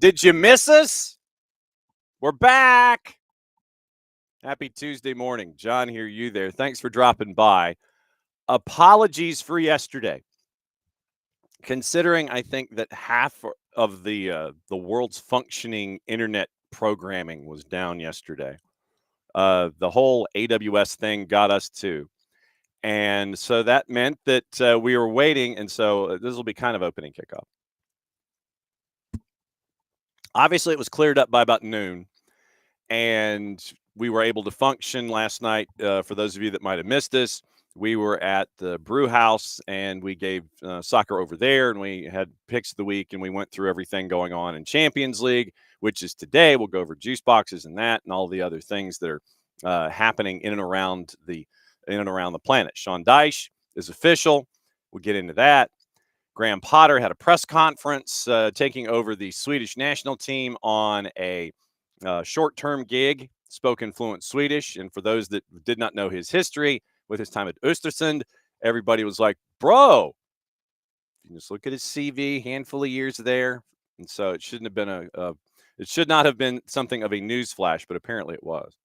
Did you miss us? We're back. Happy Tuesday morning. John here, you there. Thanks for dropping by. Apologies for yesterday. Considering I think that half of the world's functioning internet programming was down yesterday. The whole AWS thing got us too. And so that meant that we were waiting. And so this will be kind of opening kickoff. Obviously, it was cleared up by about noon, and we were able to function last night. For those of you that might have missed us, we were at the brew house, and we gave soccer over there, and we had picks of the week, and we went through everything going on in Champions League, which is today. We'll go over juice boxes and that and all the other things that are happening in and around the planet. Sean Dyche is official. We'll get into that. Graham Potter had a press conference taking over the Swedish national team on a short-term gig, spoken fluent Swedish. And for those that did not know his history with his time at Östersund, everybody was like, bro, you just look at his CV, handful of years there. And so it shouldn't have been it should not have been something of a news flash, but apparently it was.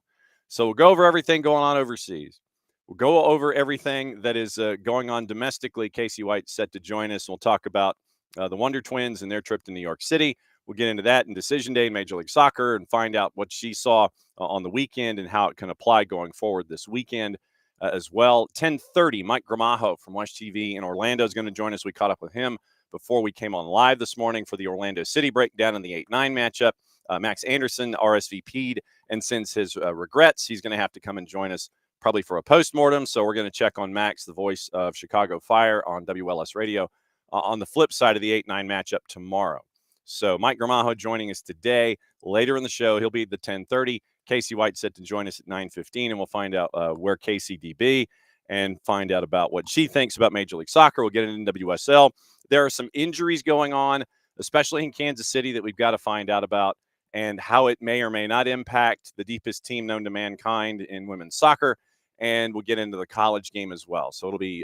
So we'll go over everything going on overseas. We'll go over everything that is going on domestically. Kacey White's set to join us. We'll talk about the Wonder Twins and their trip to New York City. We'll get into that in Decision Day in Major League Soccer and find out what she saw on the weekend and how it can apply going forward this weekend as well. 10:30, Mike Gramajo from WESH-TV in Orlando is going to join us. We caught up with him before we came on live this morning for the Orlando City breakdown in the 8-9 matchup. Max Anderson RSVP'd and sends his regrets. He's going to have to come and join us probably for a postmortem. So we're going to check on Max, the voice of Chicago Fire on WLS Radio, on the flip side of the 8-9 matchup tomorrow. So Mike Gramajo joining us today. Later in the show, he'll be at the 10:30. Kacey White set to join us at 9:15, and we'll find out where Kacey DB and find out about what she thinks about Major League Soccer. We'll get into NWSL. There are some injuries going on, especially in Kansas City, that we've got to find out about and how it may or may not impact the deepest team known to mankind in women's soccer. And we'll get into the college game as well. So it'll be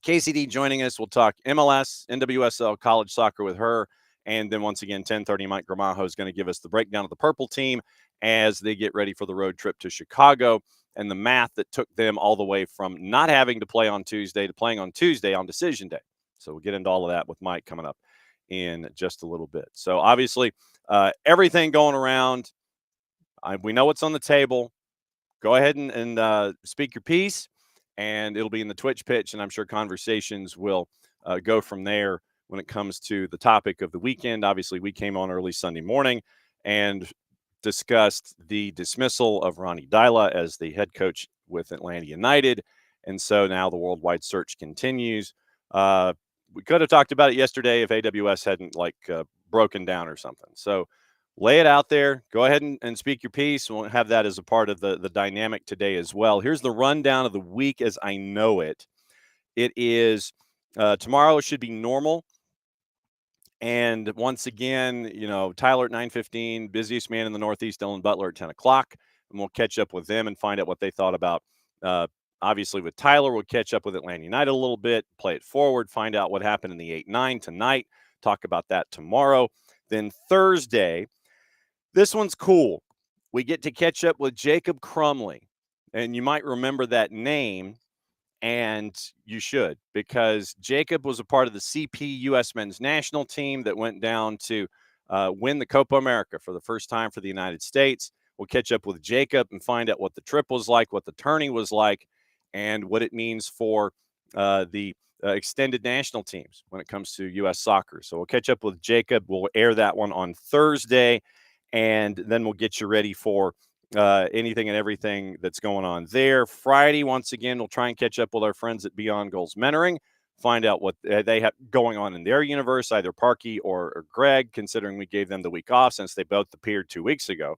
KCD joining us. We'll talk MLS, NWSL, college soccer with her. And then once again, 10:30, Mike Gramajo is going to give us the breakdown of the Purple team as they get ready for the road trip to Chicago and the math that took them all the way from not having to play on Tuesday to playing on Tuesday on Decision Day. So we'll get into all of that with Mike coming up in just a little bit. So obviously, everything going around, we know what's on the table. Go ahead and speak your piece, and it'll be in the Twitch pitch, and I'm sure conversations will go from there when it comes to the topic of the weekend. Obviously, we came on early Sunday morning and discussed the dismissal of Ronnie Dyla as the head coach with Atlanta United, and so now the worldwide search continues. We could have talked about it yesterday if AWS hadn't broken down or something. So lay it out there. Go ahead and speak your piece. We'll have that as a part of the dynamic today as well. Here's the rundown of the week as I know it. It is tomorrow should be normal. And once again, Tyler at 9:15, busiest man in the Northeast, Dylan Butler at 10 o'clock. And we'll catch up with them and find out what they thought about, obviously, with Tyler. We'll catch up with Atlanta United a little bit, play it forward, find out what happened in the 8-9 tonight, talk about that tomorrow. Then Thursday, this one's cool. We get to catch up with Jacob Crumley. And you might remember that name. And you should, because Jacob was a part of the CP U.S. men's national team that went down to win the Copa America for the first time for the United States. We'll catch up with Jacob and find out what the trip was like, what the tourney was like, and what it means for the extended national teams when it comes to U.S. soccer. So we'll catch up with Jacob. We'll air that one on Thursday, and then we'll get you ready for anything and everything that's going on there. Friday, once again, we'll try and catch up with our friends at Beyond Goals Mentoring, find out what they have going on in their universe, either Parky or Greg, considering we gave them the week off since they both appeared 2 weeks ago.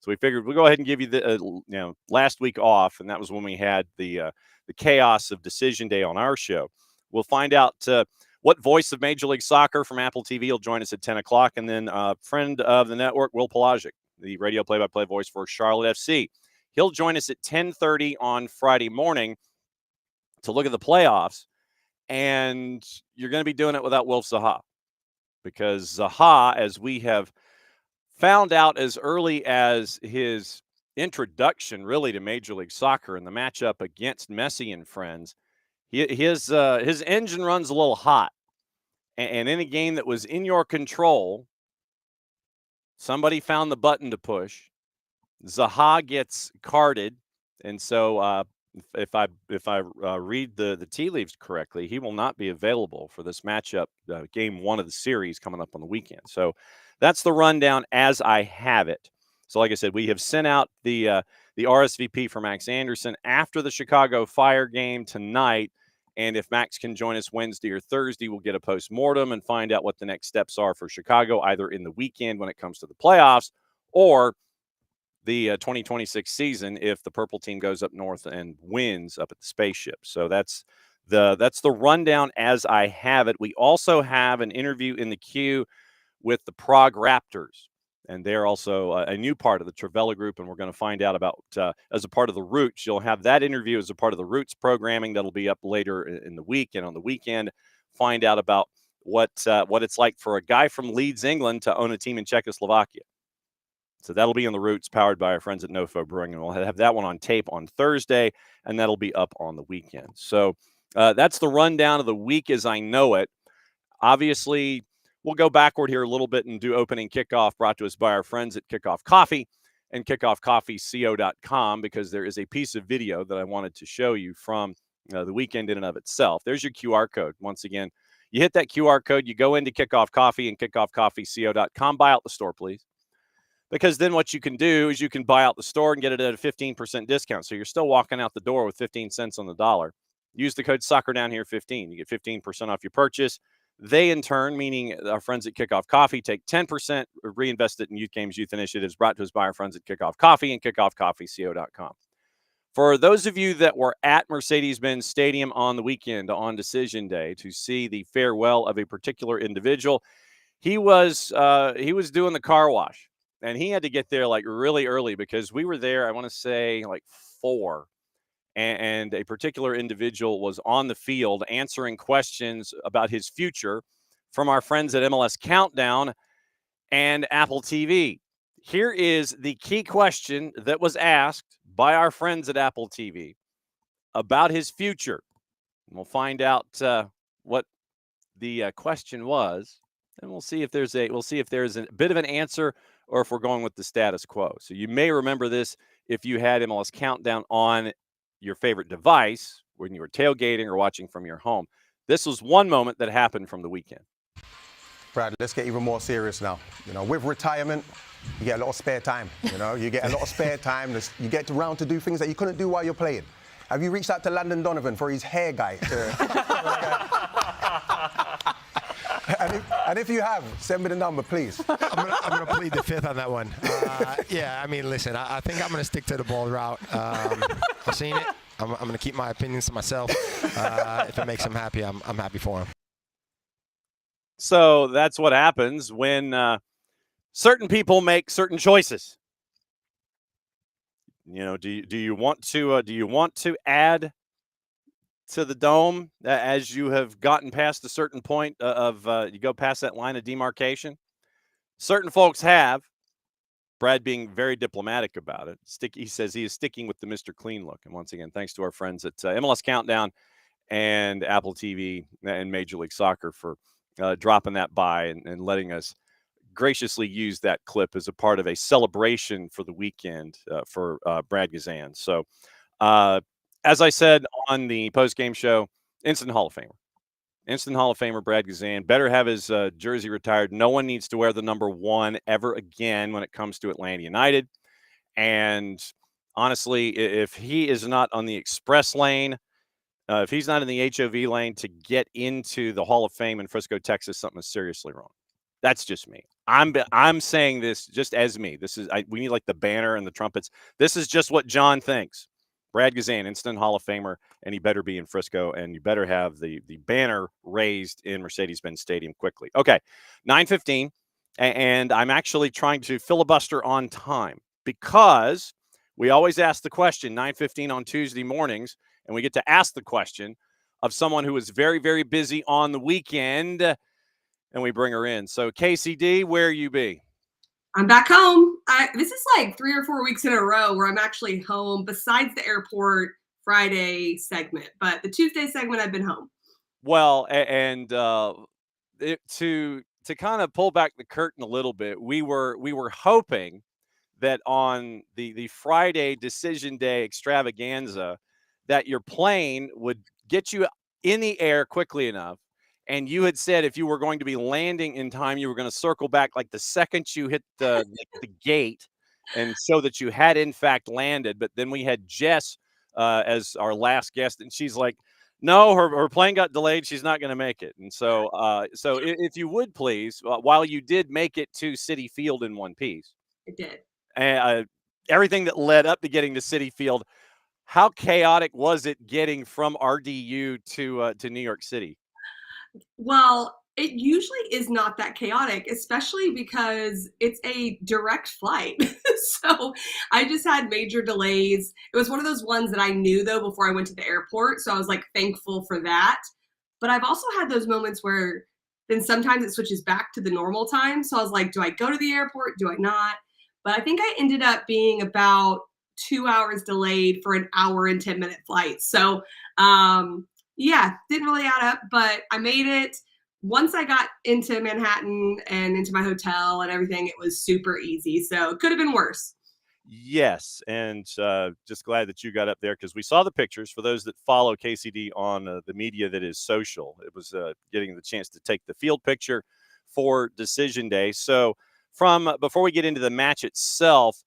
So we figured we'll go ahead and give you the last week off, and that was when we had the chaos of Decision Day on our show. We'll find out what voice of Major League Soccer from AppleTV will join us at 10 o'clock, and then a friend of the network, Will Pelagic, the radio play-by-play voice for Charlotte FC. He'll join us at 10:30 on Friday morning to look at the playoffs, and you're going to be doing it without Wilf Zaha. because Zaha, as we have found out as early as his introduction really to Major League Soccer in the matchup against Messi and friends, his engine runs a little hot. And in a game that was in your control, somebody found the button to push. Zaha gets carded, and so if I read the tea leaves correctly, he will not be available for this matchup, game 1 of the series coming up on the weekend. So that's the rundown as I have it. So, like I said, we have sent out the RSVP for Max Anderson after the Chicago Fire game tonight. And if Max can join us Wednesday or Thursday, we'll get a postmortem and find out what the next steps are for Chicago, either in the weekend when it comes to the playoffs or the 2026 season if the purple team goes up north and wins up at the spaceship. So that's the rundown as I have it. We also have an interview in the queue with the Prague Raptors, and they're also a new part of the Travella Group, and we're going to find out about as a part of the Roots. You'll have that interview as a part of the Roots programming that'll be up later in the week, and on the weekend, find out about what it's like for a guy from Leeds, England, to own a team in Czechoslovakia. So that'll be on the Roots, powered by our friends at NoFo Brewing, and we'll have that one on tape on Thursday, and that'll be up on the weekend. So that's the rundown of the week as I know it. Obviously, we'll go backward here a little bit and do opening kickoff, brought to us by our friends at Kickoff Coffee and kickoffcoffeeco.com, because there is a piece of video that I wanted to show you from the weekend in and of itself. There's your QR code. Once again, you hit that QR code, you go into Kickoff Coffee and kickoffcoffeeco.com. Buy out the store, please. Because then what you can do is you can buy out the store and get it at a 15% discount. So you're still walking out the door with 15 cents on the dollar. Use the code SoccerDownHere15. You get 15% off your purchase. They, in turn, meaning our friends at Kickoff Coffee, take 10%, reinvest it in youth games, youth initiatives, brought to us by our friends at Kickoff Coffee and kickoffcoffeeco.com. For those of you that were at Mercedes-Benz Stadium on the weekend on Decision Day to see the farewell of a particular individual, he was doing the car wash. And he had to get there like really early because we were there, I want to say like 4. And a particular individual was on the field answering questions about his future from our friends at MLS Countdown and AppleTV. Here is the key question that was asked by our friends at AppleTV about his future. And we'll find out what the question was, and we'll see if there's a bit of an answer or if we're going with the status quo. So you may remember this if you had MLS Countdown on your favorite device when you were tailgating or watching from your home. This was one moment that happened from the weekend. Brad, let's get even more serious now. With retirement, you get a lot of spare time. You get a lot of spare time. You get around to do things that you couldn't do while you're playing. Have you reached out to Landon Donovan for his hair guy? And if you have, send me the number, please. I'm gonna plead the fifth on that one. Yeah, I mean, listen, I think I'm gonna stick to the ball route. I've seen it. I'm gonna keep my opinions to myself. If it makes him happy, I'm happy for him. So that's what happens when certain people make certain choices. Do you want to add to the dome as you have gotten past a certain point of you go past that line of demarcation? Certain folks have. Brad being very diplomatic about it. He says he is sticking with the Mr. Clean look. And once again, thanks to our friends at MLS Countdown and AppleTV and Major League Soccer for dropping that by and letting us graciously use that clip as a part of a celebration for the weekend for Brad Gazan. So as I said on the post-game show, instant Hall of Famer. Instant Hall of Famer Brad Gazan. Better have his jersey retired. No one needs to wear the number 1 ever again when it comes to Atlanta United. And honestly, if he is not on the express lane, if he's not in the HOV lane to get into the Hall of Fame in Frisco, Texas, something is seriously wrong. That's just me. I'm saying this just as me. We need like the banner and the trumpets. This is just what John thinks. Brad Gazan, instant Hall of Famer, and he better be in Frisco, and you better have the banner raised in Mercedes-Benz Stadium quickly. Okay, 9:15, and I'm actually trying to filibuster on time because we always ask the question 9:15 on Tuesday mornings, and we get to ask the question of someone who is very, very busy on the weekend. and we bring her in. So Kacey D, where you be? I'm back home. This is like 3 or 4 weeks in a row where I'm actually home besides the airport Friday segment. But the Tuesday segment, I've been home. Well, and to kind of pull back the curtain a little bit, we were hoping that on the Friday decision day extravaganza that your plane would get you in the air quickly enough. And you had said if you were going to be landing in time, you were going to circle back like the second you hit the gate and show that you had in fact landed. But then we had Jess as our last guest, and she's like, no, her plane got delayed. She's not going to make it. And so if you would please, while you did make it to Citi Field in one piece. It did. Everything that led up to getting to Citi Field, how chaotic was it getting from RDU to New York City? Well, it usually is not that chaotic, especially because it's a direct flight. So I just had major delays. It was one of those ones that I knew, though, before I went to the airport. So I was like thankful for that. But I've also had those moments where then sometimes it switches back to the normal time. So I was like, do I go to the airport? Do I not? But I think I ended up being about 2 hours delayed for an hour and 10-minute flight. So yeah, didn't really add up, but I made it. Once I got into Manhattan and into my hotel and everything, it was super easy. So it could have been worse. Yes, and just glad that you got up there because we saw the pictures. For those that follow KCD on the media that is social, it was getting the chance to take the field picture for Decision Day. So from before we get into the match itself,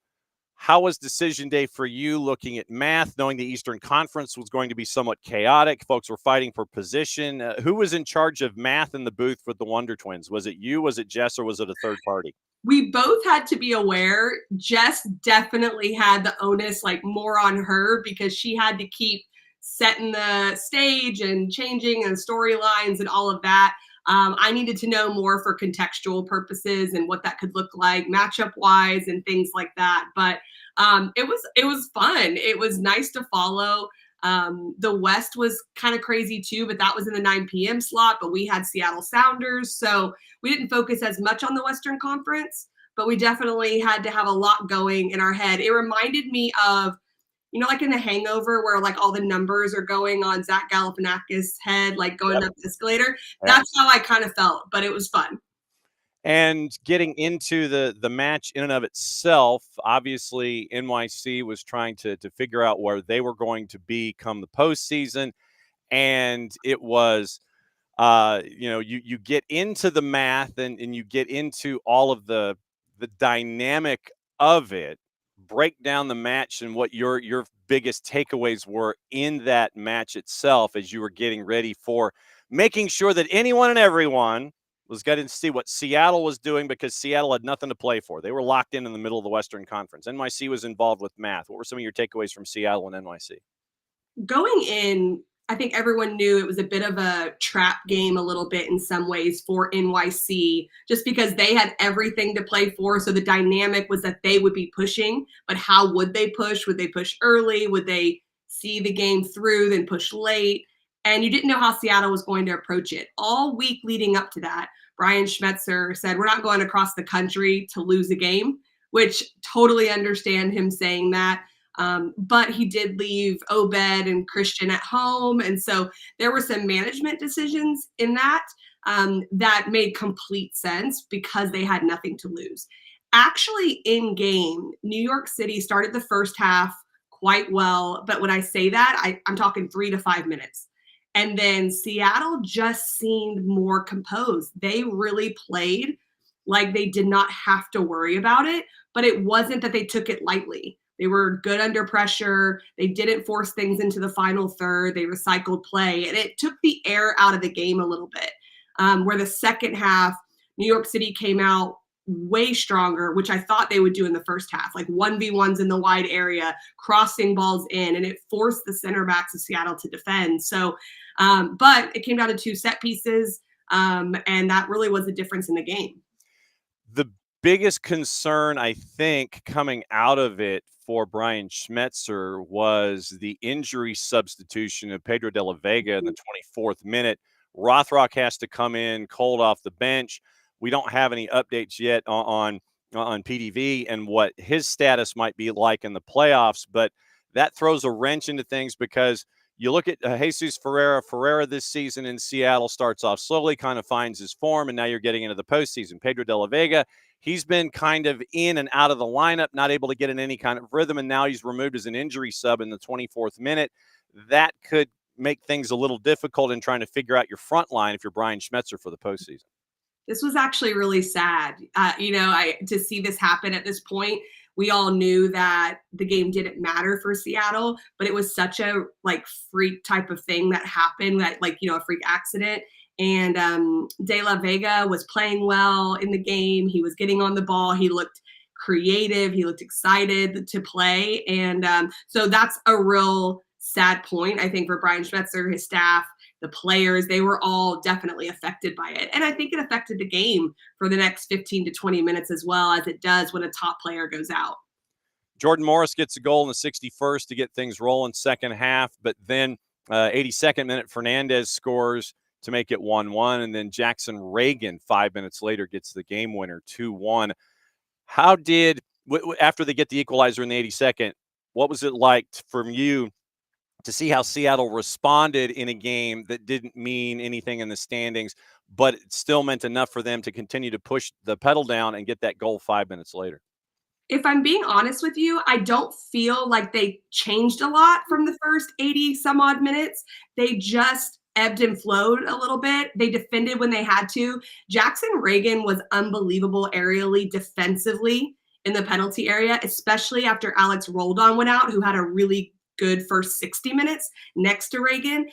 how was Decision Day for you looking at math, knowing the Eastern Conference was going to be somewhat chaotic? Folks were fighting for position. Who was in charge of math in the booth with the Wonder Twins? Was it you, was it Jess, or was it a third party? We both had to be aware. Jess definitely had the onus, like more on her, because she had to keep setting the stage and changing and storylines and all of that. I needed to know more for contextual purposes and what that could look like matchup wise and things like that. But it was fun. It was nice to follow. The West was kind of crazy too, but that was in the 9 p.m. slot, but we had Seattle Sounders. So we didn't focus as much on the Western Conference, but we definitely had to have a lot going in our head. It reminded me of, like in The Hangover where like all the numbers are going on Zach Galifianakis' head, like going up the escalator. That's how I kind of felt, but it was fun. And getting into the match in and of itself, obviously NYC was trying to figure out where they were going to be come the postseason. And it was, you get into the math and you get into all of the dynamic of it, break down the match and what your biggest takeaways were in that match itself as you were getting ready for making sure that anyone and everyone was getting to see what Seattle was doing, because Seattle had nothing to play for. They were locked in the middle of the Western Conference. NYC was involved with math. What were some of your takeaways from Seattle and NYC? Going in, I think everyone knew it was a bit of a trap game a little bit in some ways for NYC, just because they had everything to play for. So the dynamic was that they would be pushing, but how would they push? Would they push early? Would they see the game through, then push late? And you didn't know how Seattle was going to approach it. All week leading up to that, Brian Schmetzer said, we're not going across the country to lose a game, which totally understand him saying that. But he did leave Obed and Christian at home. And so there were some management decisions in that that made complete sense because they had nothing to lose. Actually, in game, New York City started the first half quite well. But when I say that, I'm talking 3 to 5 minutes. And then Seattle just seemed more composed. They really played like they did not have to worry about it, but it wasn't that they took it lightly. They were good under pressure. They didn't force things into the final third. They recycled play, and it took the air out of the game a little bit. Where the second half, New York City came out way stronger, which I thought they would do in the first half, like 1v1s in the wide area, crossing balls in, and it forced the center backs of Seattle to defend. So, but it came down to 2 set pieces, and that really was the difference in the game. The biggest concern, I think, coming out of it for Brian Schmetzer was the injury substitution of Pedro de la Vega in the 24th minute, Rothrock has to come in cold off the bench. We don't have any updates yet on PDV and what his status might be like in the playoffs, but that throws a wrench into things because you look at Jesus Ferreira. Ferreira this season in Seattle starts off slowly, kind of finds his form, and now you're getting into the postseason. Pedro de la Vega, he's been kind of in and out of the lineup, not able to get in any kind of rhythm, and now he's removed as an injury sub in the 24th minute. That could make things a little difficult in trying to figure out your front line if you're Brian Schmetzer for the postseason. This was actually really sad. To see this happen at this point. We all knew that the game didn't matter for Seattle, but it was such a freak type of thing that happened, that a freak accident. And De La Vega was playing well in the game. He was getting on the ball. He looked creative. He looked excited to play. And so that's a real sad point, I think, for Brian Schmetzer, his staff, the players. They were all definitely affected by it. And I think it affected the game for the next 15 to 20 minutes as well, as it does when a top player goes out. Jordan Morris gets a goal in the 61st to get things rolling second half, but then 82nd minute, Fernandez scores to make it 1-1, and then Jackson Reagan 5 minutes later gets the game winner 2-1. How did, after they get the equalizer in the 82nd, what was it like from you to see how Seattle responded in a game that didn't mean anything in the standings, but it still meant enough for them to continue to push the pedal down and get that goal 5 minutes later? If I'm being honest with you, I don't feel like they changed a lot from the first 80 some odd minutes. They just ebbed and flowed a little bit. They defended when they had to. Jackson Reagan was unbelievable aerially, defensively in the penalty area, especially after Alex Roldan went out, who had a really good first 60 minutes next to Reagan.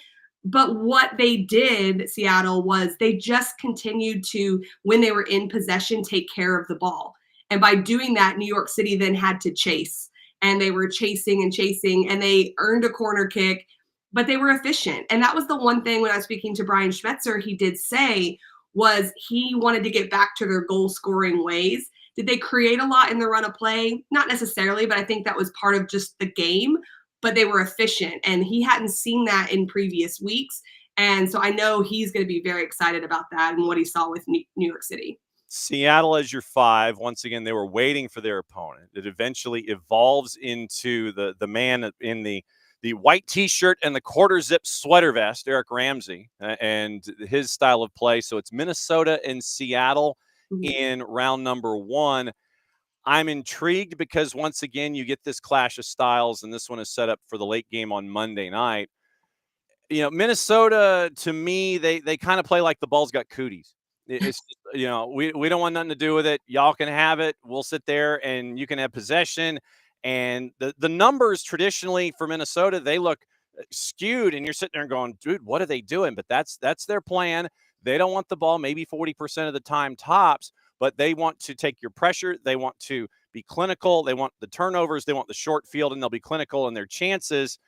But what they did, Seattle, was they just continued to, when they were in possession, take care of the ball. And by doing that, New York City then had to chase. And they were chasing, and they earned a corner kick, but they were efficient. And that was the one thing when I was speaking to Brian Schmetzer, he did say was he wanted to get back to their goal-scoring ways. Did they create a lot in the run of play? Not necessarily, but I think that was part of just the game. But they were efficient, and he hadn't seen that in previous weeks. And so I know he's going to be very excited about that and what he saw with New York City. Seattle as your 5. Once again, they were waiting for their opponent. It eventually evolves into the man in the white T-shirt and the quarter zip sweater vest, Eric Ramsey, and his style of play. So it's Minnesota and Seattle in round number 1. I'm intrigued because once again, you get this clash of styles, and this one is set up for the late game on Monday night. Minnesota, to me, they kind of play like the ball's got cooties. It's, we don't want nothing to do with it. Y'all can have it. We'll sit there and you can have possession. And the numbers traditionally for Minnesota, they look skewed, and you're sitting there going, dude, what are they doing? But that's their plan. They don't want the ball maybe 40% of the time tops, but they want to take your pressure. They want to be clinical. They want the turnovers. They want the short field, and they'll be clinical in their chances.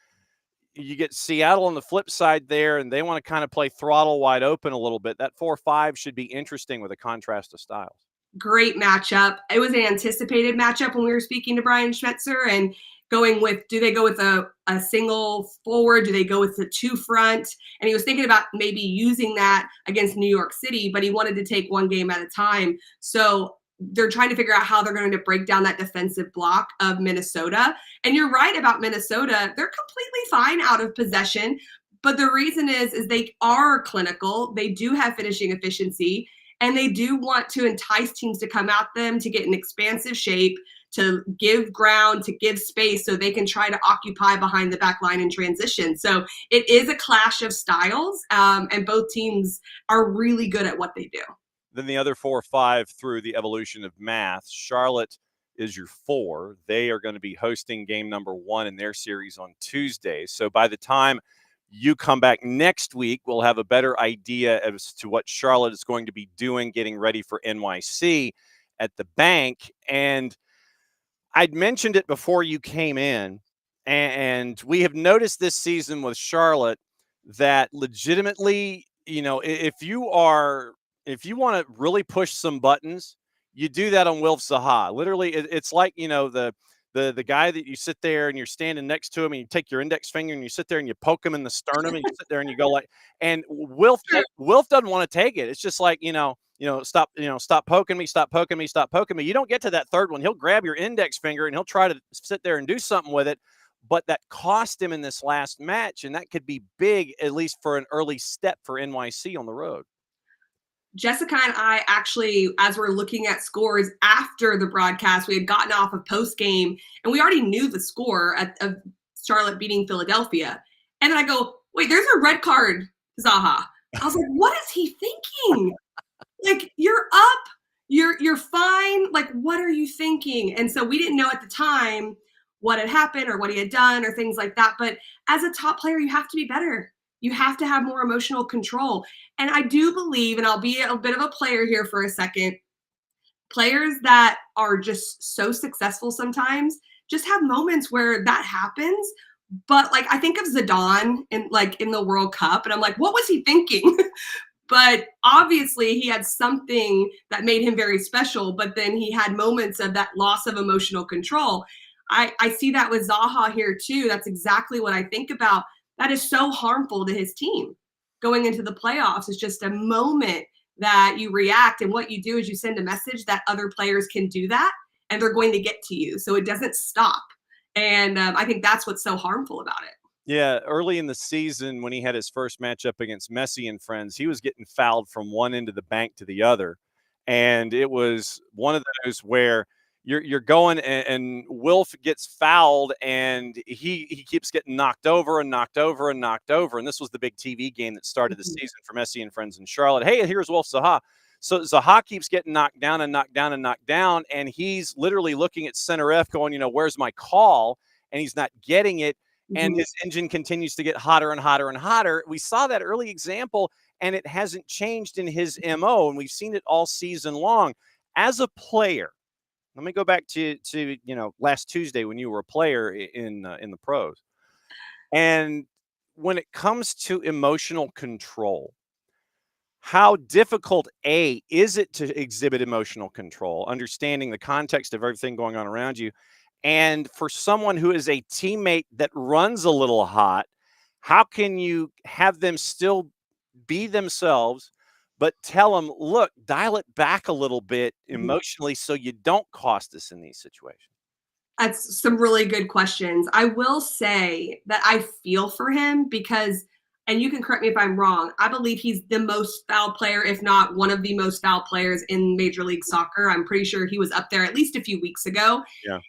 You get Seattle on the flip side there, and they want to kind of play throttle wide open a little bit. That 4-5 should be interesting with a contrast of styles. Great matchup. It was an anticipated matchup when we were speaking to Brian Schmetzer, and going with, do they go with a single forward? Do they go with the 2 front? And he was thinking about maybe using that against New York City, but he wanted to take one game at a time. So they're trying to figure out how they're going to break down that defensive block of Minnesota. And you're right about Minnesota. They're completely fine out of possession. But the reason is they are clinical. They do have finishing efficiency, and they do want to entice teams to come at them, to get in expansive shape, to give ground, to give space so they can try to occupy behind the back line in transition. So it is a clash of styles, and both teams are really good at what they do. Then the other 4-5 through the evolution of math. Charlotte is your 4. They are going to be hosting game number 1 in their series on Tuesday. So by the time you come back next week, we'll have a better idea as to what Charlotte is going to be doing, getting ready for NYC at the bank. And I'd mentioned it before you came in, and we have noticed this season with Charlotte that legitimately, if you want to really push some buttons, you do that on Wilf Zaha. Literally, it's like, the the guy that you sit there and you're standing next to him and you take your index finger and you sit there and you poke him in the sternum and you sit there and you go like, and Wilf doesn't want to take it. It's just like, stop poking me, stop poking me, stop poking me. You don't get to that third one. He'll grab your index finger and he'll try to sit there and do something with it. But that cost him in this last match, and that could be big, at least for an early step for NYC on the road. Jessica and I actually, as we're looking at scores after the broadcast, we had gotten off of post game and we already knew the score of Charlotte beating Philadelphia. And then I go, wait, there's a red card, Zaha. I was like, what is he thinking? Like, you're up, you're fine. Like, what are you thinking? And so we didn't know at the time what had happened or what he had done or things like that. But as a top player, you have to be better. You have to have more emotional control. And I do believe, and I'll be a bit of a player here for a second, players that are just so successful sometimes just have moments where that happens. But like, I think of Zidane in the World Cup, and I'm like, what was he thinking? But obviously he had something that made him very special, but then he had moments of that loss of emotional control. I see that with Zaha here too. That's exactly what I think about. That is so harmful to his team. Going into the playoffs is just a moment that you react, and what you do is you send a message that other players can do that, and they're going to get to you. So it doesn't stop. And I think that's what's so harmful about it. Yeah, early in the season when he had his first matchup against Messi and friends, he was getting fouled from one end of the bank to the other. And it was one of those where you're going and Wilf gets fouled and he keeps getting knocked over and knocked over and knocked over. And this was the big TV game that started the season for Messi and friends in Charlotte. Hey, here's Wilf Zaha. So Zaha keeps getting knocked down and knocked down and knocked down. And he's literally looking at center F going, where's my call? And he's not getting it. And his engine continues to get hotter and hotter and hotter. We saw that early example, and it hasn't changed in his MO. And we've seen it all season long. As a player, let me go back to last Tuesday when you were a player in the pros. And when it comes to emotional control, how difficult, is it to exhibit emotional control, understanding the context of everything going on around you? And for someone who is a teammate that runs a little hot, how can you have them still be themselves, but tell them, look, dial it back a little bit emotionally so you don't cost us in these situations? That's some really good questions. I will say that I feel for him because, and you can correct me if I'm wrong, I believe he's the most foul player, if not one of the most foul players in Major League Soccer. I'm pretty sure he was up there at least a few weeks ago. Yeah.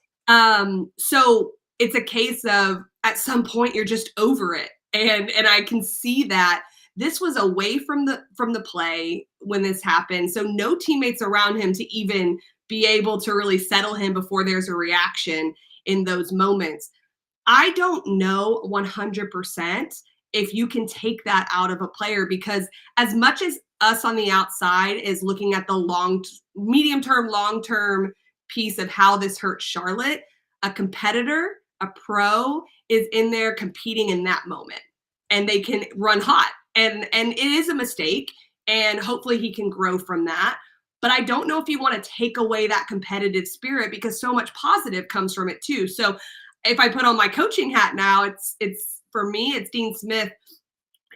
So it's a case of at some point you're just over it. And I can see that this was away from the play when this happened. So no teammates around him to even be able to really settle him before there's a reaction in those moments. I don't know 100% if you can take that out of a player, because as much as us on the outside is looking at the medium-term, long-term piece of how this hurts Charlotte, a competitor, a pro is in there competing in that moment, and they can run hot. And it is a mistake, and hopefully he can grow from that. But I don't know if you want to take away that competitive spirit, because so much positive comes from it too. So if I put on my coaching hat now, it's for me, it's Dean Smith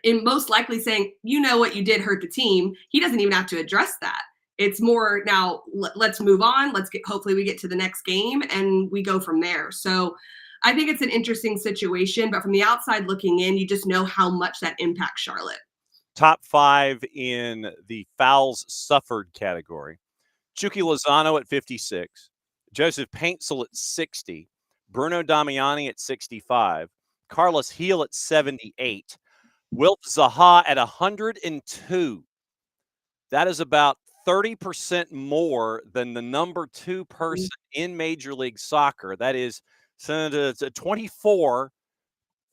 in most likely saying, what you did hurt the team. He doesn't even have to address that. It's more now, let's move on. Hopefully we get to the next game and we go from there. So I think it's an interesting situation, but from the outside looking in, you just know how much that impacts Charlotte. Top 5 in the fouls suffered category. Chucky Lozano at 56, Joseph Paintsil at 60, Bruno Damiani at 65, Carlos Heel at 78, Wilf Zaha at 102. That is about 30% more than the number 2 person in Major League Soccer. That is 24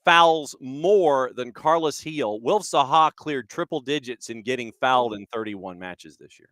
fouls more than Carlos Heel. Wilf Zaha cleared triple digits in getting fouled in 31 matches this year.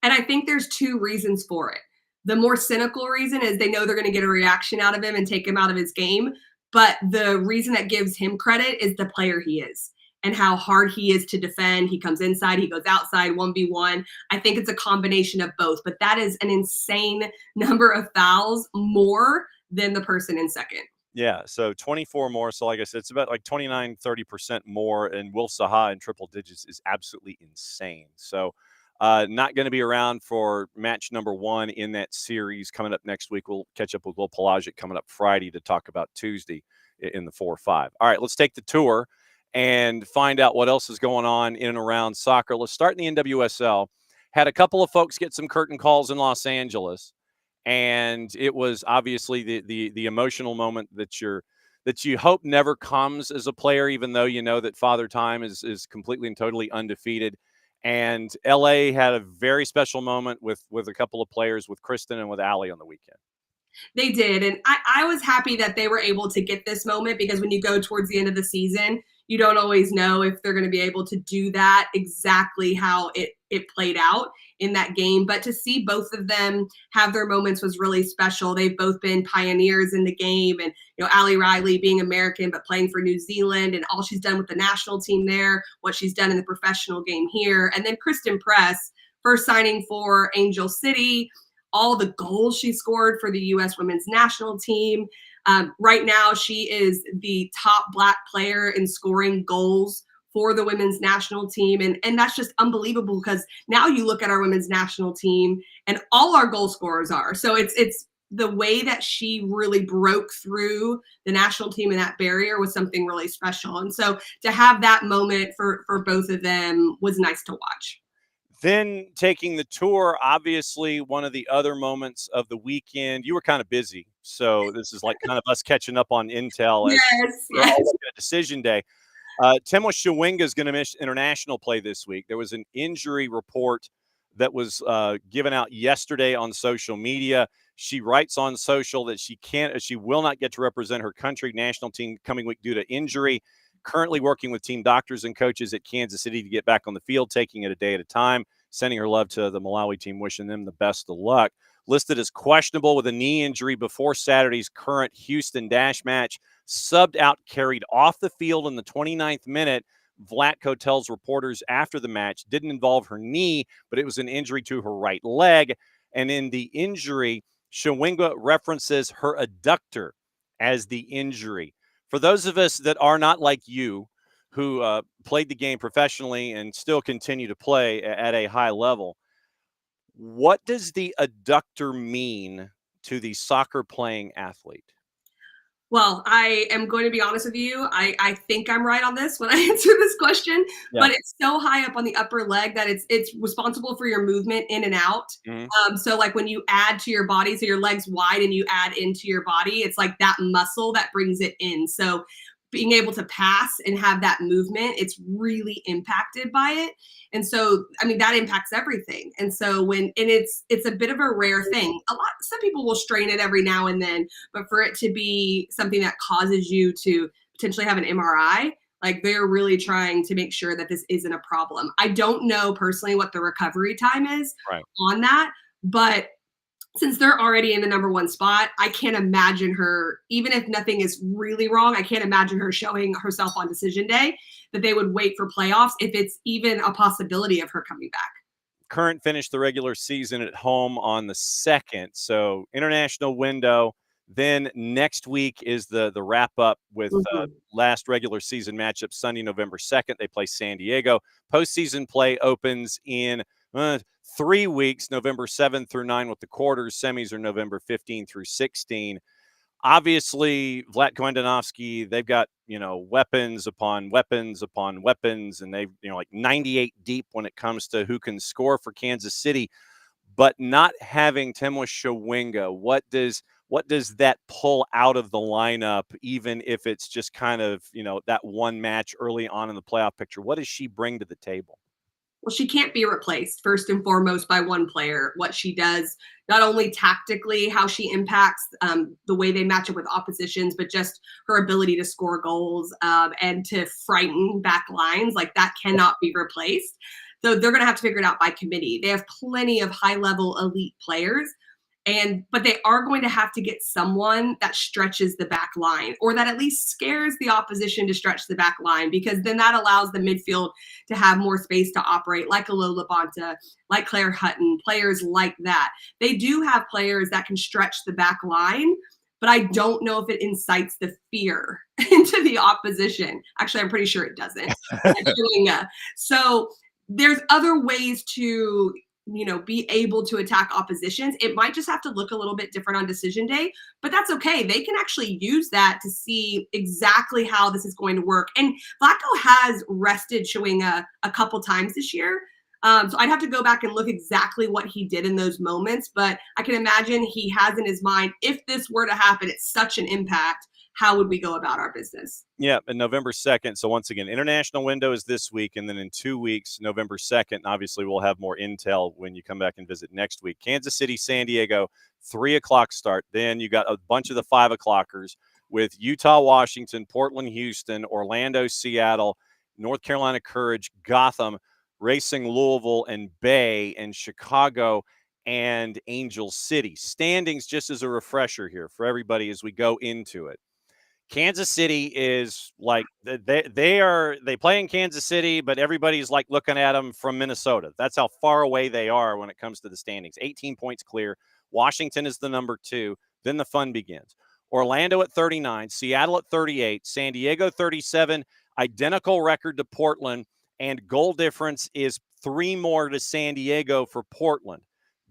And I think there's 2 reasons for it. The more cynical reason is they know they're going to get a reaction out of him and take him out of his game. But the reason that gives him credit is the player he is and how hard he is to defend. He comes inside, he goes outside, 1v1. I think it's a combination of both. But that is an insane number of fouls more than the person in second. Yeah, so 24 more. So like I said, it's about like 29, 30% more. And Will Saha in triple digits is absolutely insane. So not going to be around for match number 1 in that series coming up next week. We'll catch up with Will Pelagic coming up Friday to talk about Tuesday in the 4-5. All right, let's take the tour and find out what else is going on in and around soccer. Let's start in the NWSL. Had a couple of folks get some curtain calls in Los Angeles. And it was obviously the emotional moment that you hope never comes as a player, even though you know that Father Time is completely and totally undefeated. And LA had a very special moment with a couple of players, with Kristen and with Allie on the weekend. They did. And I was happy that they were able to get this moment, because when you go towards the end of the season, you don't always know if they're going to be able to do that exactly how it played out in that game. But to see both of them have their moments was really special. They've both been pioneers in the game. And, Allie Riley being American but playing for New Zealand, and all she's done with the national team there, what she's done in the professional game here. And then Kristen Press, first signing for Angel City, all the goals she scored for the U.S. women's national team. Right now, she is the top Black player in scoring goals for the women's national team. And that's just unbelievable, because now you look at our women's national team and all our goal scorers are. So it's the way that she really broke through the national team and that barrier was something really special. And so to have that moment for both of them was nice to watch. Then taking the tour, obviously one of the other moments of the weekend. You were kind of busy, so this is like kind of us catching up on intel. Yes. Decision day. Temwa Shawinga is going to miss international play this week. There was an injury report that was given out yesterday on social media. She writes on social that she will not get to represent her country national team coming week due to injury. Currently working with team doctors and coaches at Kansas City to get back on the field, taking it a day at a time, sending her love to the Malawi team, wishing them the best of luck. Listed as questionable with a knee injury before Saturday's current Houston Dash match. Subbed out, carried off the field in the 29th minute. Vlatko tells reporters after the match didn't involve her knee, but it was an injury to her right leg. And in the injury, Shawinga references her adductor as the injury. For those of us that are not like you, who played the game professionally and still continue to play at a high level, what does the adductor mean to the soccer playing athlete? Well, I am going to be honest with you. I think I'm right on this when I answer this question, but it's so high up on the upper leg that it's responsible for your movement in and out. Mm-hmm. So like when you add to your body, so your leg's wide and you add into your body, it's like that muscle that brings it in. So being able to pass and have that movement, it's really impacted by it. And so, I mean, that impacts everything. And so it's a bit of a rare thing. Some people will strain it every now and then, but for it to be something that causes you to potentially have an MRI, like they're really trying to make sure that this isn't a problem. I don't know personally what the recovery time is on that, but since they're already in the number 1 spot, I can't imagine her, even if nothing is really wrong, I can't imagine her showing herself on decision day that they would wait for playoffs if it's even a possibility of her coming back. Current finished the regular season at home on the 2nd. So international window. Then next week is the wrap up with last regular season matchup Sunday, November 2nd. They play San Diego. Postseason play opens in 3 weeks, November 7th through 9 with the quarters. Semis are November 15 through 16. Obviously, Vlatko Andonovski, they've got, weapons upon weapons upon weapons, and they've, like 98 deep when it comes to who can score for Kansas City. But not having Temwa Shawinga, what does that pull out of the lineup, even if it's just kind of, that one match early on in the playoff picture? What does she bring to the table? Well, she can't be replaced first and foremost by one player. What she does, not only tactically, how she impacts the way they match up with oppositions, but just her ability to score goals and to frighten back lines, like that cannot be replaced. So they're going to have to figure it out by committee. They have plenty of high-level elite players, but they are going to have to get someone that stretches the back line, or that at least scares the opposition to stretch the back line, because then that allows the midfield to have more space to operate, like a Lola Bonta, like Claire Hutton, players like that. They do have players that can stretch the back line, but I don't know if it incites the fear into the opposition. Actually, I'm pretty sure it doesn't. So there's other ways to, be able to attack oppositions. It might just have to look a little bit different on decision day, but that's okay. They can actually use that to see exactly how this is going to work. And Vlatko has rested Chewinga a couple times this year. So I'd have to go back and look exactly what he did in those moments, but I can imagine he has in his mind, if this were to happen, it's such an impact. How would we go about our business? Yeah, and November 2nd. So once again, international window is this week, and then in 2 weeks, November 2nd, obviously we'll have more intel when you come back and visit next week. Kansas City, San Diego, 3 o'clock start. Then you got a bunch of the 5 o'clockers with Utah, Washington, Portland, Houston, Orlando, Seattle, North Carolina Courage, Gotham, Racing Louisville, and Bay, and Chicago and Angel City. Standings, just as a refresher here for everybody as we go into it. Kansas City is like they play in Kansas City, but everybody's like looking at them from Minnesota. That's how far away they are when it comes to the standings. 18 points clear. Washington is the number 2. Then the fun begins. Orlando at 39, Seattle at 38, San Diego 37, identical record to Portland, and goal difference is 3 more to San Diego for Portland.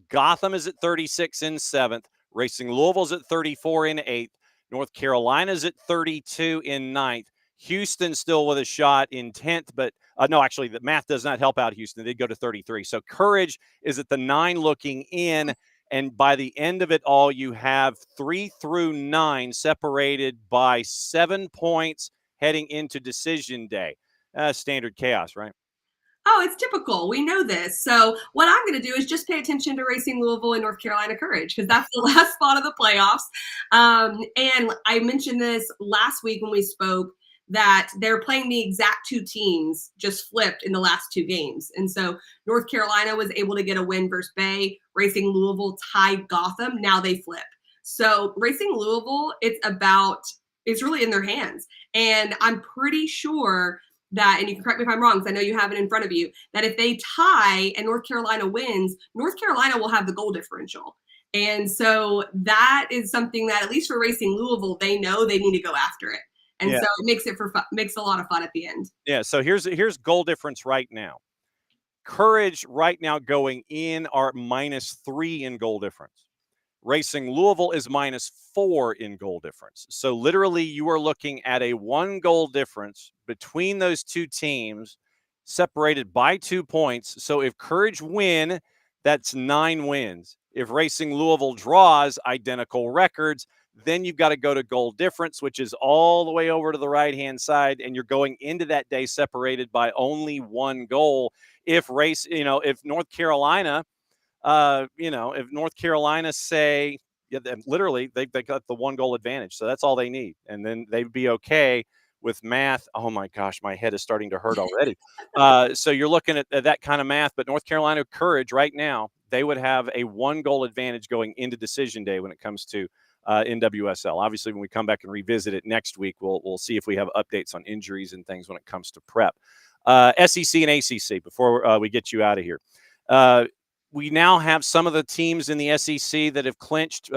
Gotham is at 36 in 7th. Racing Louisville's at 34 in 8th. North Carolina's at 32 in 9th. Houston still with a shot in 10th, but no, actually, the math does not help out Houston. They'd go to 33. So Courage is at the 9 looking in, and by the end of it all, you have 3 through 9 separated by 7 points heading into decision day. Standard chaos, right? Oh, it's typical. We know this. So what I'm going to do is just pay attention to Racing Louisville and North Carolina Courage, because that's the last spot of the playoffs. And I mentioned this last week when we spoke, that they're playing the exact 2 teams just flipped in the last 2 games. And so North Carolina was able to get a win versus Bay. Racing Louisville tied Gotham. Now they flip. So Racing Louisville, it's really in their hands. And I'm pretty sure that, and you can correct me if I'm wrong, because I know you have it in front of you, that if they tie and North Carolina wins, North Carolina will have the goal differential. And so that is something that, at least for Racing Louisville, they know they need to go after it. And so it makes a lot of fun at the end. Yeah, so here's goal difference right now. Courage right now going in are -3 in goal difference. Racing Louisville is -4 in goal difference. So literally you are looking at a 1 goal difference between those 2 teams separated by 2 points. So if Courage win, that's 9 wins. If Racing Louisville draws, identical records, then you've got to go to goal difference, which is all the way over to the right-hand side, and you're going into that day separated by only 1 goal. If North Carolina if North Carolina say, literally, they got the 1 goal advantage. So that's all they need. And then they'd be okay with math. Oh, my gosh, my head is starting to hurt already. So you're looking at that kind of math. But North Carolina Courage right now, they would have a 1 goal advantage going into decision day when it comes to NWSL. Obviously, when we come back and revisit it next week, we'll see if we have updates on injuries and things when it comes to prep. SEC and ACC, before we get you out of here. We now have some of the teams in the SEC that have clinched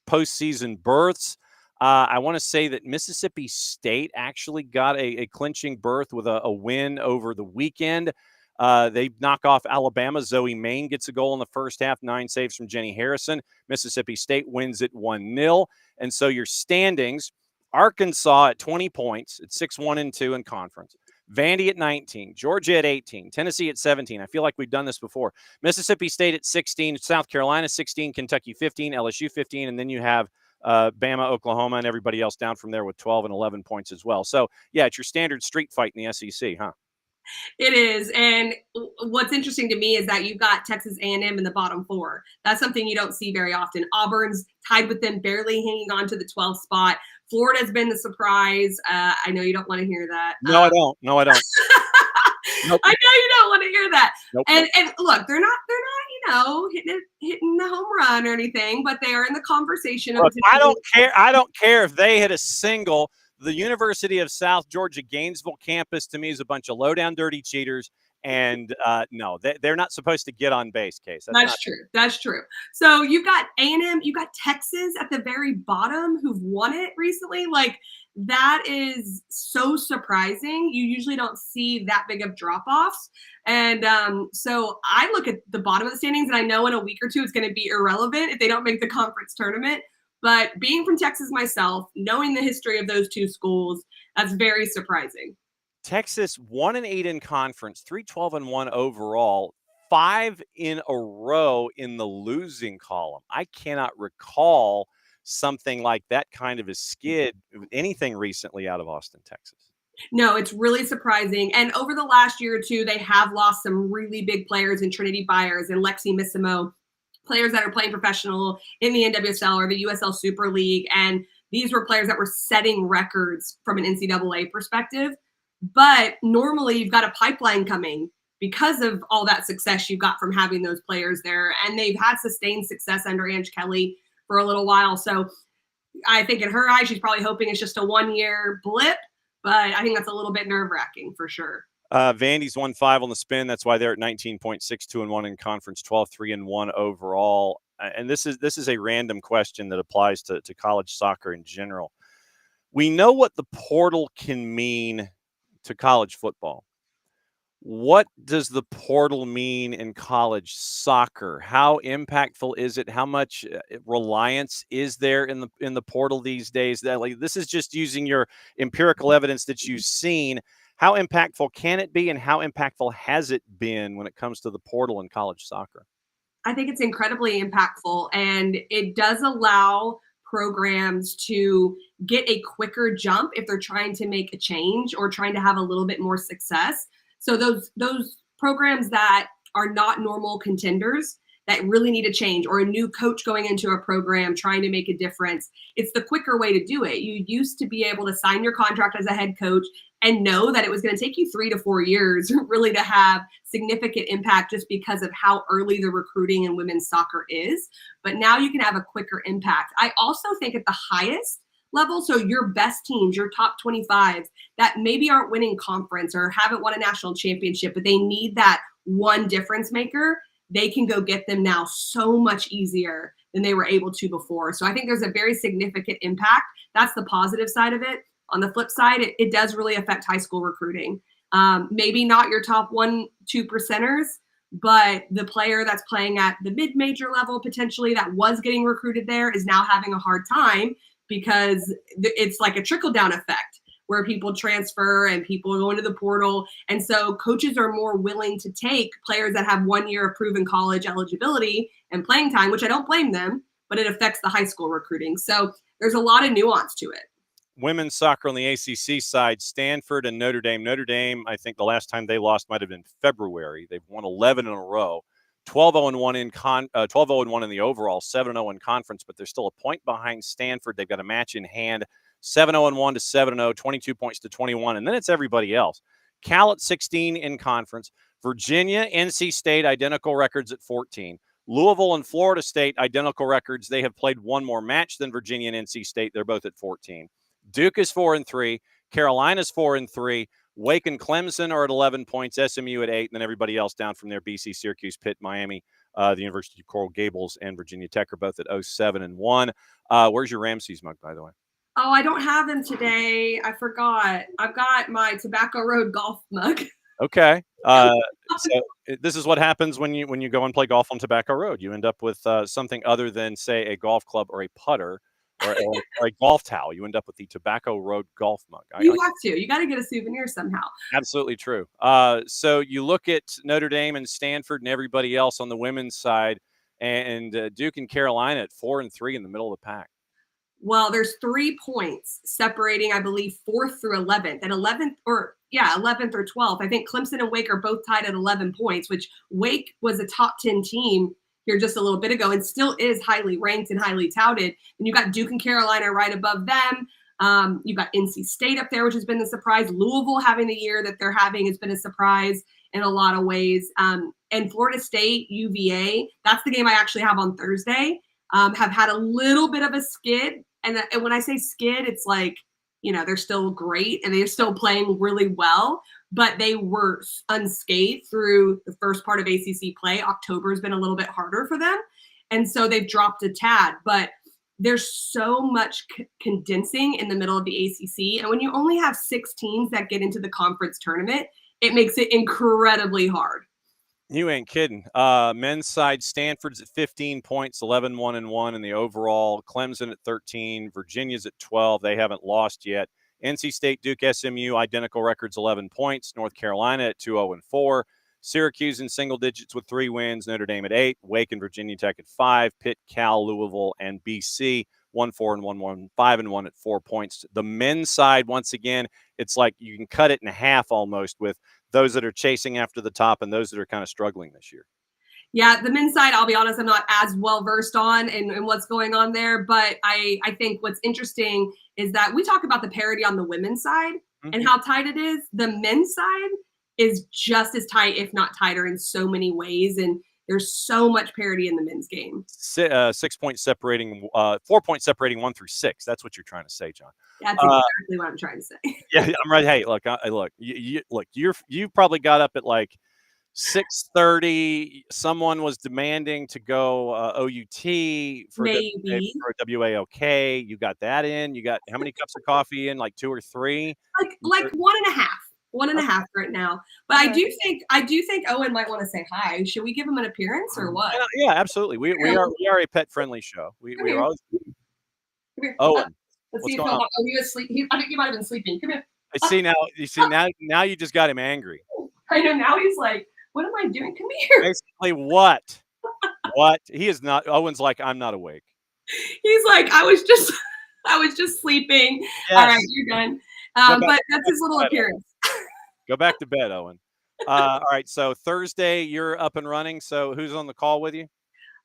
postseason berths. I want to say that Mississippi State actually got a clinching berth with a win over the weekend. They knock off Alabama. Zoe Main gets a goal in the first half, 9 saves from Jenny Harrison. Mississippi State wins it 1-0. And so your standings, Arkansas at 20 points, at 6-1-2 in conference. Vandy at 19, Georgia at 18, Tennessee at 17. I feel like we've done this before. Mississippi State at 16, South Carolina 16, Kentucky 15, LSU 15, and then you have Bama, Oklahoma, and everybody else down from there with 12 and 11 points as well. So, yeah, it's your standard street fight in the SEC, huh? It is. And what's interesting to me is that you've got Texas A&M in the bottom 4. That's something you don't see very often. Auburn's tied with them, barely hanging on to the 12th spot. Florida's been the surprise. I know you don't want to hear that. No, I don't. Nope. I know you don't want to hear that. Nope. And look, they're not hitting the home run or anything, but they are in the conversation. Look, I don't care if they hit a single. The University of South Georgia Gainesville campus, to me, is a bunch of low-down dirty cheaters, And no, they're not supposed to get on base, Case. That's true. That's true. So you've got A&M, you've got Texas at the very bottom who've won it recently. Like, that is so surprising. You usually don't see that big of drop-offs. And so I look at the bottom of the standings, and I know in a week or two it's going to be irrelevant if they don't make the conference tournament. But being from Texas myself, knowing the history of those two schools, that's very surprising. Texas 1-8 in conference, 3-12-1 overall, 5 in a row in the losing column. I cannot recall something like that kind of a skid, anything recently out of Austin, Texas. No, it's really surprising. And over the last year or two, they have lost some really big players in Trinity Byers and Lexi Missimo, players that are playing professional in the NWSL or the USL Super League. And these were players that were setting records from an NCAA perspective. But normally you've got a pipeline coming because of all that success you got from having those players there. And they've had sustained success under Ange Kelly for a little while. So I think in her eyes, she's probably hoping it's just a 1-year blip. But I think that's a little bit nerve-wracking for sure. Vandy's 1-5 on the spin. That's why they're at 19.62-1 in conference, 12-3-1 overall. And this is a random question that applies to college soccer in general. We know what the portal can mean to college football. What does the portal mean in college soccer? How impactful is it? How much reliance is there in the portal these days? That, like, this is just using your empirical evidence that you've seen. How impactful can it be, and how impactful has it been when it comes to the portal in college soccer? I think it's incredibly impactful, and it does allow programs to get a quicker jump if they're trying to make a change or trying to have a little bit more success. So those programs that are not normal contenders that really need a change, or a new coach going into a program trying to make a difference, it's the quicker way to do it. You used to be able to sign your contract as a head coach and know that it was going to take you 3 to 4 years really to have significant impact just because of how early the recruiting in women's soccer is. But now you can have a quicker impact. I also think at the highest level, so your best teams, your top 25s that maybe aren't winning conference or haven't won a national championship, but they need that one difference maker, they can go get them now so much easier than they were able to before. So I think there's a very significant impact. That's the positive side of it. On the flip side, it does really affect high school recruiting. Maybe not your top 1-2 percenters, but the player that's playing at the mid-major level potentially that was getting recruited there is now having a hard time because it's like a trickle-down effect where people transfer and people go into the portal. And so coaches are more willing to take players that have 1 year of proven college eligibility and playing time, which I don't blame them, but it affects the high school recruiting. So there's a lot of nuance to it. Women's soccer on the ACC side, Stanford and Notre Dame. Notre Dame, I think the last time they lost might have been February. They've won 11 in a row. 12-0-1 in 12-0-1 in the overall, 7-0 in conference, but they're still a point behind Stanford. They've got a match in hand, 7-0-1 to 7-0, 22 points to 21, and then it's everybody else. Cal at 16 in conference. Virginia, NC State, identical records at 14. Louisville and Florida State, identical records. They have played one more match than Virginia and NC State. They're both at 14. Duke is 4-3. Carolina's 4-3. Wake and Clemson are at 11 points. SMU at 8, and then everybody else down from there. BC, Syracuse, Pitt, Miami, the University of Coral Gables, and Virginia Tech are both at 0-7-1. Where's your Ramses mug, by the way? Oh, I don't have him today. I forgot. I've got my Tobacco Road golf mug. Okay. So this is what happens when you go and play golf on Tobacco Road. You end up with something other than, say, a golf club or a putter or a golf towel. You end up with the Tobacco Road golf mug. You have to. You got to get a souvenir somehow. Absolutely true. So you look at Notre Dame and Stanford and everybody else on the women's side, and Duke and Carolina at 4-3 in the middle of the pack. Well, there's 3 points separating, I believe, 4th through 11th. And 11th or 12th. I think Clemson and Wake are both tied at 11 points, which Wake was a top 10 team here just a little bit ago and still is highly ranked and highly touted. And you got Duke and Carolina right above them. You've got NC State up there, which has been a surprise. Louisville having the year that they're having has been a surprise in a lot of ways. And Florida State, UVA, that's the game I actually have on Thursday, have had a little bit of a skid. And when I say skid, it's like, they're still great and they're still playing really well. but they were unscathed through the first part of ACC play. October has been a little bit harder for them. And so they've dropped a tad, but there's so much condensing in the middle of the ACC. And when you only have 6 teams that get into the conference tournament, it makes it incredibly hard. You ain't kidding. Men's side, Stanford's at 15 points, 11-1-1 in the overall. Clemson at 13. Virginia's at 12. They haven't lost yet. NC State, Duke, SMU, identical records, 11 points. North Carolina at 2-0-4. Syracuse in single digits with 3 wins. Notre Dame at 8. Wake and Virginia Tech at 5. Pitt, Cal, Louisville, and BC 1-4-1, 5-1 at 4 points. The men's side, once again, it's like you can cut it in half almost with those that are chasing after the top and those that are kind of struggling this year. Yeah, the men's side, I'll be honest, I'm not as well versed on and what's going on there. But I think what's interesting is that we talk about the parity on the women's side and how tight it is. The men's side is just as tight, if not tighter, in so many ways. And there's so much parity in the men's game. 6 points separating, 4 points separating 1 through 6. That's what you're trying to say, John. That's exactly what I'm trying to say. Yeah, I'm right. Hey, look, you probably got up at like 6:30. Someone was demanding to go OUT for WAOK. You got that in. You got how many cups of coffee in? Like 2 or 3? Like 1.5. 1.5 right now. But I do think Owen might want to say hi. Should we give him an appearance or what? Yeah, absolutely. We are a pet friendly show. We are always. Come here. Owen, let's see if he'll. Oh, he was sleeping. I think he might have been sleeping. Come here. I see now. You see now you just got him angry. I know. Now he's like, what am I doing? Come here. Basically, what? What? He is not. Owen's like, I'm not awake. He's like, I was just sleeping. Yes. All right, you're done. But that's his little appearance. Go back to bed, Owen. All right. So Thursday, you're up and running. So who's on the call with you?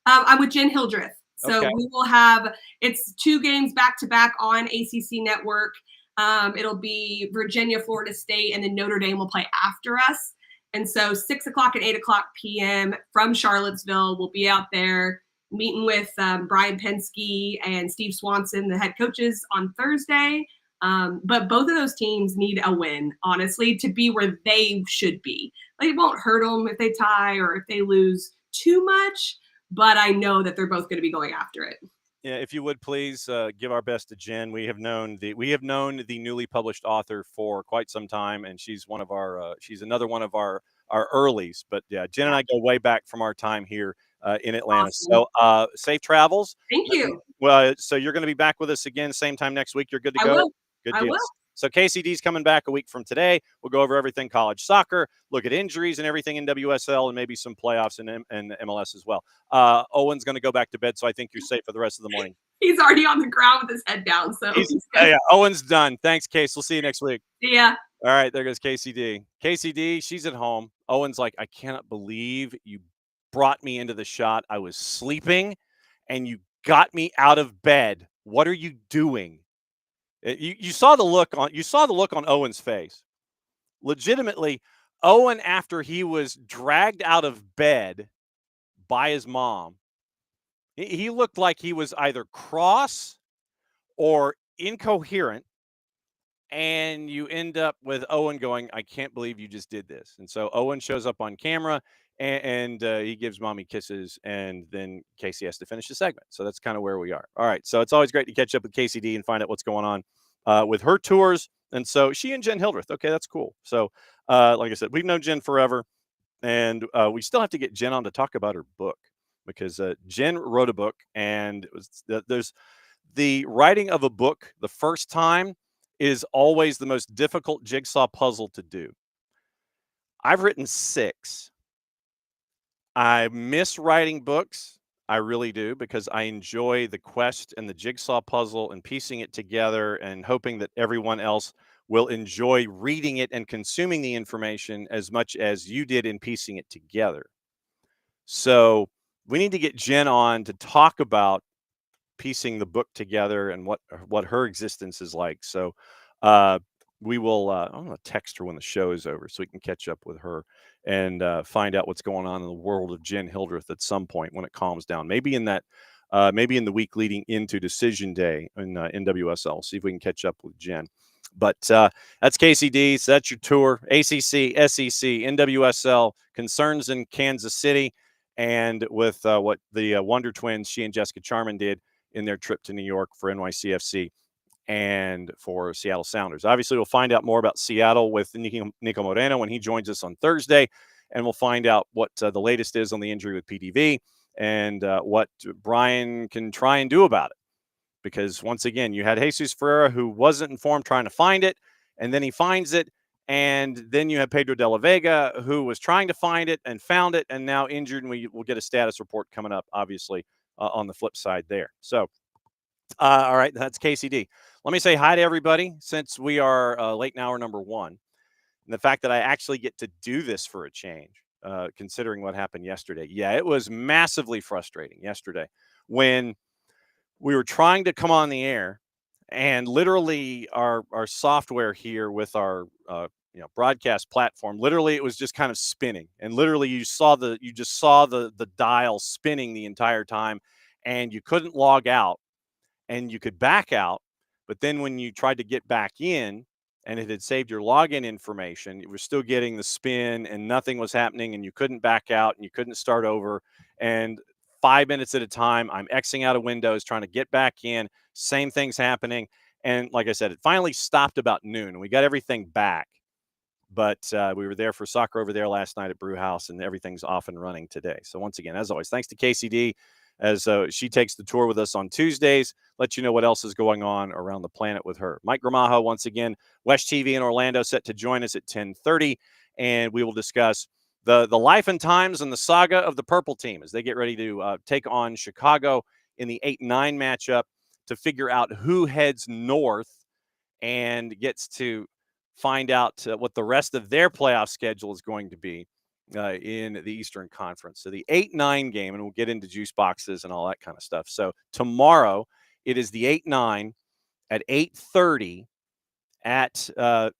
I'm with Jen Hildreth. So we will have, it's 2 games back to back on ACC Network. It'll be Virginia, Florida State, and then Notre Dame will play after us. And so 6 o'clock and 8 o'clock p.m. from Charlottesville, we'll be out there meeting with Brian Penske and Steve Swanson, the head coaches, on Thursday. But both of those teams need a win, honestly, to be where they should be. Like, it won't hurt them if they tie or if they lose too much, but I know that they're both going to be going after it. Yeah, if you would please give our best to Jen. We have known the newly published author for quite some time, and she's one of our she's another one of our earlies. But yeah, Jen and I go way back from our time here in Atlanta. Awesome. So safe travels. Thank you. Well, so you're going to be back with us again same time next week. You're good to go. I will. Good I deal. will. So KCD's coming back a week from today. We'll go over everything college soccer, look at injuries and everything in WSL, and maybe some playoffs and MLS as well. Owen's going to go back to bed, so I think you're safe for the rest of the morning. He's already on the ground with his head down. So yeah, Owen's done. Thanks, Case. We'll see you next week. Yeah. All right, there goes KCD. KCD, she's at home. Owen's like, I cannot believe you brought me into the shot. I was sleeping, and you got me out of bed. What are you doing? You saw the look on Owen's face. Legitimately, Owen, after he was dragged out of bed by his mom, he looked like he was either cross or incoherent, and you end up with Owen going, I can't believe you just did this. And so Owen shows up on camera, and he gives mommy kisses, and then Kacey has to finish the segment. So that's kind of where we are. All right. So it's always great to catch up with KCD and find out what's going on with her tours. And so she and Jen Hildreth. Okay, that's cool. So like I said, we've known Jen forever, and we still have to get Jen on to talk about her book, because Jen wrote a book, and there's the writing of a book the first time is always the most difficult jigsaw puzzle to do. I've written 6. I miss writing books. I really do, because I enjoy the quest and the jigsaw puzzle and piecing it together and hoping that everyone else will enjoy reading it and consuming the information as much as you did in piecing it together. So we need to get Jen on to talk about piecing the book together and what her existence is like. So we will, I'm going to text her when the show is over so we can catch up with her and find out what's going on in the world of Jen Hildreth at some point when it calms down. Maybe in the week leading into Decision Day in NWSL. See if we can catch up with Jen. But that's KCD. So that's your tour. ACC, SEC, NWSL, concerns in Kansas City, and with what the Wonder Twins, she and Jessica Charman, did in their trip to New York for NYCFC and for Seattle Sounders. Obviously, we'll find out more about Seattle with Nico Moreno when he joins us on Thursday, and we'll find out what the latest is on the injury with PDV and what Brian can try and do about it. Because once again, you had Jesus Ferreira, who wasn't informed, trying to find it, and then he finds it. And then you have Pedro de la Vega, who was trying to find it and found it and now injured. And we will get a status report coming up, obviously, on the flip side there. So, all right, that's KCD. Let me say hi to everybody since we are late in hour number 1. And the fact that I actually get to do this for a change, considering what happened yesterday. Yeah, it was massively frustrating yesterday when we were trying to come on the air, and literally our software here with our broadcast platform, literally it was just kind of spinning, and literally you just saw the dial spinning the entire time, and you couldn't log out, and you could back out, but then when you tried to get back in and it had saved your login information, you were still getting the spin and nothing was happening, and you couldn't back out and you couldn't start over. And 5 minutes at a time, I'm Xing out of Windows, trying to get back in. Same thing's happening. And like I said, it finally stopped about noon, and we got everything back. But we were there for soccer over there last night at Brew House, and everything's off and running today. So once again, as always, thanks to KCD as she takes the tour with us on Tuesdays. Let you know what else is going on around the planet with her. Mike Gramajo, once again, WESH-TV in Orlando, set to join us at 10:30, and we will discuss the life and times and the saga of the Purple Team as they get ready to take on Chicago in the 8-9 matchup to figure out who heads north and gets to find out what the rest of their playoff schedule is going to be in the Eastern Conference. So the 8-9 game, and we'll get into juice boxes and all that kind of stuff. So tomorrow it is the 8-9 at 8:30 at and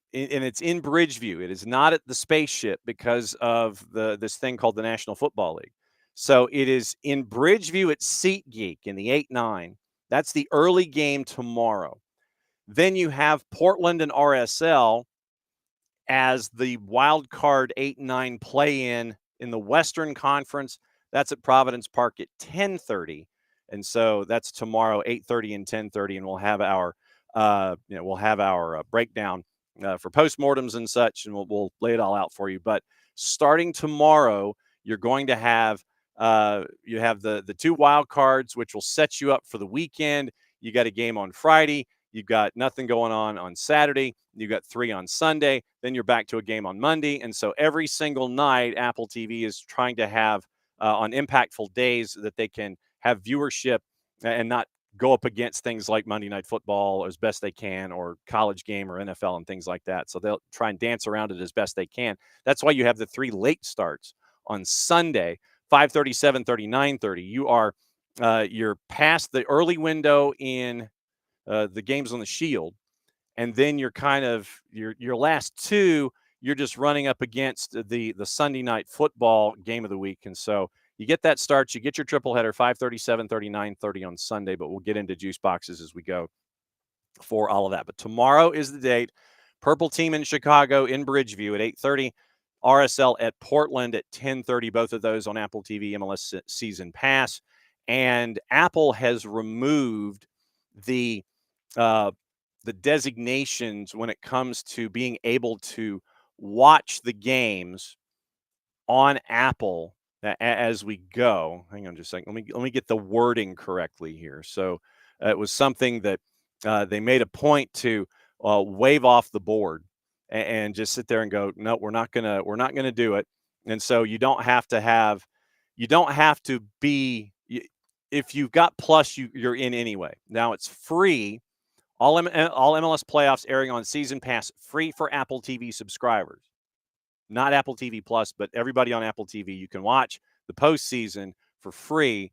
it's in Bridgeview. It is not at the spaceship because of this thing called the National Football League. So it is in Bridgeview at SeatGeek in the 8-9. That's the early game tomorrow. Then you have Portland and RSL as the wild card 8-9 play-in in the Western Conference. That's at Providence Park at 10:30. And so that's tomorrow, 8:30 and 10:30, and we'll have our breakdown for postmortems and such, and we'll lay it all out for you. But starting tomorrow, you're going to have you have the 2 wild cards, which will set you up for the weekend. You got a game on Friday. You've got nothing going on Saturday. You've got 3 on Sunday. Then you're back to a game on Monday. And so every single night, Apple TV is trying to have on impactful days that they can have viewership and not go up against things like Monday Night Football as best they can, or college game or NFL and things like that. So they'll try and dance around it as best they can. That's why you have the 3 late starts on Sunday, 5:30, 7:30, 9:30. You're past the early window in the games on the Shield, and then you're kind of your last 2. You're just running up against the Sunday Night Football game of the week, and so you get that start. You get your triple header, 5:30, 7:30, 9:30 on Sunday, but we'll get into juice boxes as we go for all of that. But tomorrow is the date. Purple Team in Chicago in Bridgeview at 8:30. RSL at Portland at 10:30. Both of those on Apple TV MLS Season Pass. And Apple has removed the designations when it comes to being able to watch the games on Apple as we go. Hang on just a second. Let me get the wording correctly here. So it was something that they made a point to wave off the board and just sit there and go, no, we're not gonna do it. And so you don't have to be, if you've got Plus, you're in anyway. Now it's free. All MLS playoffs airing on Season Pass, free for Apple TV subscribers. Not Apple TV Plus, but everybody on Apple TV. You can watch the postseason for free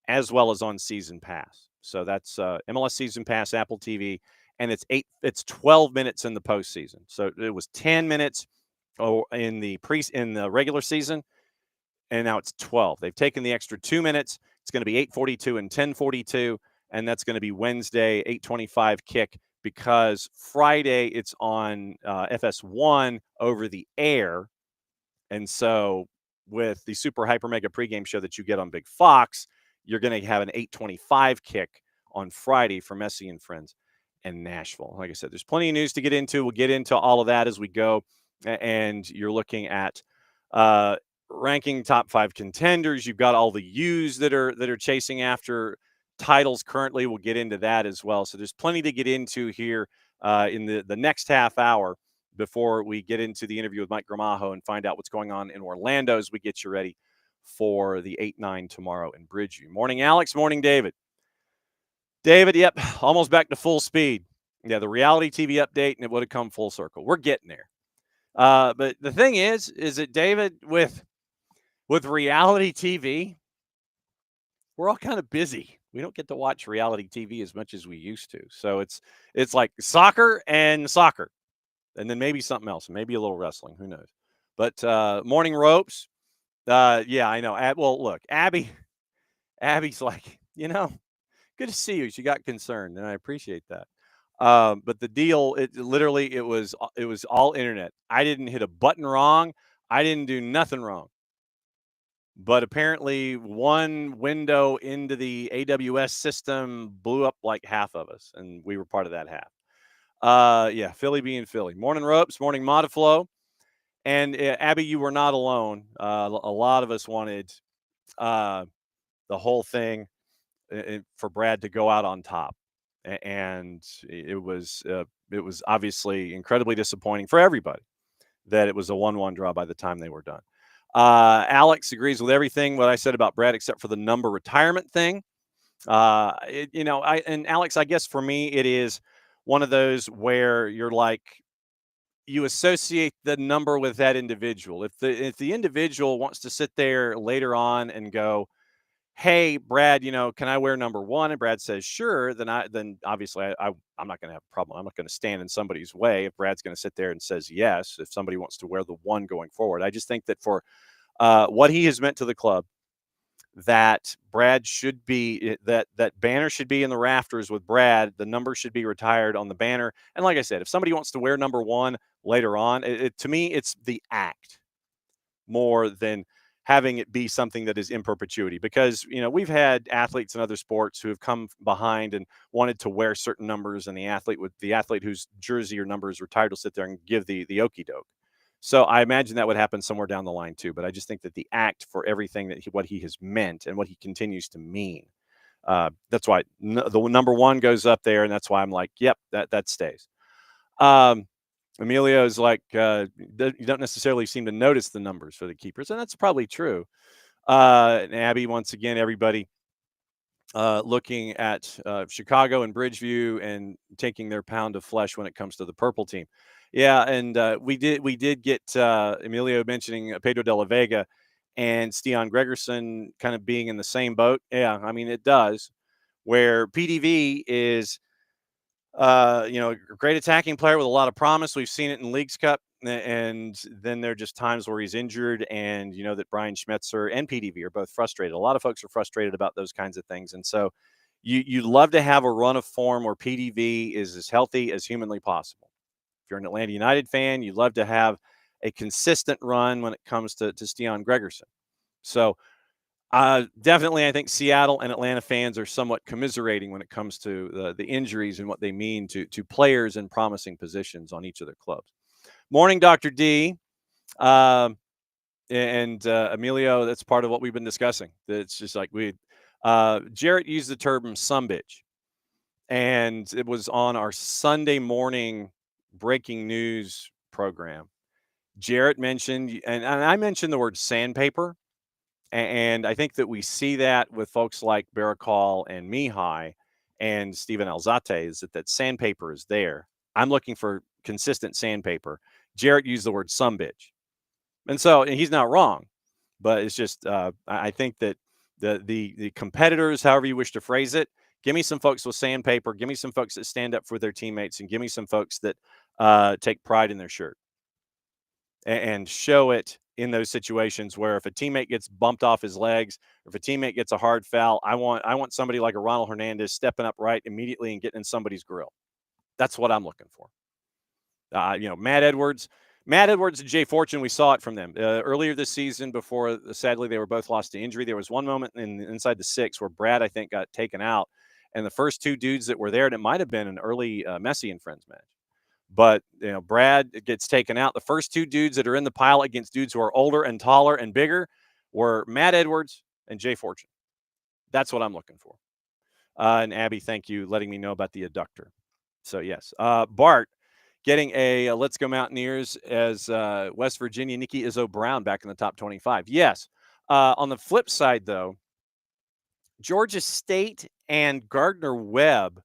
as well as on Season Pass. So that's MLS Season Pass, Apple TV, and it's 12 minutes in the postseason. So it was 10 minutes in the regular season, and now it's 12. They've taken the extra 2 minutes. It's going to be 8:42 and 10:42, and that's going to be Wednesday, 8:25 kick because Friday it's on FS1 over the air. And so with the Super Hyper Mega pregame show that you get on Big Fox, you're going to have an 8:25 kick on Friday for Messi and Friends in Nashville. Like I said, there's plenty of news to get into. We'll get into all of that as we go. And you're looking at ranking top 5 contenders. You've got all the U's that are chasing after titles currently. We'll get into that as well. So there's plenty to get into here in the next half hour before we get into the interview with Mike Gramajo and find out what's going on in Orlando as we get you ready for the 8-9 tomorrow in Bridgeview. Morning, Alex. Morning, David. David, yep, almost back to full speed. Yeah, the reality TV update, and it would have come full circle. We're getting there. But the thing is that, David, with reality TV, we're all kind of busy. We don't get to watch reality TV as much as we used to. So it's like soccer and soccer. And then maybe something else, maybe a little wrestling. Who knows? But morning ropes. Yeah, I know. Well, look, Abby's like, good to see you. She got concerned, and I appreciate that. But the deal, it was all internet. I didn't hit a button wrong. I didn't do nothing wrong. But apparently one window into the AWS system blew up like half of us, and we were part of that half. Yeah, Philly being Philly. Morning ropes, morning Modiflow. And Abby, you were not alone. A lot of us wanted the whole thing for Brad to go out on top. And it was obviously incredibly disappointing for everybody that it was a 1-1 draw by the time they were done. Alex agrees with everything what I said about Brad except for the number retirement thing. And Alex, I guess for me, it is one of those where you're like, you associate the number with that individual. If the individual wants to sit there later on and go, hey, Brad, can I wear number 1? And Brad says, sure. Then obviously I'm not going to have a problem. I'm not going to stand in somebody's way if Brad's going to sit there and says yes, if somebody wants to wear the 1 going forward. I just think that for what he has meant to the club, that Brad should be, that banner should be in the rafters with Brad. The number should be retired on the banner. And like I said, if somebody wants to wear number 1 later on, to me, it's the act more than having it be something that is in perpetuity. Because, we've had athletes in other sports who have come behind and wanted to wear certain numbers, and the athlete whose jersey or number is retired will sit there and give the okie doke. So I imagine that would happen somewhere down the line too. But I just think that the act for everything what he has meant and what he continues to mean, that's why the number 1 goes up there, and that's why I'm like, yep, that stays. Emilio's like, you don't necessarily seem to notice the numbers for the keepers, and that's probably true. And Abby, once again, everybody looking at Chicago and Bridgeview and taking their pound of flesh when it comes to the purple team. Yeah, and we did get Emilio mentioning Pedro de la Vega and Stian Gregerson kind of being in the same boat. Yeah, I mean, it does, where PDV is a great attacking player with a lot of promise. We've seen it in Leagues Cup, and then there are just times where he's injured, and that Brian Schmetzer and PDV are both frustrated. A lot of folks are frustrated about those kinds of things, and so you'd love to have a run of form where PDV is as healthy as humanly possible. If you're an Atlanta United fan, you'd love to have a consistent run when it comes to Stian Gregerson. So definitely, I think Seattle and Atlanta fans are somewhat commiserating when it comes to the injuries and what they mean to players in promising positions on each of their clubs. Morning, Dr. D. And Emilio, that's part of what we've been discussing. It's just like Jarrett used the term "sumbitch," and it was on our Sunday morning breaking news program. Jarrett mentioned, and I mentioned the word sandpaper. And I think that we see that with folks like Barakal and Mihai and Steven Alzate, is that sandpaper is there. I'm looking for consistent sandpaper. Jarrett used the word sumbitch. And he's not wrong, but it's just, I think that the competitors, however you wish to phrase it, give me some folks with sandpaper, give me some folks that stand up for their teammates, and give me some folks that take pride in their shirt and show it in those situations where if a teammate gets bumped off his legs, or if a teammate gets a hard foul, I want somebody like a Ronald Hernandez stepping up right immediately and getting in somebody's grill. That's what I'm looking for. Matt Edwards and Jay Fortune, we saw it from them earlier this season before, sadly, they were both lost to injury. There was one moment inside the 6 where Brad, I think, got taken out. And the first 2 dudes that were there, and it might have been an early Messi and Friends match. But, Brad gets taken out. The first 2 dudes that are in the pile against dudes who are older and taller and bigger were Matt Edwards and Jay Fortune. That's what I'm looking for. And Abby, thank you letting me know about the adductor. So, yes. Bart getting a Let's Go Mountaineers as West Virginia Nikki Izzo Brown back in the top 25. Yes. On the flip side, though, Georgia State and Gardner-Webb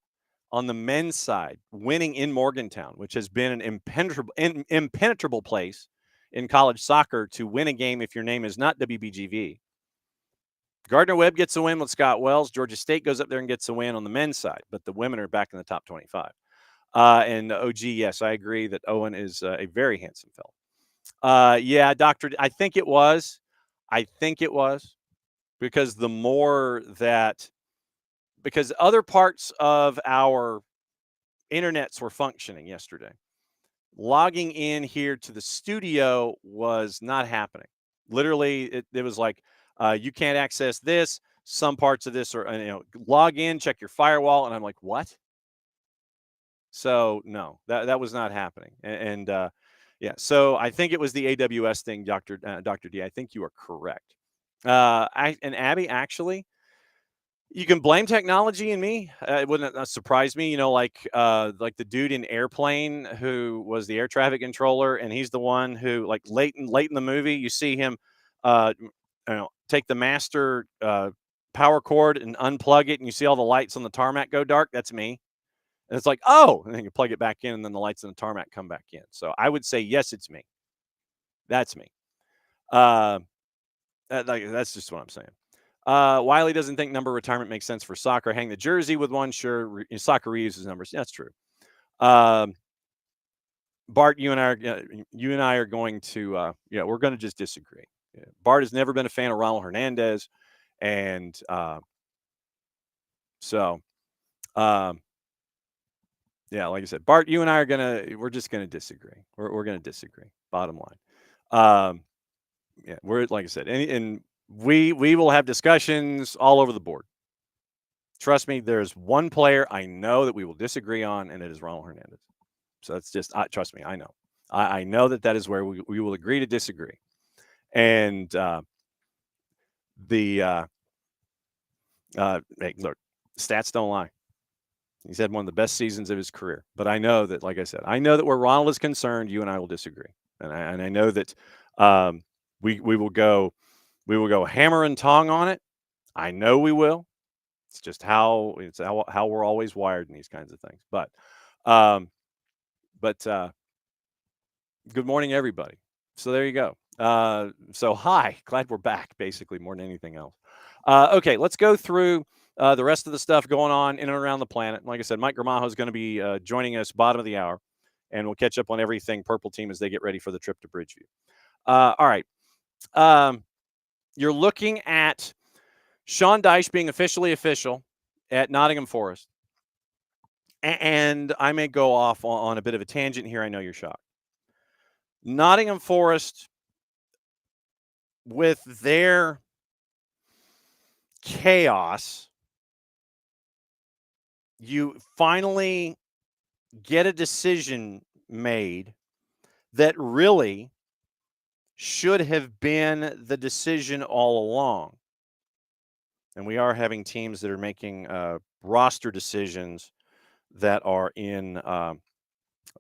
on the men's side, winning in Morgantown, which has been an impenetrable place in college soccer to win a game if your name is not WBGV. Gardner-Webb gets a win with Scott Wells. Georgia State goes up there and gets a win on the men's side, but the women are back in the top 25. And OG, yes, I agree that Owen is a very handsome fellow. Yeah, Doctor, I think it was because the more that, because other parts of our internets were functioning yesterday, logging in here to the studio was not happening. Literally, it was like, you can't access this. Some parts of this are, log in, check your firewall. And I'm like, what? So no, that was not happening. And yeah, so I think it was the AWS thing, Dr. D. I think you are correct. And Abby, actually, you can blame technology and me. It wouldn't surprise me, like the dude in Airplane who was the air traffic controller, and he's the one who, like, late in the movie, you see him, take the master power cord and unplug it, and you see all the lights on the tarmac go dark. That's me. And it's like, oh, and then you plug it back in, and then the lights on the tarmac come back in. So I would say, yes, it's me. That's me. That's just what I'm saying. Wiley doesn't think number retirement makes sense for soccer. Hang the jersey with one. Sure, soccer reuses numbers. Yeah, that's true. Bart, you and I are going to, we're going to just disagree. Yeah. Bart has never been a fan of Ronald Hernandez, and yeah, like I said, Bart, you and I we're just gonna disagree. We're gonna disagree. Bottom line. Yeah, we're, like I said, and we will have discussions all over the board. Trust me, there's one player I know that we will disagree on, and it is Ronald Hernandez. So that's just, trust me, I know. I know that is where we will agree to disagree. And hey, look, stats don't lie. He's had one of the best seasons of his career. But I know that, like I said, I know that where Ronald is concerned, you and I will disagree. And I know that we will go hammer and tong on it. I know we will. It's just how we're always wired in these kinds of things. But good morning, everybody. So there you go. So hi, glad we're back, basically, more than anything else. Okay, let's go through the rest of the stuff going on in and around the planet. Like I said, Mike Gramajo is going to be joining us bottom of the hour, and we'll catch up on everything Purple Team as they get ready for the trip to Bridgeview. All right. You're looking at Sean Dyche being officially official at Nottingham Forest. And I may go off on a bit of a tangent here. I know you're shocked. Nottingham Forest, with their chaos, you finally get a decision made that really should have been the decision all along. And we are having teams that are making roster decisions that are in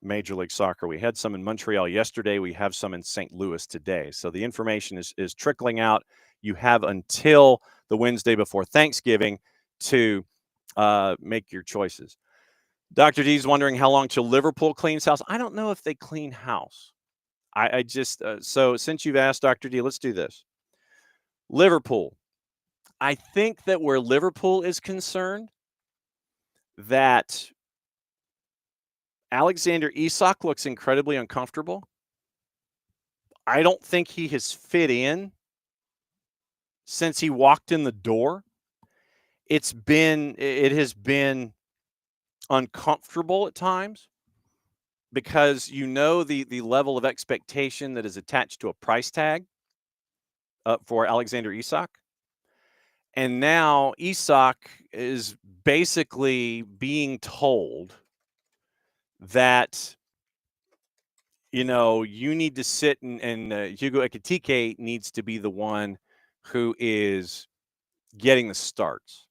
Major League Soccer. We had some in Montreal yesterday. We have some in St. Louis today. So the information is trickling out. You have until the Wednesday before Thanksgiving to make your choices. Dr. D's wondering how long till Liverpool cleans house. I don't know if they clean house. I just, so since you've asked, Dr. D, let's do this. Liverpool. I think that where Liverpool is concerned, that Alexander Isak looks incredibly uncomfortable. I don't think he has fit in since he walked in the door. It has been uncomfortable at times because you know the level of expectation that is attached to a price tag for Alexander Isak. And now Isak is basically being told that, you know, you need to sit and Hugo Ekitike needs to be the one who is getting the starts.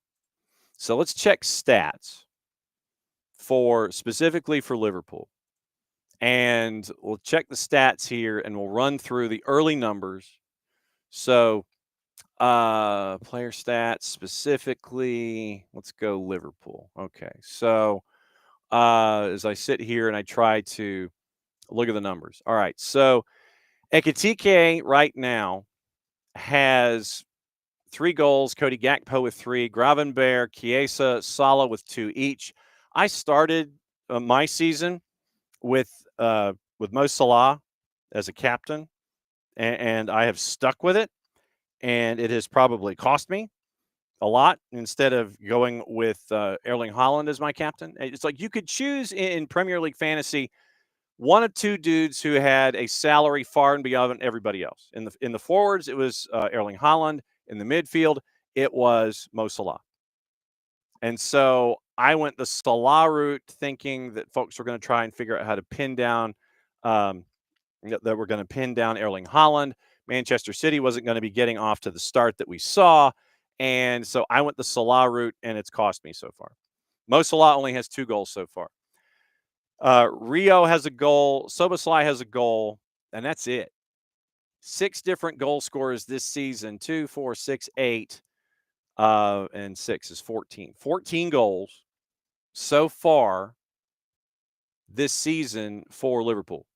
So let's check stats specifically for Liverpool. And we'll check the stats here and we'll run through the early numbers. So player stats specifically, let's go Liverpool. Okay. So as I sit here and I try to look at the numbers. All right. So Ekitike right now has 3 goals, Cody Gakpo with 3, Gravenberch, Chiesa, Salah with 2 each. I started my season with Mo Salah as a captain, and I have stuck with it, and it has probably cost me a lot instead of going with Erling Haaland as my captain. It's like you could choose in Premier League fantasy one of 2 dudes who had a salary far and beyond everybody else. In the forwards, it was Erling Haaland. In the midfield, it was Mo Salah. And so I went the Salah route thinking that folks were going to try and figure out how to pin down that we're going to pin down Erling Haaland. Manchester City wasn't going to be getting off to the start that we saw. And so I went the Salah route, and it's cost me so far. Mo Salah only has 2 goals so far. Rio has a goal. Szoboszlai has a goal, and that's it. 6 different goal scorers this season, 2, 4, 6, 8, and 6 is 14. 14 goals so far this season for Liverpool.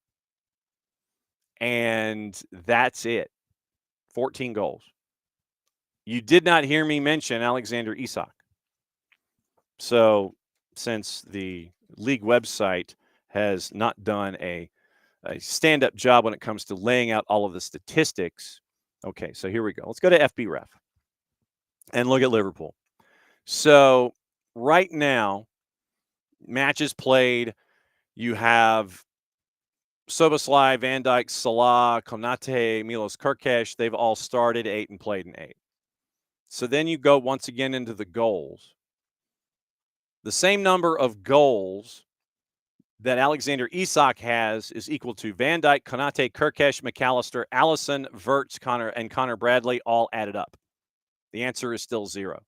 And that's it. 14 goals. You did not hear me mention Alexander Isak. So since the league website has not done a stand-up job when it comes to laying out all of the statistics. Okay, so here we go. Let's go to FBref and look at Liverpool. So right now, matches played, you have Szoboszlai, Van Dijk, Salah, Konate, Milos Kerkez. They've all started 8 and played in 8. So then you go once again into the goals. The same number of goals that Alexander Isak has is equal to Van Dijk, Konate, Kerkez, McAllister, Alisson, Wirtz, Connor Bradley, all added up. The answer is still 0.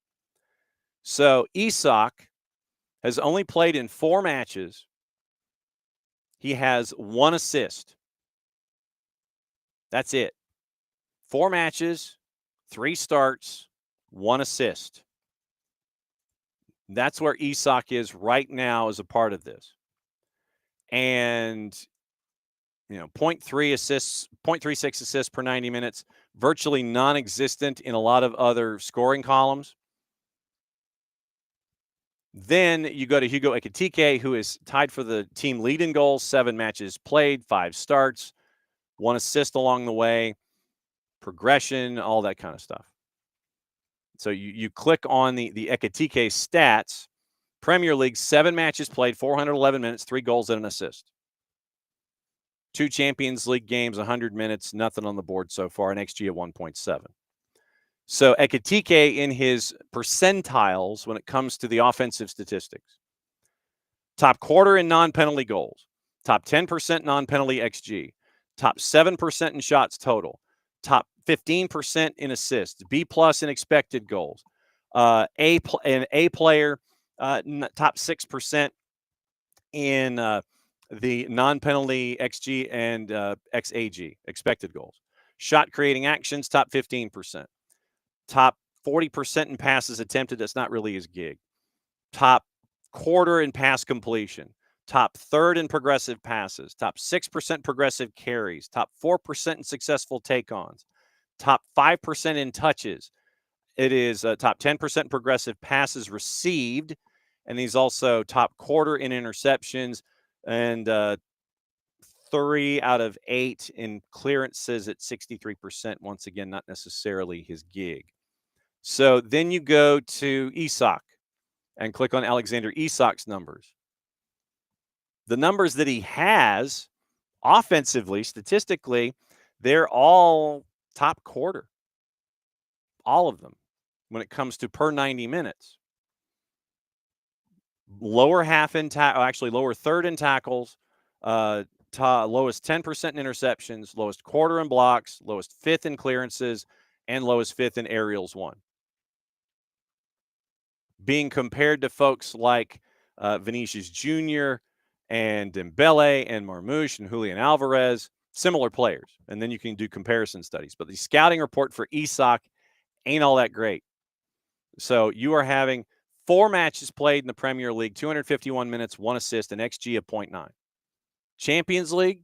So Isak has only played in 4 matches. He has 1 assist. That's it. 4 matches, 3 starts, 1 assist. That's where Isak is right now as a part of this. And, you know, 0.36 assists per 90 minutes, virtually non-existent in a lot of other scoring columns. Then you go to Hugo Ekitike, who is tied for the team lead in goals, 7 matches played, 5 starts, 1 assist along the way, progression, all that kind of stuff. So you click on the Ekitike stats. Premier League, 7 matches played, 411 minutes, 3 goals and an assist. 2 Champions League games, 100 minutes, nothing on the board so far, an XG of 1.7. So Ekitike in his percentiles when it comes to the offensive statistics. Top quarter in non-penalty goals. Top 10% non-penalty XG. Top 7% in shots total. Top 15% in assists. B+ in expected goals. An A player, top 6% in the non-penalty XG and XAG, expected goals. Shot creating actions, top 15%. Top 40% in passes attempted. That's not really his gig. Top quarter in pass completion. Top third in progressive passes. Top 6% progressive carries. Top 4% in successful take-ons. Top 5% in touches. It is top 10% progressive passes received. And he's also top quarter in interceptions and 3 out of 8 in clearances at 63%. Once again, not necessarily his gig. So then you go to Isak and click on Alexander Isak's numbers. The numbers that he has offensively, statistically, they're all top quarter. All of them when it comes to per 90 minutes. Lower half in actually lower third in tackles, lowest 10% in interceptions, lowest quarter in blocks, lowest fifth in clearances, and lowest fifth in aerials won. Being compared to folks like Vinicius Jr. and Dembele and Marmouche and Julian Alvarez, similar players. And then you can do comparison studies. But the scouting report for Isak ain't all that great. So you are having 4 matches played in the Premier League, 251 minutes, 1 assist, an XG of 0.9. Champions League,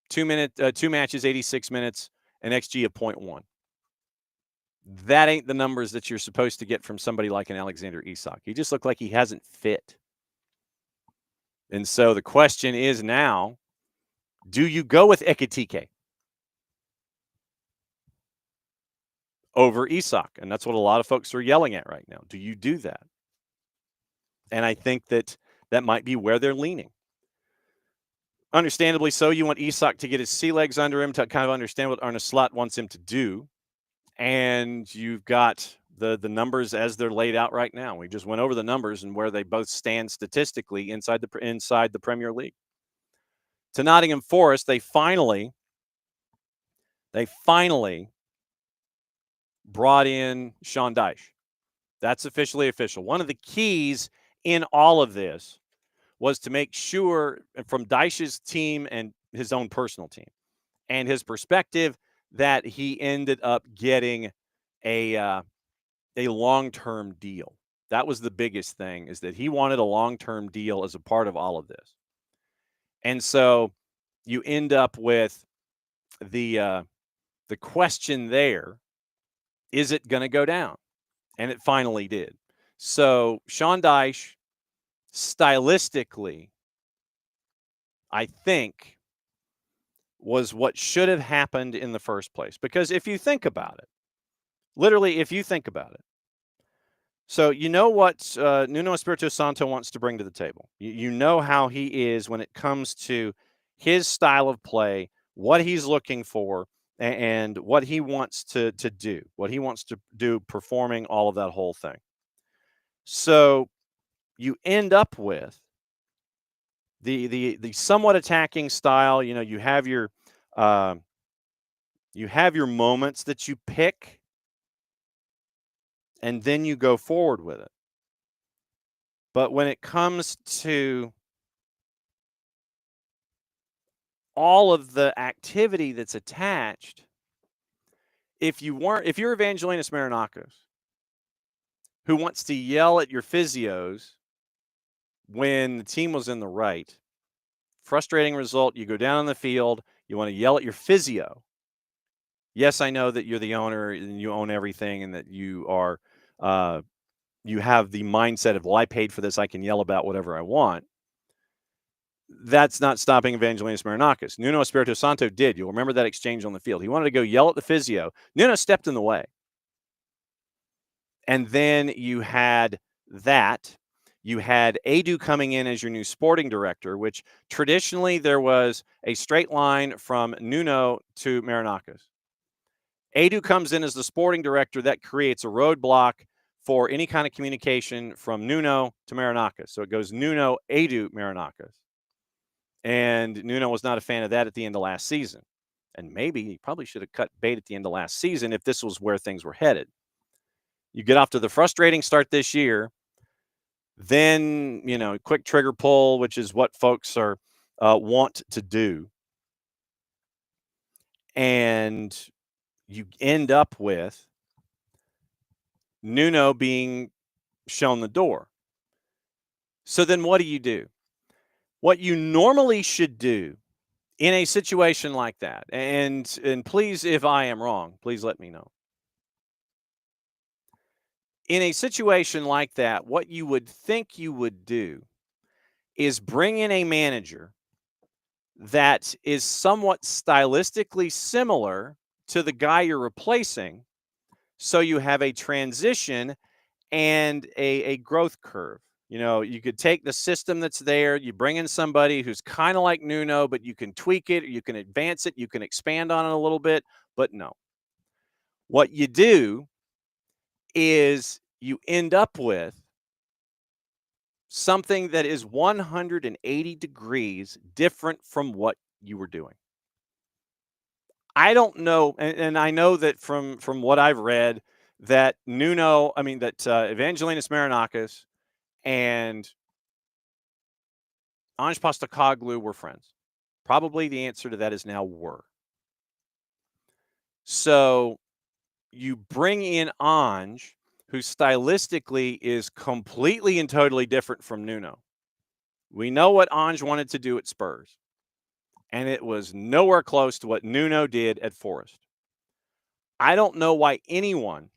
2 matches, 86 minutes, an XG of 0.1. That ain't the numbers that you're supposed to get from somebody like an Alexander Isak. He just looked like he hasn't fit. And so the question is now, do you go with Ekitike over Isak? And that's what a lot of folks are yelling at right now. Do you do that? And I think that might be where they're leaning. Understandably so, you want Isak to get his sea legs under him to kind of understand what Arne Slot wants him to do. And you've got the numbers as they're laid out right now. We just went over the numbers and where they both stand statistically inside the Premier League. To Nottingham Forest, they finally brought in Sean Dyche. That's officially official. One of the keys in all of this was to make sure from Dyche's team and his own personal team and his perspective that he ended up getting a long-term deal. That was the biggest thing, is that he wanted a long-term deal as a part of all of this. And so you end up with the question there, is it going to go down? And it finally did. So Sean Dyche, stylistically, I think, was what should have happened in the first place. Because if you think about it, literally, if you think about it, so you know what Nuno Espirito Santo wants to bring to the table. You know how he is when it comes to his style of play, what he's looking for, and what he wants to do, what he wants to do performing all of that whole thing. So you end up with the somewhat attacking style. You know, you have your moments that you pick, and then you go forward with it. But when it comes to all of the activity that's attached, if you're Evangelinas Marinakos, who wants to yell at your physios when the team was in the right, frustrating result, you go down on the field, you want to yell at your physio. Yes, I know that you're the owner and you own everything and that you are you have the mindset of, well, I paid for this, I can yell about whatever I want. That's not stopping Evangelinas Marinakos. Nuno Espirito Santo did. You'll remember that exchange on the field. He wanted to go yell at the physio. Nuno stepped in the way. And then you had that. You had Edu coming in as your new sporting director, which traditionally there was a straight line from Nuno to Marinakos. Edu comes in as the sporting director. That creates a roadblock for any kind of communication from Nuno to Marinakos. So it goes Nuno, Edu, Marinakos. And Nuno was not a fan of that at the end of last season. And maybe he probably should have cut bait at the end of last season if this was where things were headed. You get off to the frustrating start this year. Then, quick trigger pull, which is what folks are want to do. And you end up with Nuno being shown the door. So then what do? What you normally should do in a situation like that, and please, if I am wrong, please let me know. In a situation like that, what you would think you would do is bring in a manager that is somewhat stylistically similar to the guy you're replacing, so you have a transition and a growth curve. You could take the system that's there, you bring in somebody who's kind of like Nuno, but you can tweak it, or you can advance it, you can expand on it a little bit, but no. What you do is you end up with something that is 180 degrees different from what you were doing. I don't know, and I know that from what I've read, that Evangelinas Marinakis and Ange Postecoglou were friends. Probably the answer to that is now were. So you bring in Ange, who stylistically is completely and totally different from Nuno. We know what Ange wanted to do at Spurs, and it was nowhere close to what Nuno did at Forest. I don't know why anyone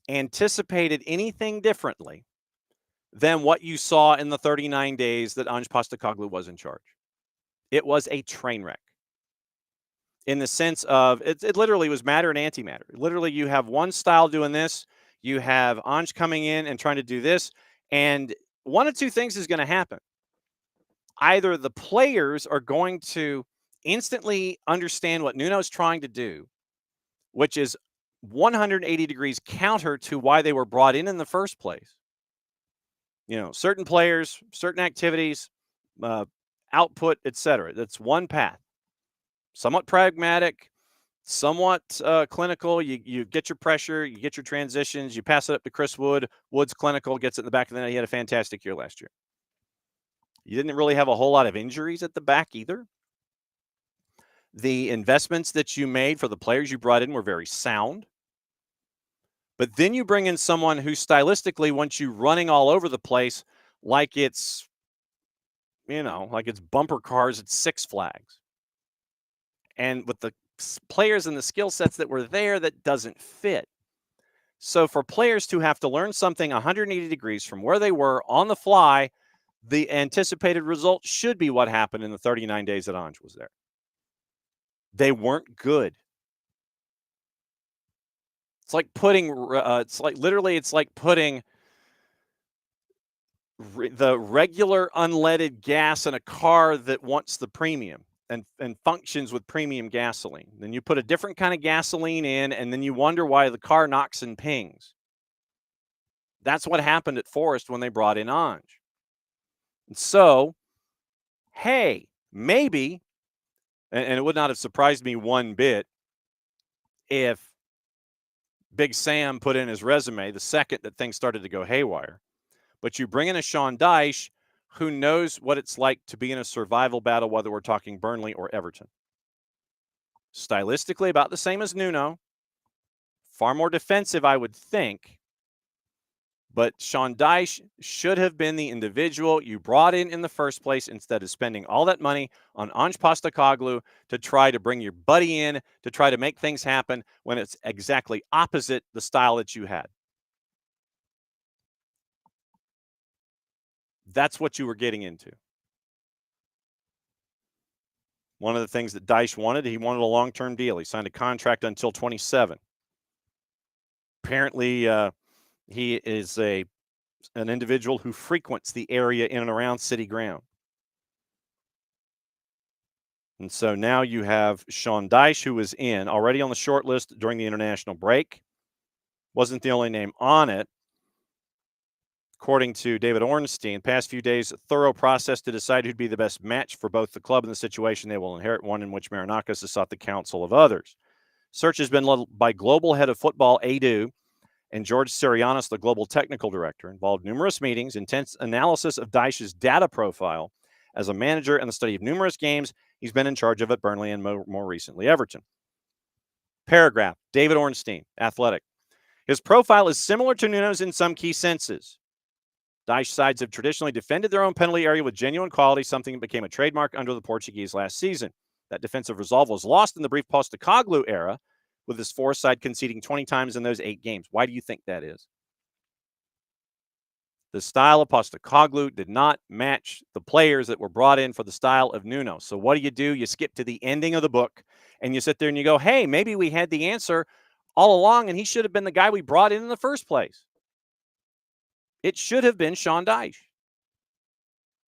anticipated anything differently than what you saw in the 39 days that Ange Postecoglou was in charge. It was a train wreck in the sense of it literally was matter and antimatter. Literally, you have one style doing this, you have Ange coming in and trying to do this, and one of two things is going to happen. Either the players are going to instantly understand what Nuno's trying to do, which is 180 degrees counter to why they were brought in the first place. Certain players, certain activities, output, etc. That's one path. Somewhat pragmatic, somewhat clinical. You get your pressure, you get your transitions, you pass it up to Chris Wood. Wood's clinical, gets it in the back of the net. He had a fantastic year last year. You didn't really have a whole lot of injuries at the back either. The investments that you made for the players you brought in were very sound. But then you bring in someone who stylistically wants you running all over the place like it's, like it's bumper cars at Six Flags. And with the players and the skill sets that were there, that doesn't fit. So for players to have to learn something 180 degrees from where they were on the fly, the anticipated result should be what happened in the 39 days that Ange was there. They weren't good. It's like putting the regular unleaded gas in a car that wants the premium and functions with premium gasoline. Then you put a different kind of gasoline in, and then you wonder why the car knocks and pings. That's what happened at Forest when they brought in Ange. And so, hey, maybe, and it would not have surprised me one bit if Big Sam put in his resume the second that things started to go haywire. But you bring in a Sean Dyche who knows what it's like to be in a survival battle, whether we're talking Burnley or Everton. Stylistically, about the same as Nuno. Far more defensive, I would think. But Sean Dyche should have been the individual you brought in the first place instead of spending all that money on Ange Postecoglou to try to bring your buddy in to try to make things happen when it's exactly opposite the style that you had. That's what you were getting into. One of the things that Dyche wanted, he wanted a long-term deal. He signed a contract until 27. Apparently, he is an individual who frequents the area in and around City Ground. And so now you have Sean Dyche, who was already on the short list during the international break. Wasn't the only name on it. According to David Ornstein, past few days, a thorough process to decide who'd be the best match for both the club and the situation they will inherit, one in which Marinakis has sought the counsel of others. Search has been led by Global Head of Football, Edu, and George Sirianis, the Global Technical Director, involved numerous meetings, intense analysis of Dyche's data profile as a manager, and the study of numerous games he's been in charge of at Burnley and more recently Everton. Paragraph, David Ornstein, Athletic. His profile is similar to Nuno's in some key senses. Dyche sides have traditionally defended their own penalty area with genuine quality, something that became a trademark under the Portuguese last season. That defensive resolve was lost in the brief Postecoglou era, with his foresight conceding 20 times in those 8 games. Why do you think that is? The style of Postecoglou did not match the players that were brought in for the style of Nuno. So what do? You skip to the ending of the book, and you sit there and you go, hey, maybe we had the answer all along, and he should have been the guy we brought in the first place. It should have been Sean Dyche.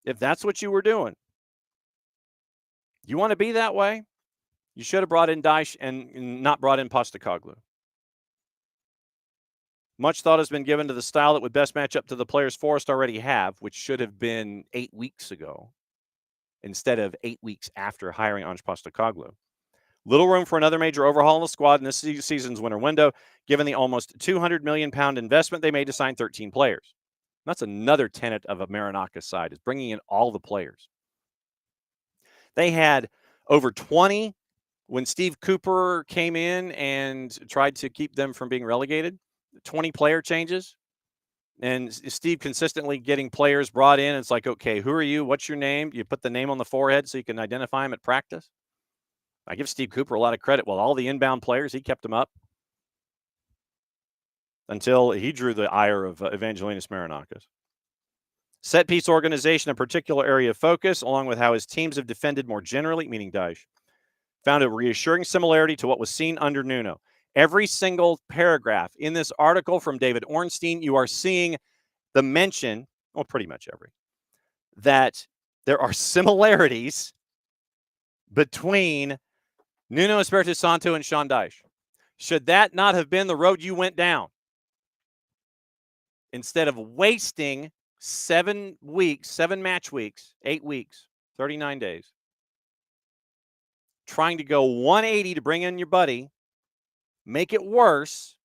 If that's what you were doing, you want to be that way, you should have brought in Dyche and not brought in Postecoglou. Much thought has been given to the style that would best match up to the players Forest already have, which should have been 8 weeks ago instead of 8 weeks after hiring Ange Postecoglou. Little room for another major overhaul in the squad in this season's winter window, given the almost £200 million investment they made to sign 13 players. That's another tenet of a Marinaka side, is bringing in all the players. They had over 20 when Steve Cooper came in and tried to keep them from being relegated. 20 player changes, and Steve consistently getting players brought in. It's like, okay, who are you? What's your name? You put the name on the forehead so you can identify him at practice. I give Steve Cooper a lot of credit. Well, all the inbound players, he kept them up until he drew the ire of Evangelinas Marinakis. Set piece organization, a particular area of focus, along with how his teams have defended more generally, meaning Dyche, found a reassuring similarity to what was seen under Nuno. Every single paragraph in this article from David Ornstein, you are seeing the mention, well, pretty much every, that there are similarities between Nuno Espirito Santo and Sean Dyche. Should that not have been the road you went down? Instead of wasting 7 weeks, 7 match weeks, 8 weeks, 39 days, trying to go 180 to bring in your buddy, make it worse,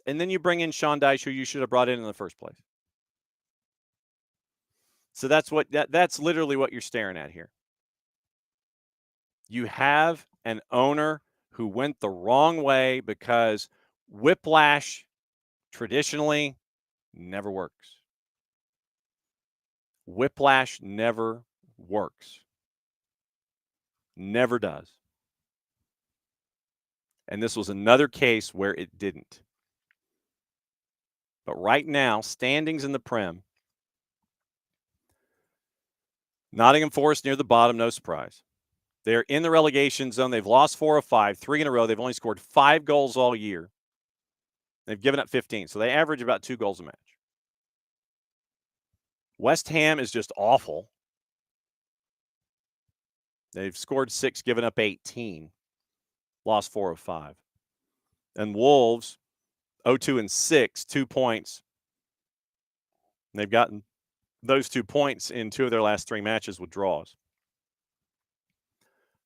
and then you bring in Sean Dyche, who you should have brought in the first place. So that's literally what you're staring at here. You have an owner who went the wrong way because whiplash traditionally never works. Whiplash never works. Never does. And this was another case where it didn't. But right now, standings in the Prem, Nottingham Forest near the bottom, no surprise. They're in the relegation zone. They've lost 4 of 5, 3 in a row. They've only scored 5 goals all year. They've given up 15, so they average about 2 goals a match. West Ham is just awful. They've scored 6, given up 18. Lost 4 of 5. And Wolves, 0-2-6, 2 points. And they've gotten those 2 points in 2 of their last 3 matches with draws.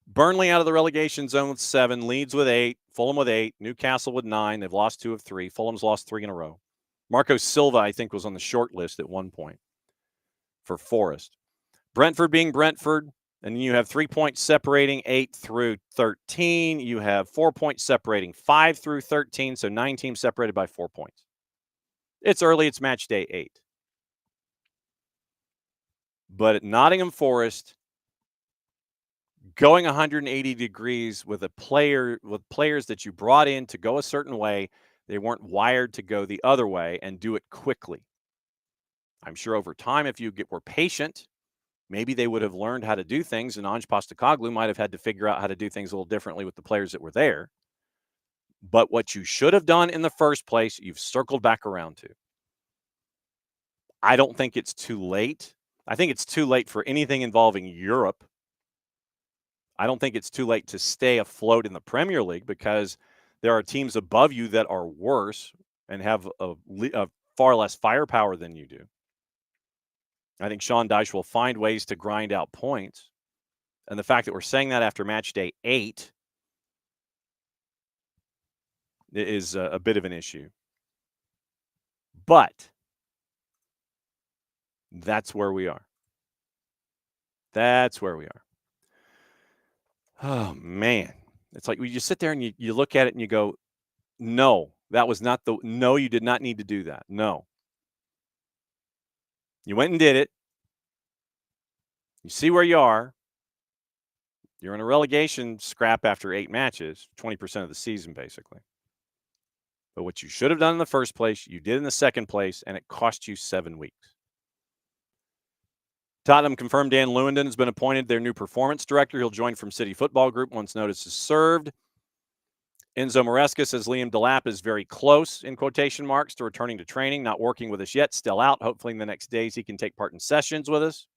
Burnley out of the relegation zone with 7, Leeds with 8, Fulham with 8, Newcastle with 9. They've lost 2 of 3. Fulham's lost 3 in a row. Marco Silva, I think, was on the short list at one point for Forest. Brentford being Brentford, and then you have 3 points separating 8 through 13. You have 4 points separating 5 through 13, so 9 teams separated by 4 points. It's early. It's match day 8. But at Nottingham Forest, going 180 degrees with players that you brought in to go a certain way, they weren't wired to go the other way and do it quickly. I'm sure over time, if you were patient, maybe they would have learned how to do things, and Ange Postecoglou might have had to figure out how to do things a little differently with the players that were there. But what you should have done in the first place, you've circled back around to. I don't think it's too late. I think it's too late for anything involving Europe. I don't think it's too late to stay afloat in the Premier League because there are teams above you that are worse and have a far less firepower than you do. I think Sean Dyche will find ways to grind out points. And the fact that we're saying that after match day 8 is a bit of an issue. But that's where we are. That's where we are. Oh, man. It's like you sit there and you look at it and you go, no, no, you did not need to do that. No. You went and did it. You see where you are. You're in a relegation scrap after 8 matches, 20% of the season, basically. But what you should have done in the first place, you did in the second place, and it cost you 7 weeks. Tottenham confirmed Dan Lewandon has been appointed their new performance director. He'll join from City Football Group once notice is served. Enzo Maresca says Liam Delap is very close, in quotation marks, to returning to training, not working with us yet, still out. Hopefully in the next days he can take part in sessions with us.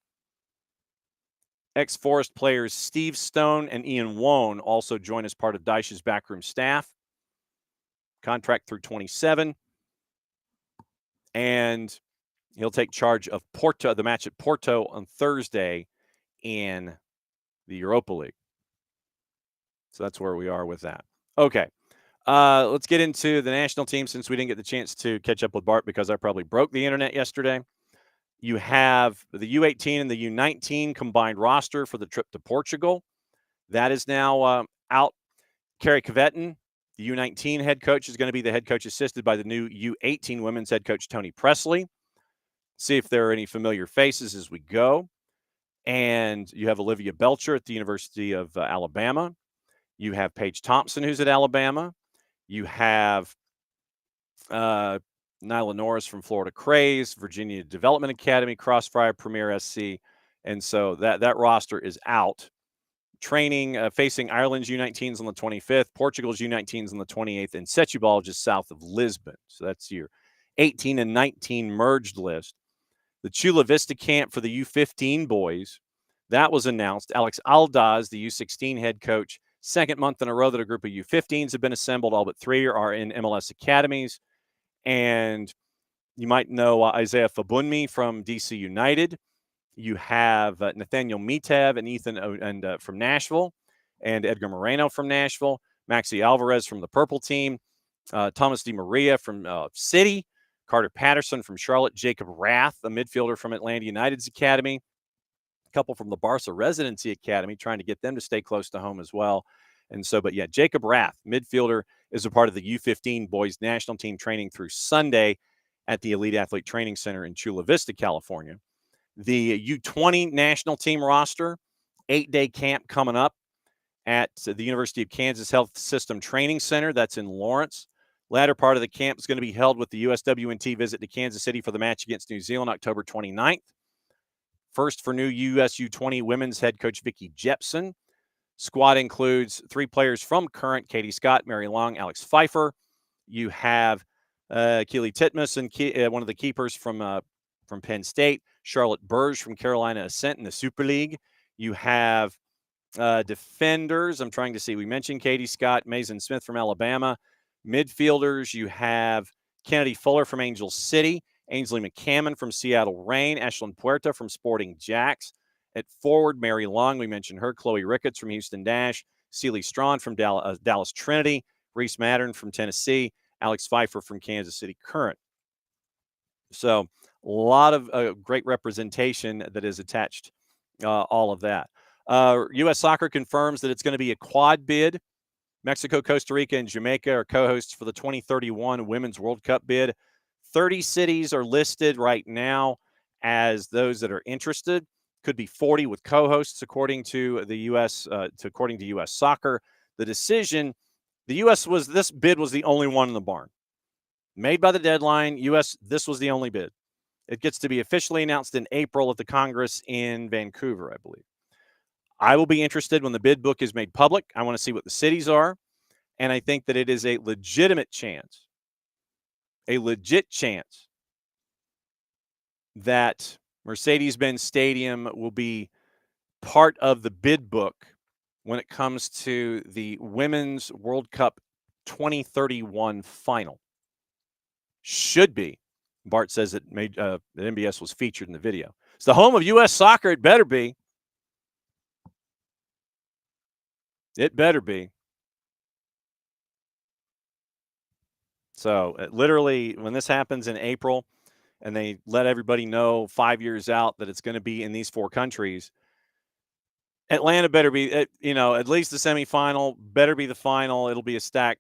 Ex-Forest players Steve Stone and Ian Wone also join as part of Dyche's backroom staff. Contract through 27. And he'll take charge of the match at Porto on Thursday in the Europa League. So that's where we are with that. Okay. Let's get into the national team since we didn't get the chance to catch up with Bart because I probably broke the internet yesterday. You have the U18 and the U19 combined roster for the trip to Portugal. That is now out. Carrie Caveton, the U19 head coach, is going to be the head coach assisted by the new U18 women's head coach, Tony Presley. See if there are any familiar faces as we go. And you have Olivia Belcher at the University of Alabama. You have Paige Thompson, who's at Alabama. You have Nyla Norris from Florida Craze, Virginia Development Academy, Crossfire, Premier SC. And so that roster is out. Training, facing Ireland's U19s on the 25th, Portugal's U19s on the 28th, and Setúbal just south of Lisbon. So that's your 18 and 19 merged list. The Chula Vista camp for the U15 boys, that was announced. Alex Aldaz, the U16 head coach, second month in a row that a group of U15s have been assembled. All but 3 are in MLS academies. And you might know Isaiah Fabunmi from DC United. You have Nathaniel Mitev and Ethan from Nashville, and Edgar Moreno from Nashville, Maxi Alvarez from the Purple Team, Thomas Di Maria from City, Carter Patterson from Charlotte, Jacob Rath, a midfielder from Atlanta United's academy, a couple from the Barca Residency Academy, trying to get them to stay close to home as well. And so, but yeah, Jacob Rath, midfielder, is a part of the U15 boys national team training through Sunday at the Elite Athlete Training Center in Chula Vista, California. The U20 national team roster, 8-day camp coming up at the University of Kansas Health System Training Center. That's in Lawrence. Latter part of the camp is going to be held with the USWNT visit to Kansas City for the match against New Zealand, October 29th. First for new US U20 women's head coach Vicki Jepson. Squad includes 3 players from current: Katie Scott, Mary Long, Alex Pfeiffer. You have Keely Titmus and one of the keepers from Penn State, Charlotte Burge from Carolina Ascent in the Super League. You have defenders. I'm trying to see. We mentioned Katie Scott, Mason Smith from Alabama. Midfielders, you have Kennedy Fuller from Angel City, Ainsley McCammon from Seattle Reign, Ashlyn Puerta from Sporting Jacks. At forward, Mary Long, we mentioned her, Chloe Ricketts from Houston Dash, Celie Strawn from Dallas Trinity, Reese Mattern from Tennessee, Alex Pfeiffer from Kansas City Current. So a lot of great representation that is attached, all of that. U.S. Soccer confirms that it's going to be a quad bid. Mexico, Costa Rica, and Jamaica are co-hosts for the 2031 Women's World Cup bid. 30 cities are listed right now as those that are interested. Could be 40 with co-hosts, according to the U.S. According to U.S. Soccer. The decision, this bid was the only one in the barn. Made by the deadline, U.S., this was the only bid. It gets to be officially announced in April at the Congress in Vancouver, I believe. I will be interested when the bid book is made public. I want to see what the cities are. And I think that it is a legit chance that Mercedes-Benz Stadium will be part of the bid book when it comes to the Women's World Cup 2031 final. Should be. Bart says that NBS was featured in the video. It's the home of U.S. Soccer. It better be. It better be. So literally, when this happens in April and they let everybody know 5 years out that it's going to be in these 4 countries, Atlanta better be, at least the semifinal, better be the final. It'll be stack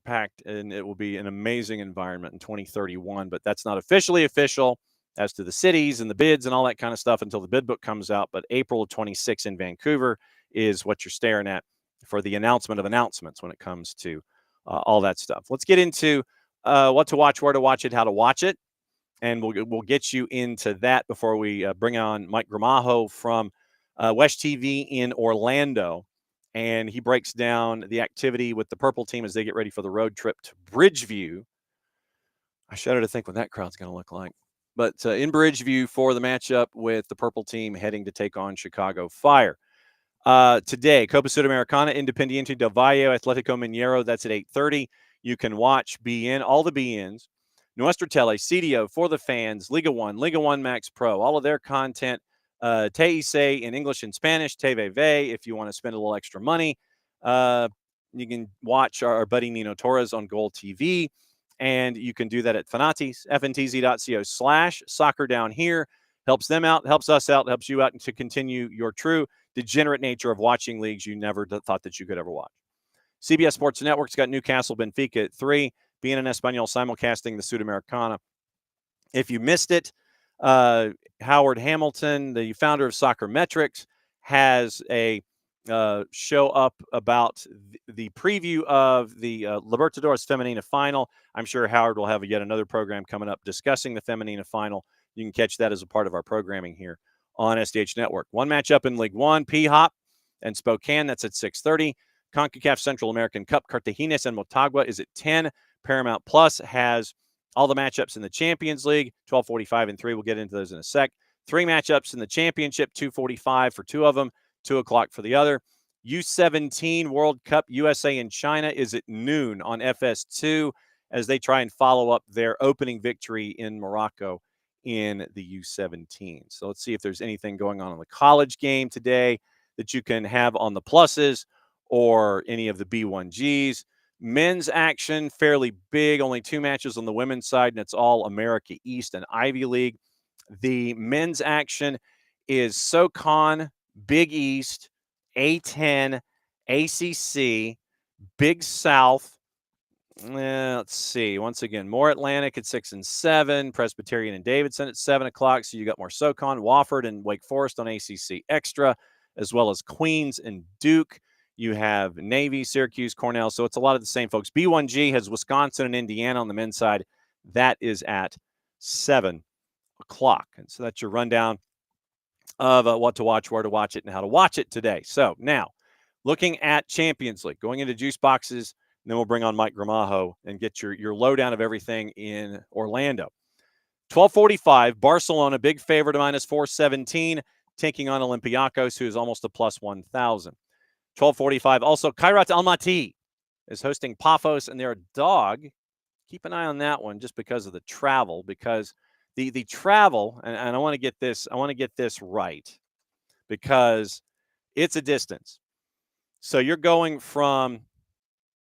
packed, and it will be an amazing environment in 2031. But that's not officially official as to the cities and the bids and all that kind of stuff until the bid book comes out. But April of 26 in Vancouver is what you're staring at for the announcement of announcements when it comes to all that stuff. Let's get into what to watch, where to watch it, how to watch it. And we'll get you into that before we bring on Mike Gramajo from WESH-TV in Orlando and he breaks down the activity with the purple team as they get ready for the road trip to Bridgeview. I shudder to think what that crowd's going to look like. But in Bridgeview for the matchup with the purple team heading to take on Chicago Fire. Today, Copa Sudamericana, Independiente del Valle, Atletico Mineiro. That's at 8:30. You can watch BN, all the BNs, Nuestra Tele, CDO, For the Fans, Liga 1 Max Pro, all of their content. TIC in English and Spanish, TVV, if you want to spend a little extra money. You can watch our buddy Nino Torres on Goal TV, and you can do that at Fanatis, fntz.co/soccer down here. Helps them out, helps us out, helps you out, and to continue your true degenerate nature of watching leagues you never thought that you could ever watch. CBS Sports Network's got Newcastle Benfica at 3, being in Espanol simulcasting the Sudamericana. If you missed it, Howard Hamilton, the founder of Soccer Metrics, has a show up about the preview of the Libertadores Femenina final. I'm sure Howard will have yet another program coming up discussing the Femenina final. You can catch that as a part of our programming here on SDH Network. One matchup in League One, P-Hop and Spokane. That's at 6:30. CONCACAF Central American Cup, Cartagenes and Motagua is at 10. Paramount Plus has all the matchups in the Champions League, 12:45 and 3. We'll get into those in a sec. 3 matchups in the championship, 2:45 for 2 of them, 2 o'clock for the other. U17 World Cup, USA and China is at noon on FS2 as they try and follow up their opening victory in Morocco in the U17. So let's see if there's anything going on in the college game today that you can have on the pluses or any of the B1Gs. Men's action, fairly big, only 2 matches on the women's side, and it's all America East and Ivy League. The men's action is SoCon, Big East, A10, ACC, Big South. Let's see. Once again, more Atlantic at 6 and 7, Presbyterian and Davidson at 7 o'clock. So you got more SoCon, Wofford, and Wake Forest on ACC Extra, as well as Queens and Duke. You have Navy, Syracuse, Cornell. So it's a lot of the same folks. B1G has Wisconsin and Indiana on the men's side. That is at 7 o'clock. And so that's your rundown of what to watch, where to watch it, and how to watch it today. So now, looking at Champions League, going into juice boxes, and then we'll bring on Mike Gramajo and get your lowdown of everything in Orlando. 12:45, Barcelona, big favorite, -417, taking on Olympiacos, who is almost a +1,000. 12:45, also Kairat Almaty is hosting Paphos, and they're a dog. Keep an eye on that one just because of the travel, because the travel, and I want to get this right, because it's a distance. So you're going from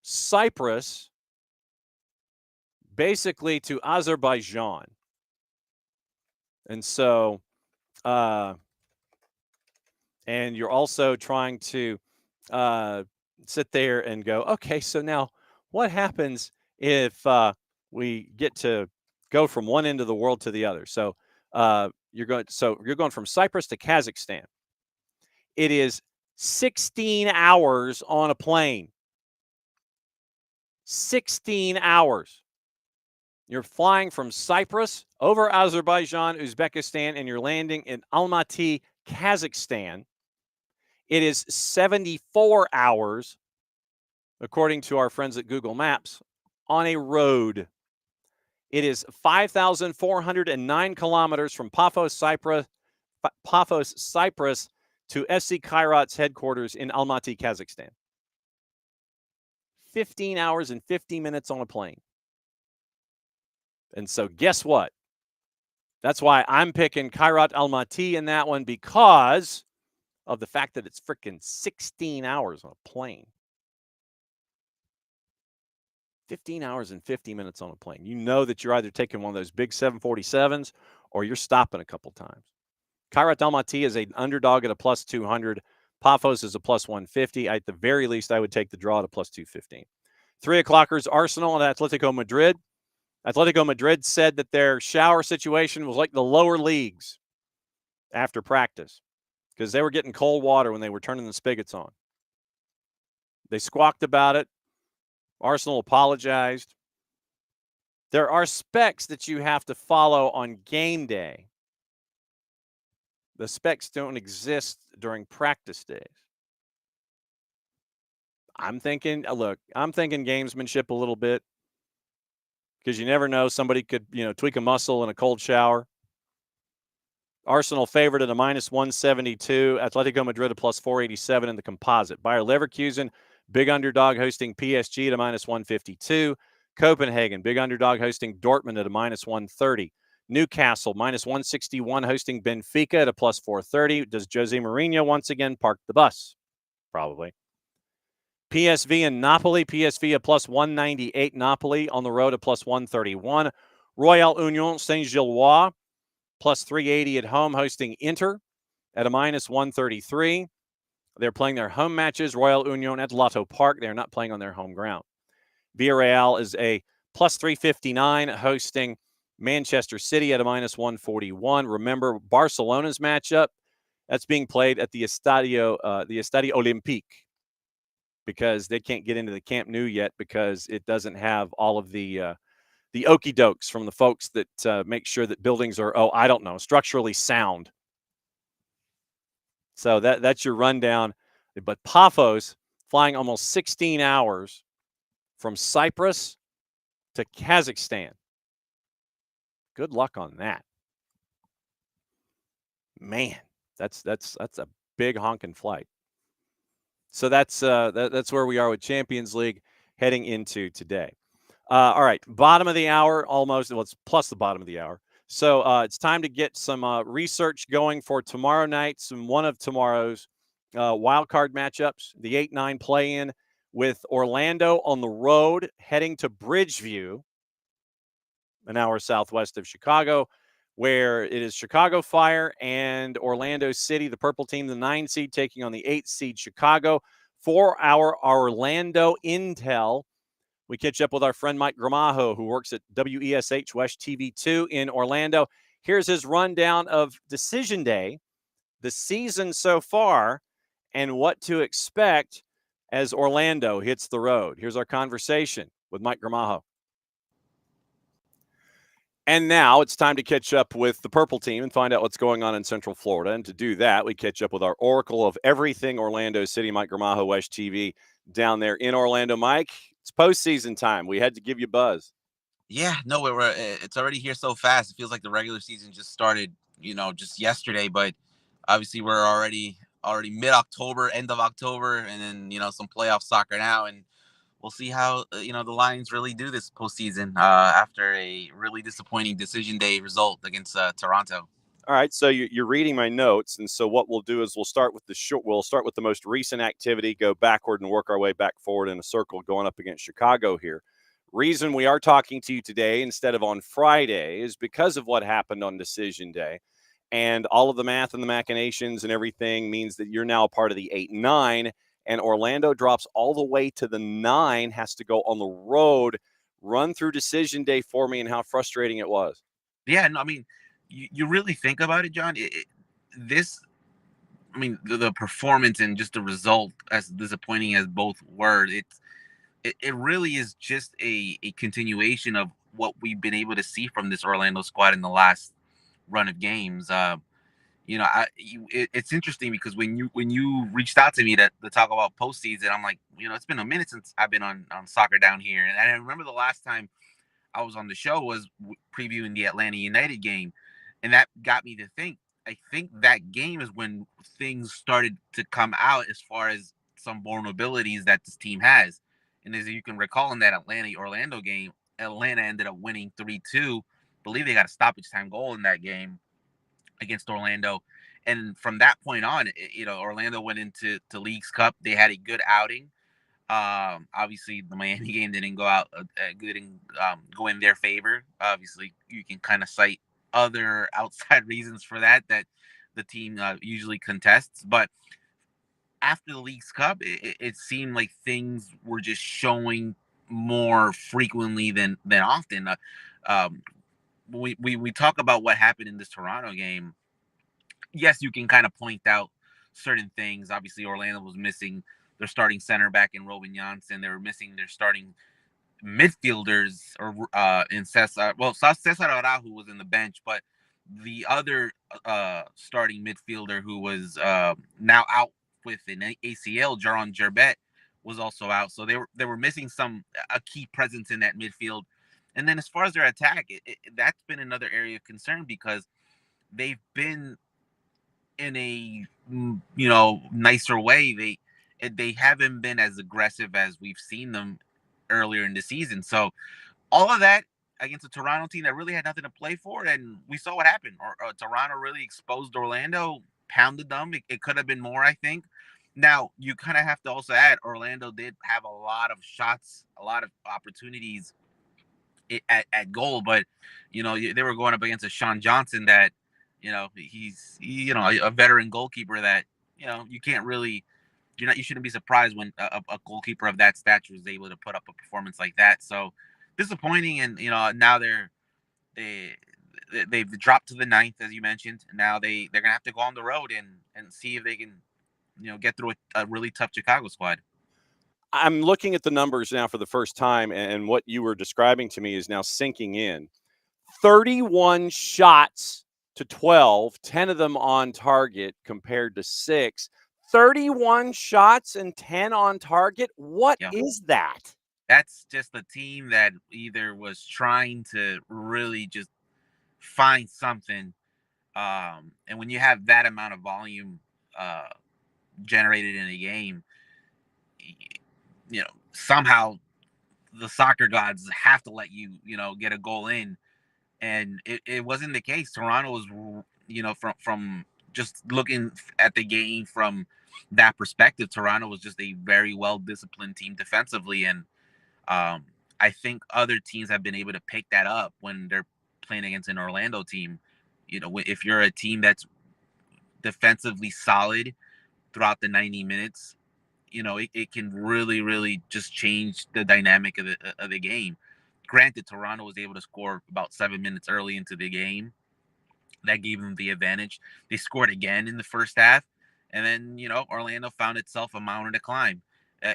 Cyprus basically to Azerbaijan. And so and you're also trying to sit there and go, okay, so now what happens if we get to go from one end of the world to the other? So you're going from Cyprus to Kazakhstan. It is 16 hours on a plane. 16 hours. You're flying from Cyprus over Azerbaijan, Uzbekistan, and you're landing in Almaty, Kazakhstan. It is 74 hours, according to our friends at Google Maps, on a road. It is 5,409 kilometers from Paphos, Cyprus, to SC Kairat's headquarters in Almaty, Kazakhstan. 15 hours and 50 minutes on a plane. And so guess what? That's why I'm picking Kairat Almaty in that one, because of the fact that it's freaking 16 hours on a plane. 15 hours and 50 minutes on a plane. You know that you're either taking one of those big 747s or you're stopping a couple times. Kairat Almaty is an underdog at a +200. Paphos is a +150. At the very least, I would take the draw at a +215. 3 o'clockers, Arsenal and Atletico Madrid. Atletico Madrid said that their shower situation was like the lower leagues after practice because they were getting cold water when they were turning the spigots on. They squawked about it. Arsenal apologized. There are specs that you have to follow on game day. The specs don't exist during practice days. I'm thinking, look, I'm thinking gamesmanship a little bit because you never know. Somebody could, tweak a muscle in a cold shower. Arsenal favored at a -172. Atletico Madrid a +487 in the composite. Bayer Leverkusen, big underdog hosting PSG at a -152. Copenhagen, big underdog hosting Dortmund at a -130. Newcastle, -161 hosting Benfica at a +430. Does Jose Mourinho once again park the bus? Probably. PSV and Napoli. PSV a +198. Napoli on the road a +131. Royal Union Saint-Gilloise +380 at home hosting Inter at a -133. They're playing their home matches. Royal Union at Lotto Park. They're not playing on their home ground. Villarreal is a +359 hosting Manchester City at a -141. Remember Barcelona's matchup? That's being played at the Estadio Olympique because they can't get into the Camp Nou yet because it doesn't have all of the okey dokes from the folks that make sure that buildings are, structurally sound. So that's your rundown. But Paphos flying almost 16 hours from Cyprus to Kazakhstan. Good luck on that. Man, that's a big honking flight. So that's where we are with Champions League heading into today. All right, bottom of the hour almost. Well, it's plus the bottom of the hour. So it's time to get some research going for tomorrow night, one of tomorrow's wild card matchups, the 8-9 play-in with Orlando on the road heading to Bridgeview, an hour southwest of Chicago, where it is Chicago Fire and Orlando City, the purple team, the 9 seed, taking on the 8 seed Chicago. For our Orlando intel, we catch up with our friend Mike Gramajo, who works at WESH WESH-TV 2 in Orlando. Here's his rundown of Decision Day, the season so far, and what to expect as Orlando hits the road. Here's our conversation with Mike Gramajo. And now it's time to catch up with the purple team and find out what's going on in Central Florida. And to do that, we catch up with our oracle of everything Orlando City, Mike Gramajo, WESH-TV, down there in Orlando. Mike, it's postseason time. We had to give you a buzz. Yeah, no, it's already here so fast. It feels like the regular season just started, just yesterday. But obviously, we're already mid-October, end of October, and then some playoff soccer now, and we'll see how the Lions really do this postseason after a really disappointing Decision Day result against Toronto. All right, so you're reading my notes, and so what we'll do is we'll start with the most recent activity, go backward, and work our way back forward in a circle, going up against Chicago here. Reason we are talking to you today instead of on Friday is because of what happened on Decision Day, and all of the math and the machinations and everything means that you're now a part of the 8-9, and Orlando drops all the way to the 9, has to go on the road. Run through Decision Day for me and how frustrating it was. Yeah, no, I mean, you really think about it, John. The performance and just the result, as disappointing as both were, it really is just a continuation of what we've been able to see from this Orlando squad in the last run of games. It's interesting because when you reached out to me to talk about postseason, I'm like, it's been a minute since I've been on soccer down here, and I remember the last time I was on the show was previewing the Atlanta United game, and that got me to think. I think that game is when things started to come out as far as some vulnerabilities that this team has. And as you can recall in that Atlanta-Orlando game, Atlanta ended up winning 3-2. I believe they got a stoppage time goal in that game against Orlando. And from that point on, Orlando went into Leagues Cup. They had a good outing. Obviously, the Miami game didn't go in their favor. Obviously, you can kind of cite other outside reasons for that the team usually contests. But after the Leagues Cup, it seemed like things were just showing more frequently than often. We talk about what happened in this Toronto game. Yes, you can kind of point out certain things. Obviously, Orlando was missing their starting center back in Robin Janssen. They were missing their starting midfielders in Cesar. Well, Cesar Araujo was in the bench, but the other starting midfielder who was now out with an ACL, Jaron Gerbet, was also out, so they were missing a key presence in that midfield. And then as far as their attack, that's been another area of concern because they've been in a nicer way. They haven't been as aggressive as we've seen them earlier in the season. So all of that against a Toronto team that really had nothing to play for, and we saw what happened. Toronto really exposed Orlando, pounded them. It could have been more, I think. Now you kind of have to also add Orlando did have a lot of shots, a lot of opportunities at goal, but they were going up against a Sean Johnson that he's a veteran goalkeeper that you can't really you shouldn't be surprised when a goalkeeper of that stature is able to put up a performance like that. So disappointing, and now they've dropped to the 9th, as you mentioned. Now they're gonna have to go on the road and see if they can get through a really tough Chicago squad. I'm looking at the numbers now for the first time, and what you were describing to me is now sinking in. 31 shots to 12, 10 of them on target compared to 6. 31 shots and 10 on target. What is that? That's just a team that either was trying to really just find something. And when you have that amount of volume generated in a game, somehow the soccer gods have to let you, get a goal in. And it wasn't the case. Toronto was, from just looking at the game from that perspective, Toronto was just a very well-disciplined team defensively. And I think other teams have been able to pick that up when they're playing against an Orlando team. If you're a team that's defensively solid throughout the 90 minutes, it can really, really just change the dynamic of the game. Granted, Toronto was able to score about 7 minutes early into the game. That gave them the advantage. They scored again in the first half, and then Orlando found itself a mountain to climb.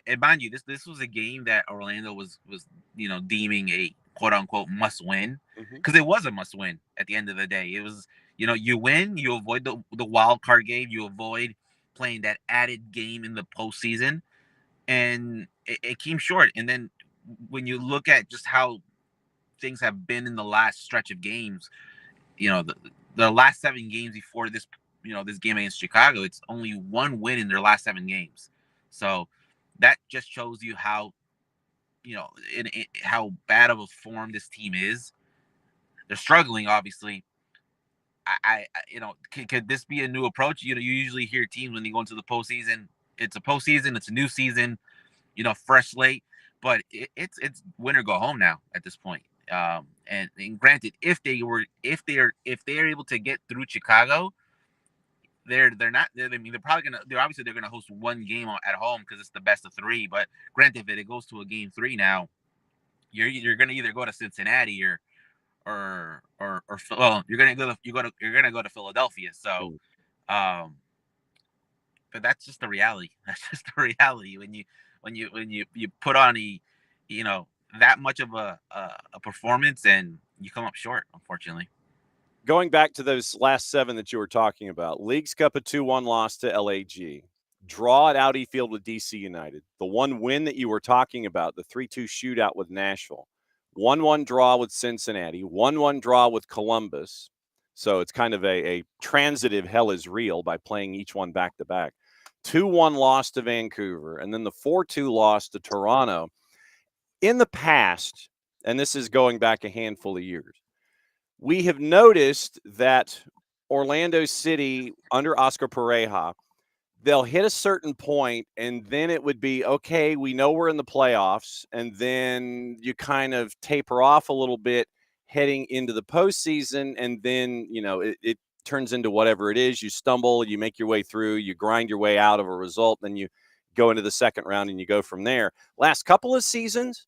And mind you, this was a game that Orlando was deeming a quote unquote must win, because it was a must win at the end of the day. It was you win, you avoid the wild card game, you avoid playing that added game in the postseason, and it came short. And then when you look at just how things have been in the last stretch of games, the last 7 games before this, this game against Chicago, it's only 1 win in their last 7 games. So that just shows you how, how bad of a form this team is. They're struggling, obviously. Could this be a new approach? You usually hear teams when they go into the postseason, it's a postseason, it's a new season, fresh slate, but it's win or go home now at this point. And granted, if they're able to get through Chicago, they're obviously gonna host 1 game at home because it's the best of 3. But granted, if it goes to a game 3 now, you're gonna either go to Cincinnati or you're gonna go to Philadelphia. So, but that's just the reality. That's just the reality when you put on that much of a performance and you come up short, unfortunately. Going back to those last 7 that you were talking about, Leagues Cup, a 2-1 loss to LAG, draw at Audi Field with DC United, the 1 win that you were talking about, the 3-2 shootout with Nashville, 1-1 draw with Cincinnati, 1-1 draw with Columbus. So it's kind of a transitive hell is real by playing each one back to back. 2-1 loss to Vancouver, and then the 4-2 loss to Toronto. In the past, and this is going back a handful of years, we have noticed that Orlando City under Oscar Pareja, they'll hit a certain point and then it would be, okay, we know we're in the playoffs, and then you kind of taper off a little bit heading into the postseason, and then, it turns into whatever it is. You stumble, you make your way through, you grind your way out of a result, then you go into the second round and you go from there. Last couple of seasons,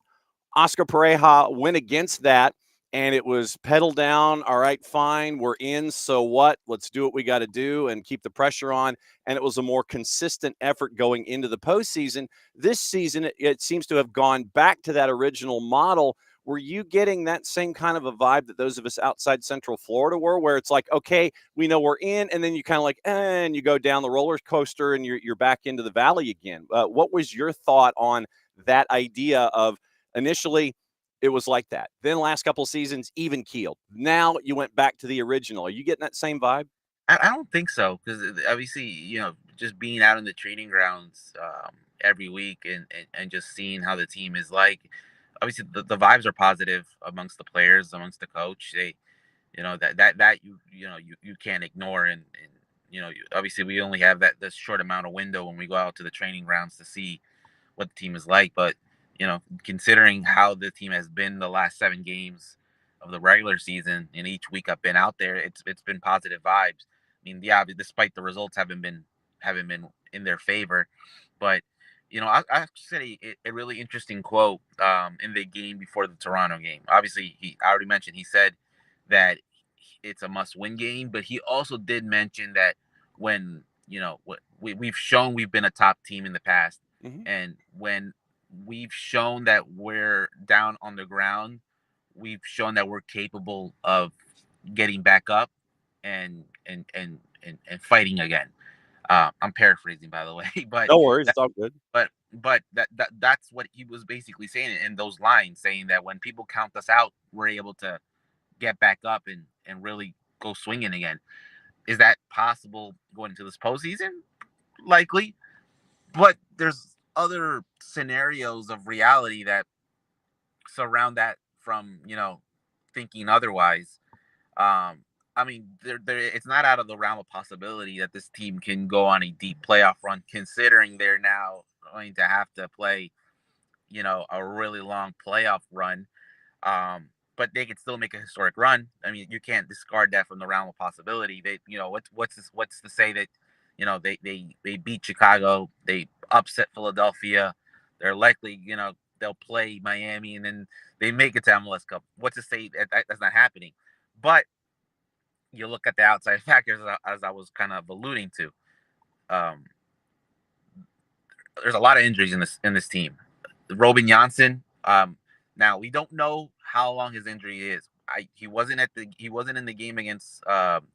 Oscar Pareja went against that, and it was pedal down. All right, fine, we're in. So what? Let's do what we got to do and keep the pressure on. And it was a more consistent effort going into the postseason. This season, it seems to have gone back to that original model Were you getting that same kind of a vibe that those of us outside Central Florida were, where it's like, okay, we know we're in, and then you kind of like, and you go down the roller coaster and you're back into the valley again? What was your thought on that idea of initially it was like that, then last couple of seasons even keeled, now you went back to the original? Are you getting that same vibe? I don't think so, because obviously, just being out in the training grounds every week and just seeing how the team is like, obviously the vibes are positive amongst the players, amongst the coach. They, that you can't ignore, and obviously we only have this short amount of window when we go out to the training grounds to see what the team is like. But considering how the team has been the last 7 games of the regular season, and each week I've been out there, it's been positive vibes. I mean, yeah, despite the results haven't been in their favor, but I actually say a really interesting quote in the game before the Toronto game. Obviously, I already mentioned, he said that it's a must-win game, but he also did mention that when we've shown we've been a top team in the past, and when we've shown that we're down on the ground, we've shown that we're capable of getting back up and fighting again. I'm paraphrasing, by the way, but No worries, it's all good. But that's what he was basically saying in those lines, saying that when people count us out, we're able to get back up and really go swinging again. Is that possible going into this postseason? Likely, but there's other scenarios of reality that surround that from thinking otherwise. I mean, it's not out of the realm of possibility that this team can go on a deep playoff run, considering they're now going to have to play, a really long playoff run. But they could still make a historic run. I mean, you can't discard that from the realm of possibility. They, what's to say that, they beat Chicago, they upset Philadelphia, they're likely, they'll play Miami, and then they make it to MLS Cup. What's to say that's not happening? But you look at the outside factors, as I was kind of alluding to. There's a lot of injuries in this team. Robin Janssen. Now we don't know how long his injury is. He wasn't in the game against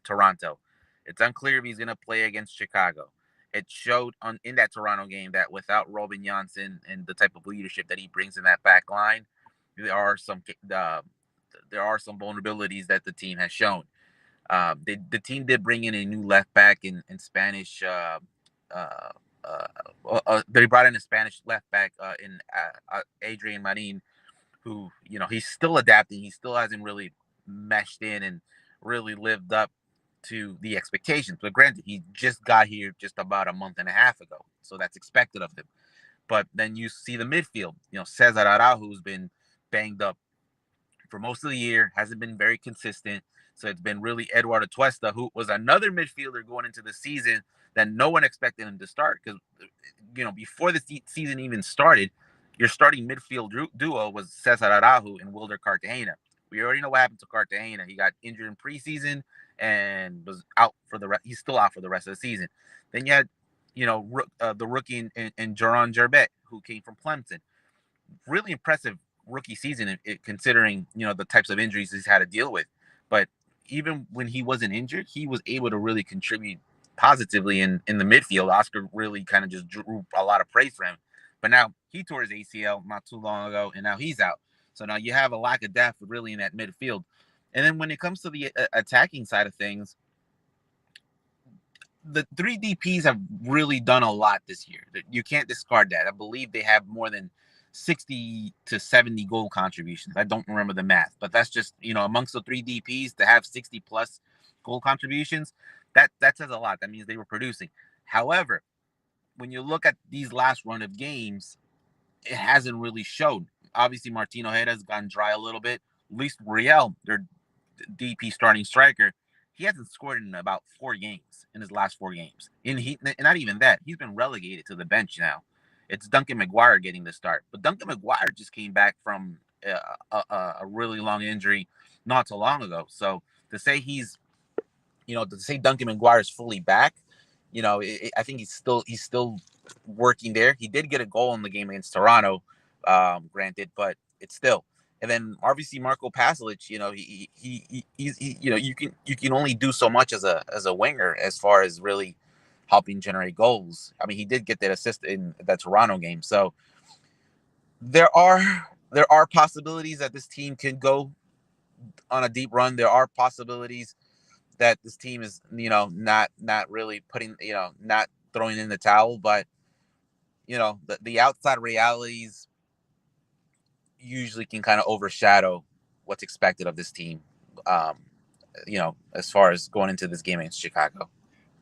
Toronto. It's unclear if he's going to play against Chicago. It showed in that Toronto game that without Robin Janssen and the type of leadership that he brings in that back line, there are some vulnerabilities that the team has shown. The team did bring in a new left back in Spanish. They brought in a Spanish left back in Adrian Marin, who he's still adapting. He still hasn't really meshed in and really lived up to the expectations. But granted, he just got here just about a month and a half ago, so that's expected of him. But then you see the midfield. Cesar Araujo's been banged up for most of the year, hasn't been very consistent. So it's been really Eduardo Tuesta, who was another midfielder going into the season that no one expected him to start. Because, before the season even started, your starting midfield duo was Cesar Araujo and Wilder Cartagena. We already know what happened to Cartagena. He got injured in preseason and was out for the rest. He's still out for the rest of the season. Then you had, the rookie in Joran Gerbet, who came from Clemson. Really impressive rookie season, considering the types of injuries he's had to deal with. But even when he wasn't injured, he was able to really contribute positively in the midfield. Oscar really kind of just drew a lot of praise for him. But now he tore his ACL not too long ago, and now he's out. So now you have a lack of depth really in that midfield. And then when it comes to the attacking side of things, the 3 DPs have really done a lot this year. You can't discard that. I believe they have more than 60 to 70 goal contributions. I don't remember the math, but that's just, amongst the 3 DPs to have 60 plus goal contributions, that says a lot. That means they were producing. However, when you look at these last run of games, it hasn't really shown. Obviously, Martino Ojeda has gone dry a little bit. Luis Riel, their DP starting striker, he hasn't scored in about 4 games in his last 4 games. And not even that. He's been relegated to the bench now. It's Duncan McGuire getting the start. But Duncan McGuire just came back from a really long injury not so long ago. So to say Duncan McGuire is fully back, I think he's still working there. He did get a goal in the game against Toronto, granted, but it's still. And then obviously Marco Pasalic, you know, he's you know, you can only do so much as a winger as far as really helping generate goals. I mean, he did get that assist in that Toronto game. So there are possibilities that this team could go on a deep run. There are possibilities that this team is, you know, not really putting, you know, not throwing in the towel, but you know, the outside realities usually can kind of overshadow what's expected of this team. You know, as far as going into this game against Chicago.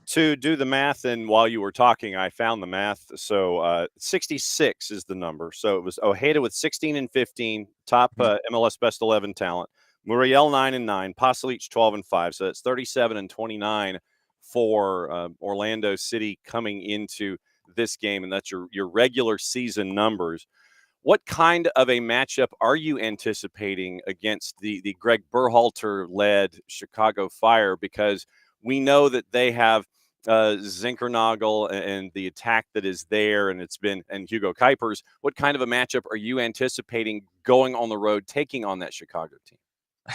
To do the math, and while you were talking, I found the math. So 66 is the number. So it was Ojeda with 16 and 15, top MLS best 11 talent. Muriel 9 and 9, Pasalic 12 and 5. So that's 37 and 29 for Orlando City coming into this game, and that's your regular season numbers. What kind of a matchup are you anticipating against the Greg Berhalter-led Chicago Fire? Because we know that they have Zinkernagel and the attack that is there, and Hugo Kuipers. What kind of a matchup are you anticipating going on the road, taking on that Chicago team?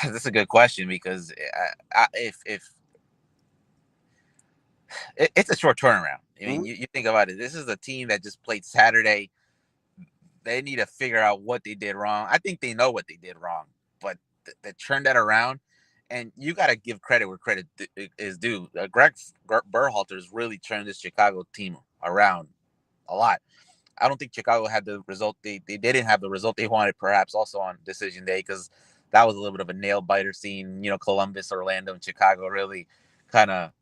That's a good question, because if it's a short turnaround. I mean, you think about it. This is a team that just played Saturday. They need to figure out what they did wrong. I think they know what they did wrong, but they turned that around. And you got to give credit where credit is due. Greg Berhalter has really turned this Chicago team around a lot. I don't think Chicago had the result. They didn't have the result they wanted, perhaps also on decision day, because that was a little bit of a nail biter seeing, you know, Columbus, Orlando, and Chicago really kind of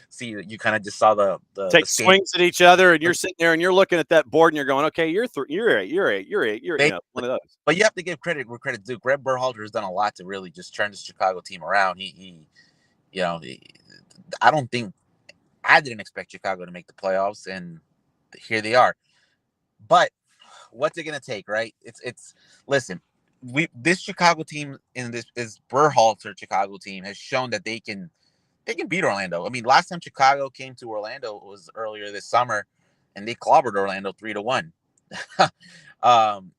see. You kind of just saw the take swings at each other, and you're sitting there and you're looking at that board and you're going, okay, you're eight, you know, one of those. But you have to give credit where credit's due. Greg Berhalter has done a lot to really just turn this Chicago team around. He you know, I didn't expect Chicago to make the playoffs, and here they are. But what's it going to take, right? It's listen, this Chicago team in this is Berhalter Chicago team has shown that they can beat Orlando. I mean, last time Chicago came to Orlando was earlier this summer, and they clobbered Orlando 3-1.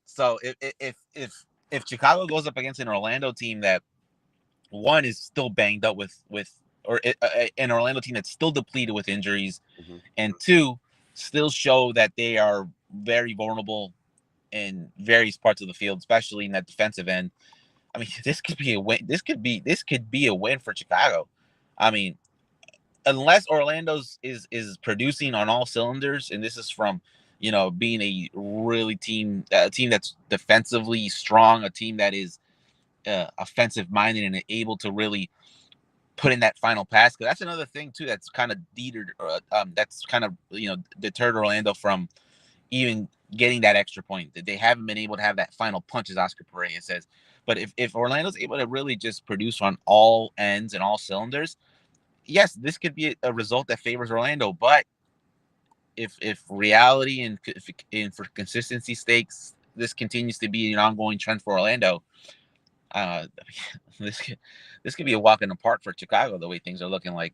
So if Chicago goes up against an Orlando team that one is still banged up or an Orlando team that's still depleted with injuries, and two still show that they are very vulnerable in various parts of the field, especially in that defensive end. I mean, this could be a win. This could be a win for Chicago. I mean, unless Orlando's is producing on all cylinders, and this is from, you know, being a team that's defensively strong, a team that is offensive minded and able to really put in that final pass. Because that's another thing too that's kind of deterred Orlando from even getting that extra point. That they haven't been able to have that final punch, as Oscar Pereira says. But if Orlando's able to really just produce on all ends and all cylinders, yes, this could be a result that favors Orlando. But if reality and for consistency stakes, this continues to be an ongoing trend for Orlando, this could be a walk in the park for Chicago, the way things are looking like.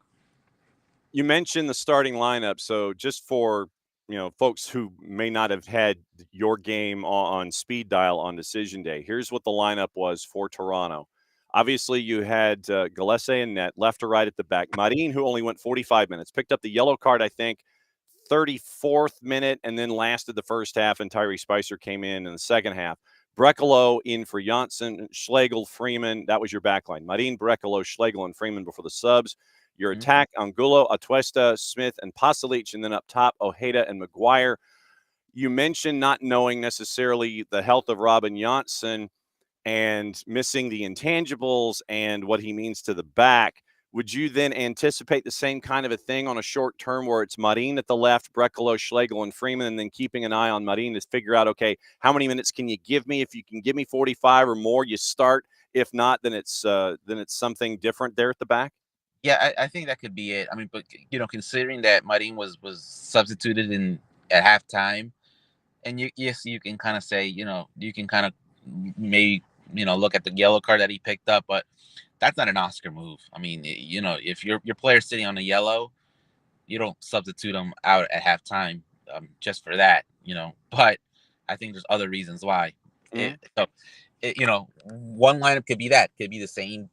You mentioned the starting lineup, so just for, you know, folks who may not have had your game on speed dial on decision day, here's what the lineup was for Toronto. Obviously, you had Gillespie and net, left to right at the back. Marin, who only went 45 minutes, picked up the yellow card, I think, 34th minute, and then lasted the first half, and Tyree Spicer came in the second half. Brekalo in for Janssen, Schlegel, Freeman. That was your back line. Marin, Brekalo, Schlegel, and Freeman before the subs. Your attack, Angulo, Atuesta, Smith, and Pasalic, and then up top, Ojeda and McGuire. You mentioned not knowing necessarily the health of Robin Janssen and missing the intangibles and what he means to the back. Would you then anticipate the same kind of a thing on a short term where it's Marin at the left, Brekalo, Schlegel, and Freeman, and then keeping an eye on Marin to figure out, okay, how many minutes can you give me? If you can give me 45 or more, you start. If not, then it's something different there at the back. Yeah, I think that could be it. I mean, but you know, considering that Marin was substituted at halftime, and you can kind of say, you know, you can kind of maybe, you know, look at the yellow card that he picked up, but that's not an Oscar move. I mean, you know, if your player's sitting on a yellow, you don't substitute them out at halftime just for that, you know. But I think there's other reasons why. So one lineup could be that. Could be the same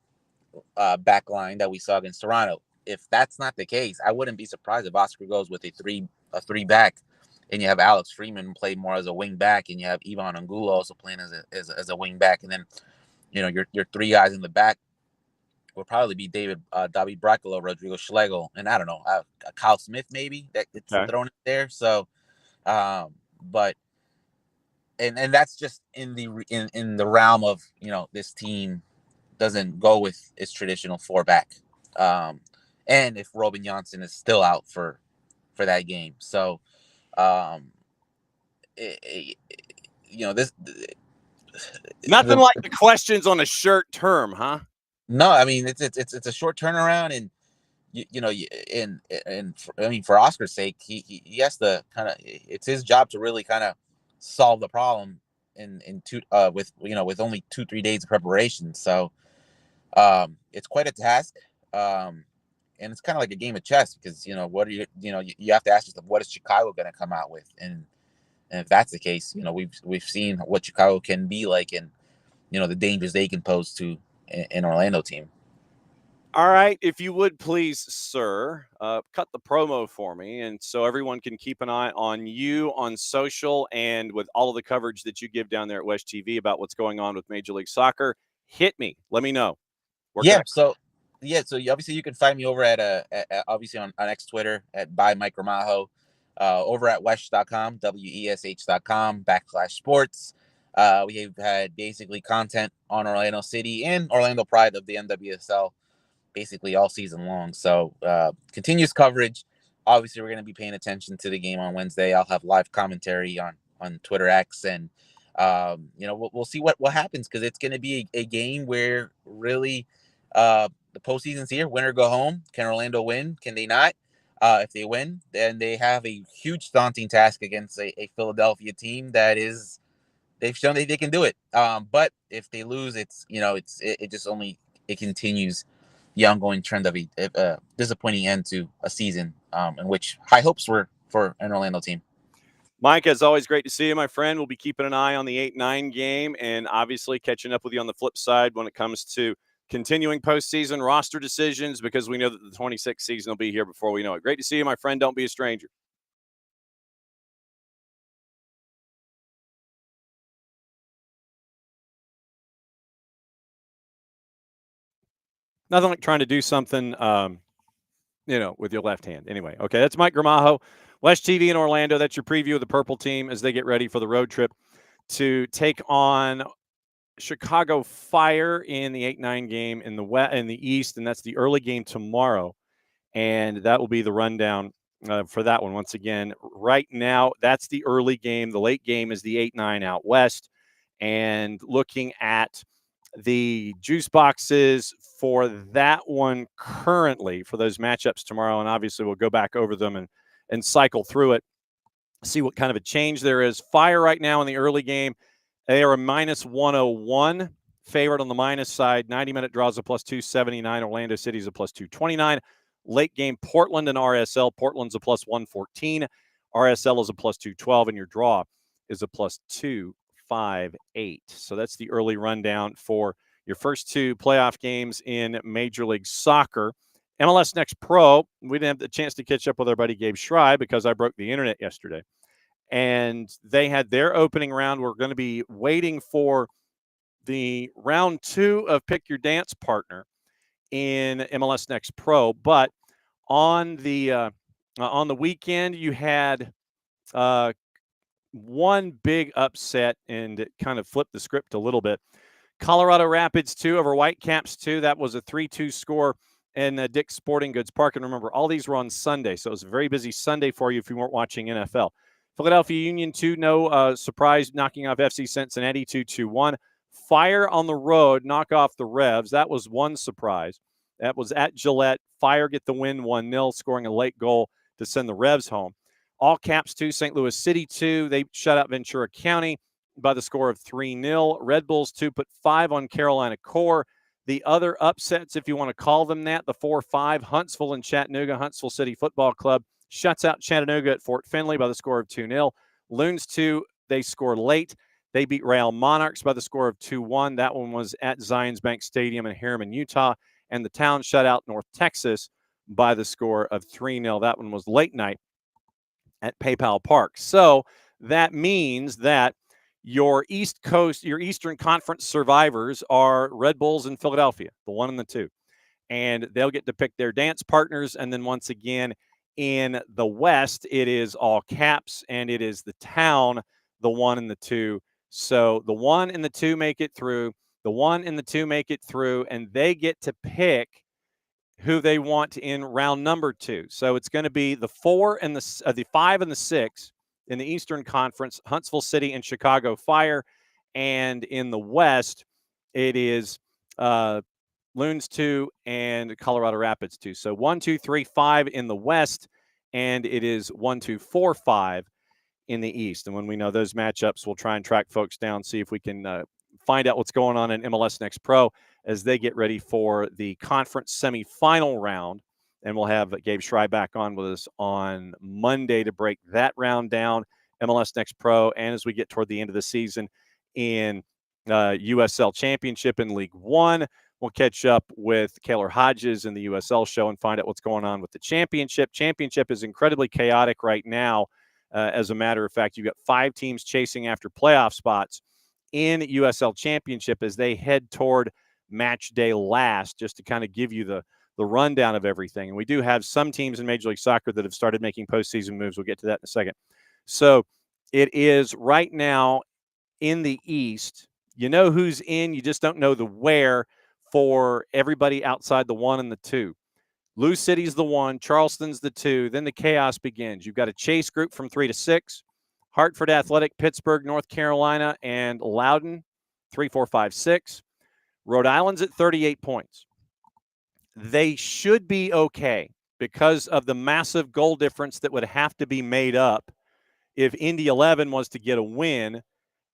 back line that we saw against Toronto. If that's not the case, I wouldn't be surprised if Oscar goes with a three back, and you have Alex Freeman play more as a wing back, and you have Ivan Angulo also playing as a wing back, and then your three guys in the back will probably be David Bracolo, Rodrigo Schlegel, and I don't know, Kyle Smith maybe that gets thrown in there. So, but and that's just in the realm of this team doesn't go with its traditional four back, and if Robin Johnson is still out for that game, so this nothing like the questions on a short term, huh? No, I mean it's a short turnaround, and for Oscar's sake, he has to it's his job to really kind of solve the problem with only 2-3 days of preparation. So it's quite a task, and it's kind of like a game of chess, because what are you have to ask yourself, what is Chicago going to come out with, and if that's the case, we've seen what Chicago can be like, and the dangers they can pose to an Orlando team. All right, if you would please, sir, cut the promo for me, and so everyone can keep an eye on you on social and with all of the coverage that you give down there at WESH-TV about what's going on with Major League Soccer. Hit me. Let me know. So obviously you can find me over at obviously on X Twitter at by Mike Gramajo, over at WESH.com, WESH.com/sports. We have had basically content on Orlando City and Orlando Pride of the NWSL basically all season long. So continuous coverage. Obviously, we're going to be paying attention to the game on Wednesday. I'll have live commentary on Twitter X, and we'll see what happens, because it's going to be a game where really the postseason's here. Win or go home. Can Orlando win? Can they not? If they win, then they have a huge daunting task against a Philadelphia team that is, they've shown that they can do it. But if they lose, it continues the ongoing trend of a disappointing end to a season in which high hopes were for an Orlando team. Mike, as always, great to see you, my friend. We'll be keeping an eye on the 8-9 game, and obviously catching up with you on the flip side when it comes to continuing postseason roster decisions, because we know that the 26th season will be here before we know it. Great to see you, my friend. Don't be a stranger. Nothing like trying to do something, with your left hand. Anyway, okay, that's Mike Gramajo, WESH-TV in Orlando. That's your preview of the Purple team as they get ready for the road trip to take on Chicago Fire in the 8-9 game in the East, and that's the early game tomorrow. And that will be the rundown for that one. Once again, right now, that's the early game. The late game is the 8-9 out west. And looking at the juice boxes for that one currently for those matchups tomorrow, and obviously we'll go back over them and cycle through it, see what kind of a change there is. Fire right now in the early game, they are a -101 favorite on the minus side. 90-minute draws a +279. Orlando City's a +229. Late game, Portland and RSL. Portland's a +114. RSL is a +212, and your draw is a +258. So that's the early rundown for your first two playoff games in Major League Soccer. MLS Next Pro, we didn't have the chance to catch up with our buddy Gabe Schrei because I broke the internet yesterday. And they had their opening round. We're going to be waiting for the round 2 of Pick Your Dance Partner in MLS Next Pro. But on the weekend, you had one big upset, and it kind of flipped the script a little bit. Colorado Rapids 2 over Whitecaps 2. That was a 3-2 score in Dick's Sporting Goods Park. And remember, all these were on Sunday, so it was a very busy Sunday for you if you weren't watching NFL. Philadelphia Union 2, no surprise, knocking off FC Cincinnati 2-1. Fire on the road, knock off the Revs. That was one surprise. That was at Gillette. Fire get the win 1-0, scoring a late goal to send the Revs home. All Caps 2, St. Louis City 2. They shut out Ventura County by the score of 3-0. Red Bulls 2 put 5 on Carolina Core. The other upsets, if you want to call them that, the 4-5, Huntsville and Chattanooga. Huntsville City Football Club shuts out Chattanooga at Fort Finley by the score of 2-0. Loons 2, they score late. They beat Real Monarchs by the score of 2-1. That one was at Zions Bank Stadium in Harriman, Utah. And the Town shut out North Texas by the score of 3-0. That one was late night at PayPal Park. So that means that your East Coast, your Eastern Conference survivors are Red Bulls in Philadelphia, the 1 and the 2. And they'll get to pick their dance partners. And then once again, in the West, it is all Caps, and it is the Town, the 1 and the 2. So the 1 and the 2 make it through. The 1 and the 2 make it through, and they get to pick who they want in round number 2. So it's going to be the 4 and the 5 and the 6 in the Eastern Conference, Huntsville City and Chicago Fire. And in the West, it is Loons 2 and Colorado Rapids 2. So 1, 2, 3, 5 in the West, and it is 1, 2, 4, 5 in the East. And when we know those matchups, we'll try and track folks down, see if we can find out what's going on in MLS Next Pro as they get ready for the conference semifinal round. And we'll have Gabe Schrei back on with us on Monday to break that round down, MLS Next Pro, and as we get toward the end of the season in USL Championship in League One. We'll catch up with Kaylor Hodges in the USL show and find out what's going on with the championship. Championship is incredibly chaotic right now. As a matter of fact, you've got 5 teams chasing after playoff spots in USL Championship as they head toward match day last, just to kind of give you the rundown of everything. And we do have some teams in Major League Soccer that have started making postseason moves. We'll get to that in a second. So it is right now in the East. You know who's in, you just don't know the where for everybody outside the 1 and the 2. Lou City's the 1, Charleston's the 2, then the chaos begins. You've got a chase group from 3 to 6, Hartford Athletic, Pittsburgh, North Carolina, and Loudoun, 3, 4, 5, 6. Rhode Island's at 38 points. They should be okay because of the massive goal difference that would have to be made up if Indy 11 was to get a win,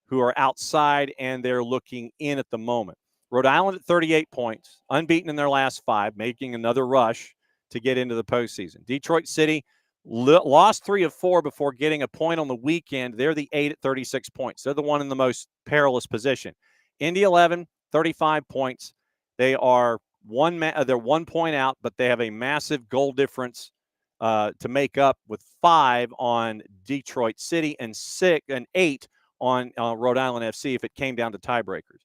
who are outside and they're looking in at the moment. Rhode Island at 38 points, unbeaten in their last 5, making another rush to get into the postseason. Detroit City lost 3 of 4 before getting a point on the weekend. They're the 8 at 36 points. They're the one in the most perilous position. Indy 11, 35 points. They are they're 1 point out, but they have a massive goal difference to make up, with 5 on Detroit City and 8 on Rhode Island FC if it came down to tiebreakers.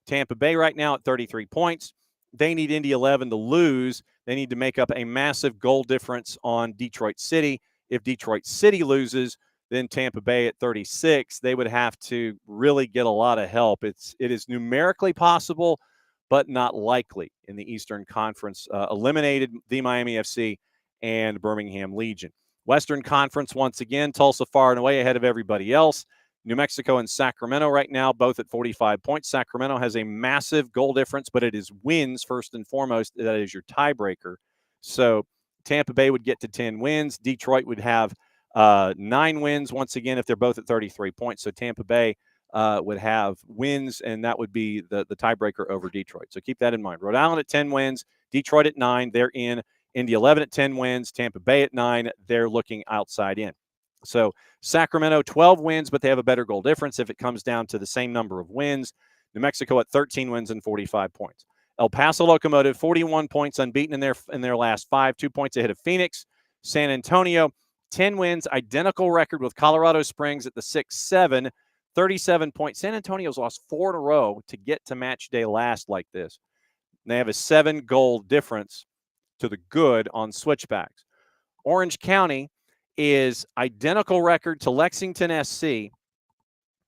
Tampa Bay right now at 33 points. They need Indy 11 to lose. They need to make up a massive goal difference on Detroit City. If Detroit City loses, then Tampa Bay at 36, they would have to really get a lot of help. It is numerically possible, but not likely in the Eastern Conference. Eliminated the Miami FC and Birmingham Legion. Western Conference, once again, Tulsa far and away ahead of everybody else. New Mexico and Sacramento right now, both at 45 points. Sacramento has a massive goal difference, but it is wins first and foremost. That is your tiebreaker. So Tampa Bay would get to 10 wins. Detroit would have 9 wins, once again, if they're both at 33 points. So Tampa Bay would have wins, and that would be the tiebreaker over Detroit. So keep that in mind. Rhode Island at 10 wins. Detroit at 9. They're in. Indy 11 at 10 wins. Tampa Bay at 9. They're looking outside in. So Sacramento, 12 wins, but they have a better goal difference if it comes down to the same number of wins. New Mexico at 13 wins and 45 points. El Paso Locomotive, 41 points, unbeaten in their last 5, 2 points ahead of Phoenix. San Antonio, 10 wins, identical record with Colorado Springs at the 6-7, 37 points. San Antonio's lost 4 in a row to get to match day last like this. And they have a 7-goal difference to the good on switchbacks. Orange County is identical record to Lexington SC,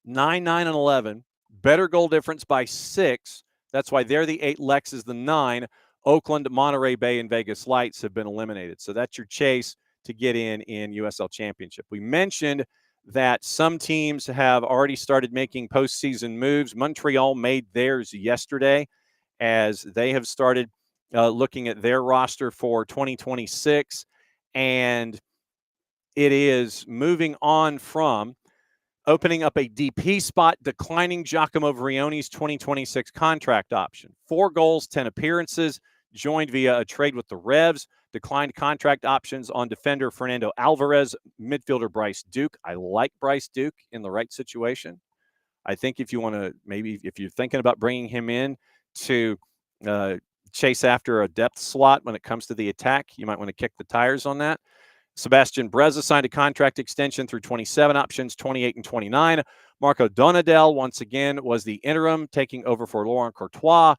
9-9-11, better goal difference by 6. That's why they're the 8. Lex is the 9. Oakland, Monterey Bay, and Vegas Lights have been eliminated. So that's your chase to get in USL Championship. We mentioned that some teams have already started making postseason moves. Montreal made theirs yesterday as they have started looking at their roster for 2026. And it is moving on from opening up a DP spot, declining Giacomo Vrioni's 2026 contract option. 4 goals, 10 appearances, joined via a trade with the Revs, declined contract options on defender Fernando Alvarez, midfielder Bryce Duke. I like Bryce Duke in the right situation. I think if you want to, maybe if you're thinking about bringing him in to chase after a depth slot when it comes to the attack, you might want to kick the tires on that. Sebastian Breza signed a contract extension through 27, options 28 and 29. Marco Donadel, once again, was the interim, taking over for Laurent Courtois,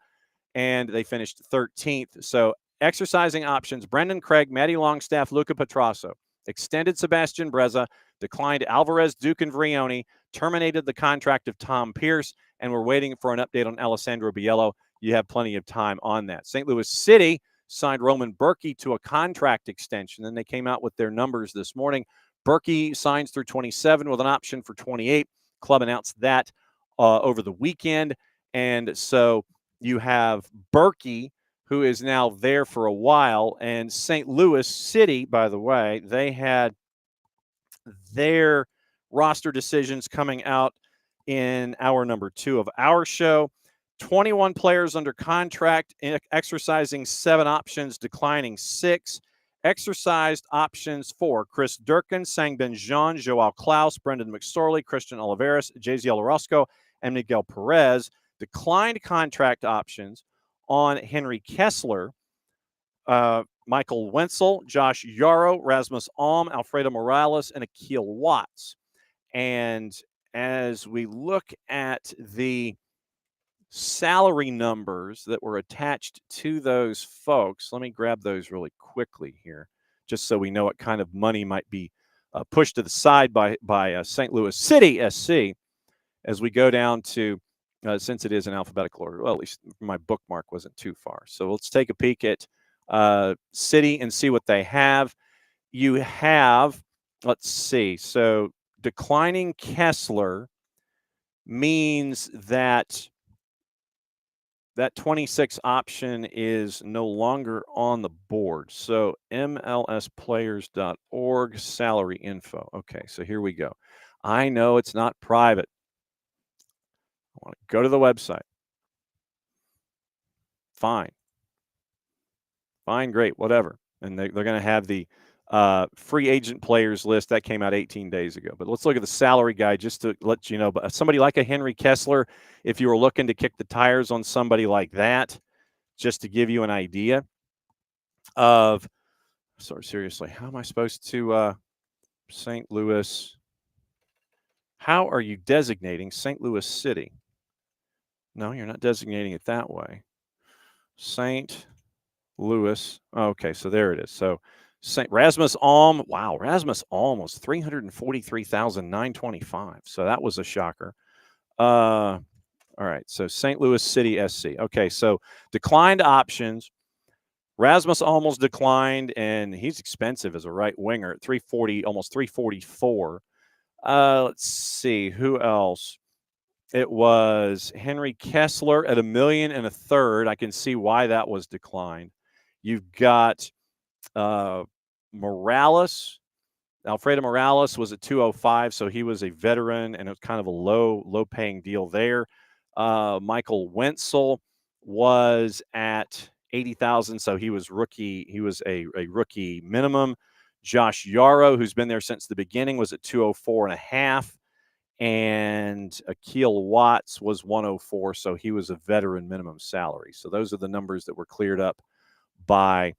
and they finished 13th. So exercising options, Brendan Craig, Matty Longstaff, Luca Petrasso. Extended Sebastian Breza, declined Alvarez, Duke, and Vrioni, terminated the contract of Tom Pierce, and we're waiting for an update on Alessandro Biello. You have plenty of time on that. St. Louis City signed Roman Berkey to a contract extension. Then they came out with their numbers this morning. Berkey signs through 27 with an option for 28. Club announced that over the weekend. And so you have Berkey, who is now there for a while. And St. Louis City, by the way, they had their roster decisions coming out in hour number 2 of our show. 21 players under contract, exercising 7 options, declining 6. Exercised options for Chris Durkin, Sangbin Jean, Joao Klaus, Brendan McSorley, Christian Oliveras, Jaziel Orozco, and Miguel Perez. Declined contract options on Henry Kessler, Michael Wenzel, Josh Yarrow, Rasmus Alm, Alfredo Morales, and Akil Watts. And as we look at the salary numbers that were attached to those folks, let me grab those really quickly here, just so we know what kind of money might be pushed to the side by St. Louis City SC as we go down to, since it is in alphabetical order, well, at least my bookmark wasn't too far. So let's take a peek at City and see what they have. You have, let's see, so declining Kessler means that 26 option is no longer on the board. So MLSplayers.org salary info. Okay, so here we go. I know it's not private. I want to go to the website. Fine, great, whatever. And they're going to have the free agent players list that came out 18 days ago. But let's look at the salary guide just to let you know. But somebody like a Henry Kessler, if you were looking to kick the tires on somebody like that, just to give you an idea of, sorry, seriously, how am I supposed to St. Louis? How are you designating St. Louis City? No, you're not designating it that way. St. Louis. Okay, so there it is. So Rasmus Alm. Wow, Rasmus Alm was $343,925. So that was a shocker. All right, so St. Louis City SC. Okay, so declined options. Rasmus almost declined, and he's expensive as a right winger at 340, almost 344. Let's see who else. It was Henry Kessler at $1.3 million. I can see why that was declined. You've got Morales. Alfredo Morales was at 205, so he was a veteran, and it was kind of a low-paying deal there. Michael Wenzel was at 80,000, so he was rookie. He was a rookie minimum. Josh Yarrow, who's been there since the beginning, was at 204.5. And Akil Watts was 104, so he was a veteran minimum salary. So those are the numbers that were cleared up by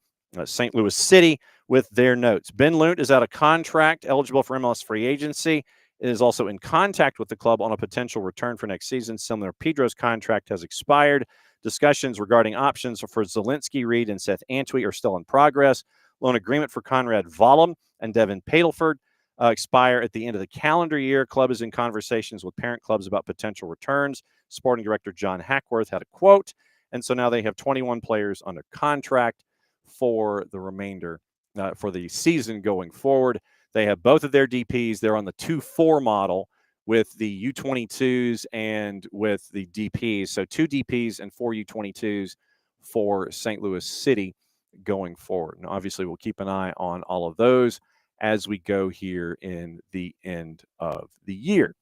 St. Louis City with their notes. Ben Lunt is out of contract, eligible for MLS free agency. It is also in contact with the club on a potential return for next season. Similar, Pedro's contract has expired. Discussions regarding options for Zielinski, Reed, and Seth Antwi are still in progress. Loan agreement for Conrad Vollum and Devin Padelford expire at the end of the calendar year. Club is in conversations with parent clubs about potential returns. Sporting director John Hackworth had a quote. And so now they have 21 players under contract for the remainder, for the season going forward. They have both of their DPs. They're on the 2-4 model with the U22s and with the DPs. So 2 DPs and 4 U22s for St. Louis City going forward. Now, obviously, we'll keep an eye on all of those as we go here in the end of the year.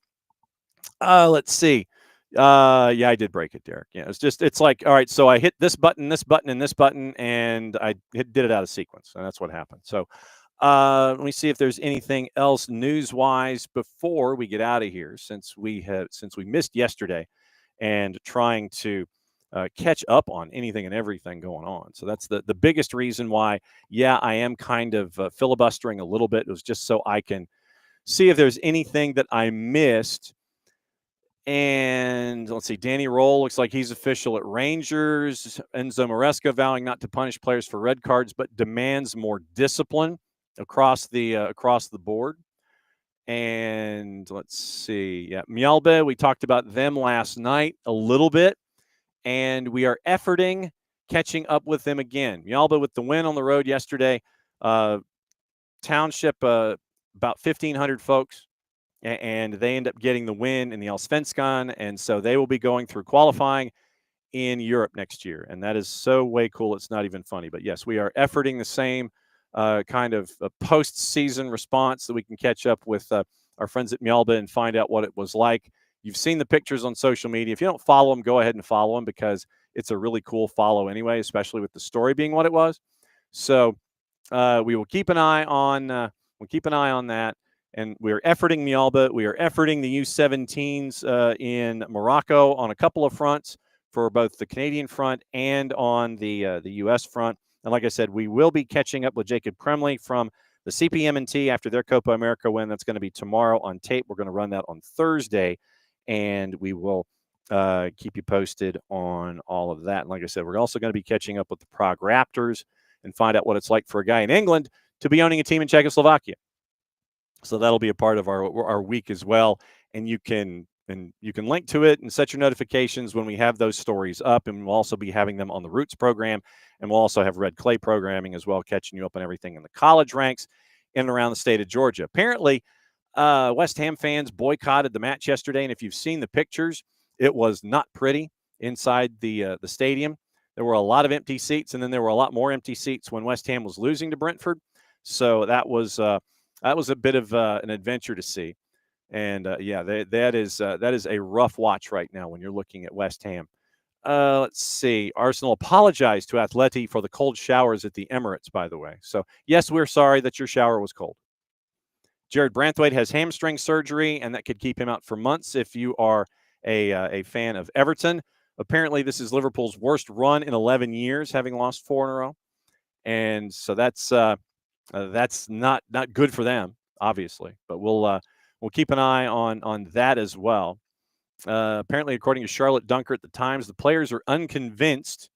Let's see. Yeah, I did break it, Derek. Yeah, it's like, all right, so I hit this button, and this button, and I did it out of sequence, and that's what happened. So Let me see if there's anything else news-wise before we get out of here, since we missed yesterday and trying to catch up on anything and everything going on. So that's the biggest reason why, yeah, I am kind of filibustering a little bit. It was just so I can see if there's anything that I missed. And let's see, Danny Roll looks like he's official at Rangers. Enzo Maresca vowing not to punish players for red cards, but demands more discipline across the board. And let's see, yeah, Mjällby, we talked about them last night a little bit, and we are efforting catching up with them again. Mjällby with the win on the road yesterday. Township, about 1,500 folks. And they end up getting the win in the Allsvenskan, and so they will be going through qualifying in Europe next year, and that is so way cool. It's not even funny, but yes, we are efforting the same kind of post-season response so that we can catch up with our friends at Mjällby and find out what it was like. You've seen the pictures on social media. If you don't follow them, go ahead and follow them because it's a really cool follow anyway, especially with the story being what it was. So we will keep an eye on that. And we're efforting Mjällby. We are efforting the U17s in Morocco on a couple of fronts for both the Canadian front and on the U.S. front. And like I said, we will be catching up with Jacob Kremley from the CPMNT after their Copa America win. That's going to be tomorrow on tape. We're going to run that on Thursday, and we will keep you posted on all of that. And like I said, we're also going to be catching up with the Prague Raptors and find out what it's like for a guy in England to be owning a team in Czechoslovakia. So that'll be a part of our week as well, and you can link to it and set your notifications when we have those stories up, and we'll also be having them on the Roots program, and we'll also have Red Clay programming as well, catching you up on everything in the college ranks in and around the state of Georgia. Apparently, West Ham fans boycotted the match yesterday, and if you've seen the pictures, it was not pretty inside the stadium. There were a lot of empty seats, and then there were a lot more empty seats when West Ham was losing to Brentford. So that was a bit of an adventure to see. And, yeah, that is a rough watch right now when you're looking at West Ham. Let's see. Arsenal apologized to Atleti for the cold showers at the Emirates, by the way. So, yes, we're sorry that your shower was cold. Jared Branthwaite has hamstring surgery, and that could keep him out for months if you are a fan of Everton. Apparently, this is Liverpool's worst run in 11 years, having lost 4 in a row. And so that's not good for them, obviously. But we'll keep an eye on that as well. Apparently, according to Charlotte Dunker at the Times, the players are unconvinced,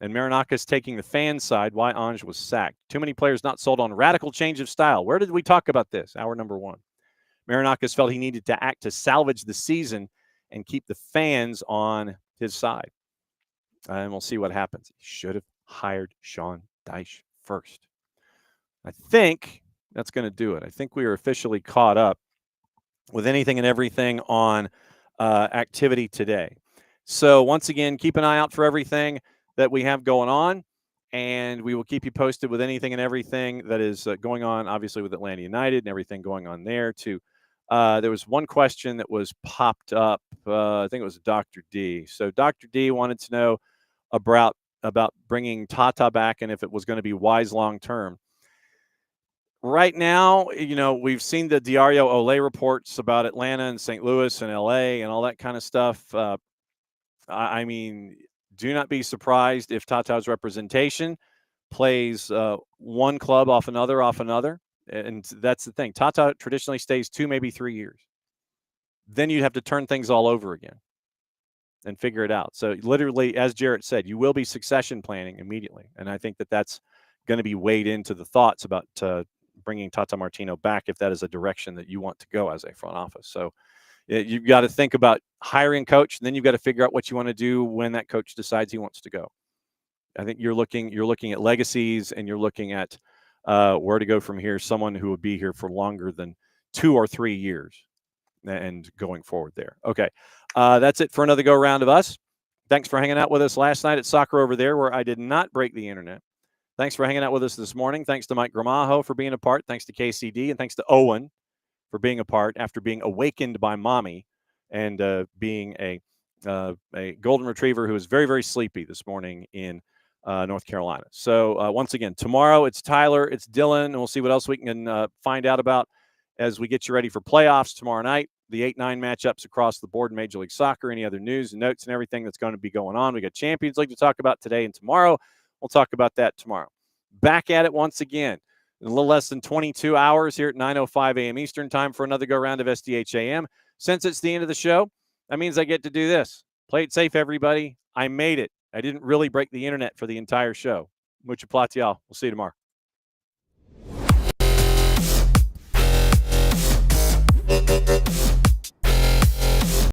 and Marinakis taking the fan side why Ange was sacked. Too many players not sold on radical change of style. Where did we talk about this? Hour number 1. Marinakis felt he needed to act to salvage the season and keep the fans on his side. And we'll see what happens. He should have hired Sean Dyche first. I think that's going to do it. I think we are officially caught up with anything and everything on activity today. So once again, keep an eye out for everything that we have going on, and we will keep you posted with anything and everything that is going on, obviously with Atlanta United and everything going on there too. There was one question that was popped up. I think it was Dr. D. So Dr. D wanted to know about bringing Tata back and if it was going to be wise long term. Right now, we've seen the Diario Olé reports about Atlanta and St. Louis and LA and all that kind of stuff. I mean, do not be surprised if Tata's representation plays one club off another. And that's the thing. Tata traditionally stays 2, maybe 3 years. Then you'd have to turn things all over again and figure it out. So literally, as Jarrett said, you will be succession planning immediately. And I think that that's going to be weighed into the thoughts about bringing Tata Martino back if that is a direction that you want to go as a front office. So you've got to think about hiring a coach, and then you've got to figure out what you want to do when that coach decides he wants to go. I think you're looking at legacies, and you're looking at where to go from here, someone who would be here for longer than 2 or 3 years and going forward there. Okay, that's it for another go-round of us. Thanks for hanging out with us last night at Soccer Over There, where I did not break the internet. Thanks for hanging out with us this morning. Thanks to Mike Gramajo for being a part. Thanks to KCD, and thanks to Owen for being a part after being awakened by mommy and being a golden retriever who was very, very sleepy this morning in North Carolina. So once again, tomorrow it's Tyler, it's Dylan, and we'll see what else we can find out about as we get you ready for playoffs tomorrow night. The 8-9 matchups across the board in Major League Soccer, any other news and notes and everything that's going to be going on. We got Champions League to talk about today and tomorrow. We'll talk about that tomorrow. Back at it once again in a little less than 22 hours here at 9:05 a.m. Eastern time for another go-round of SDH AM. Since it's the end of the show, that means I get to do this. Play it safe, everybody. I made it. I didn't really break the internet for the entire show. Mucho platial. We'll see you tomorrow.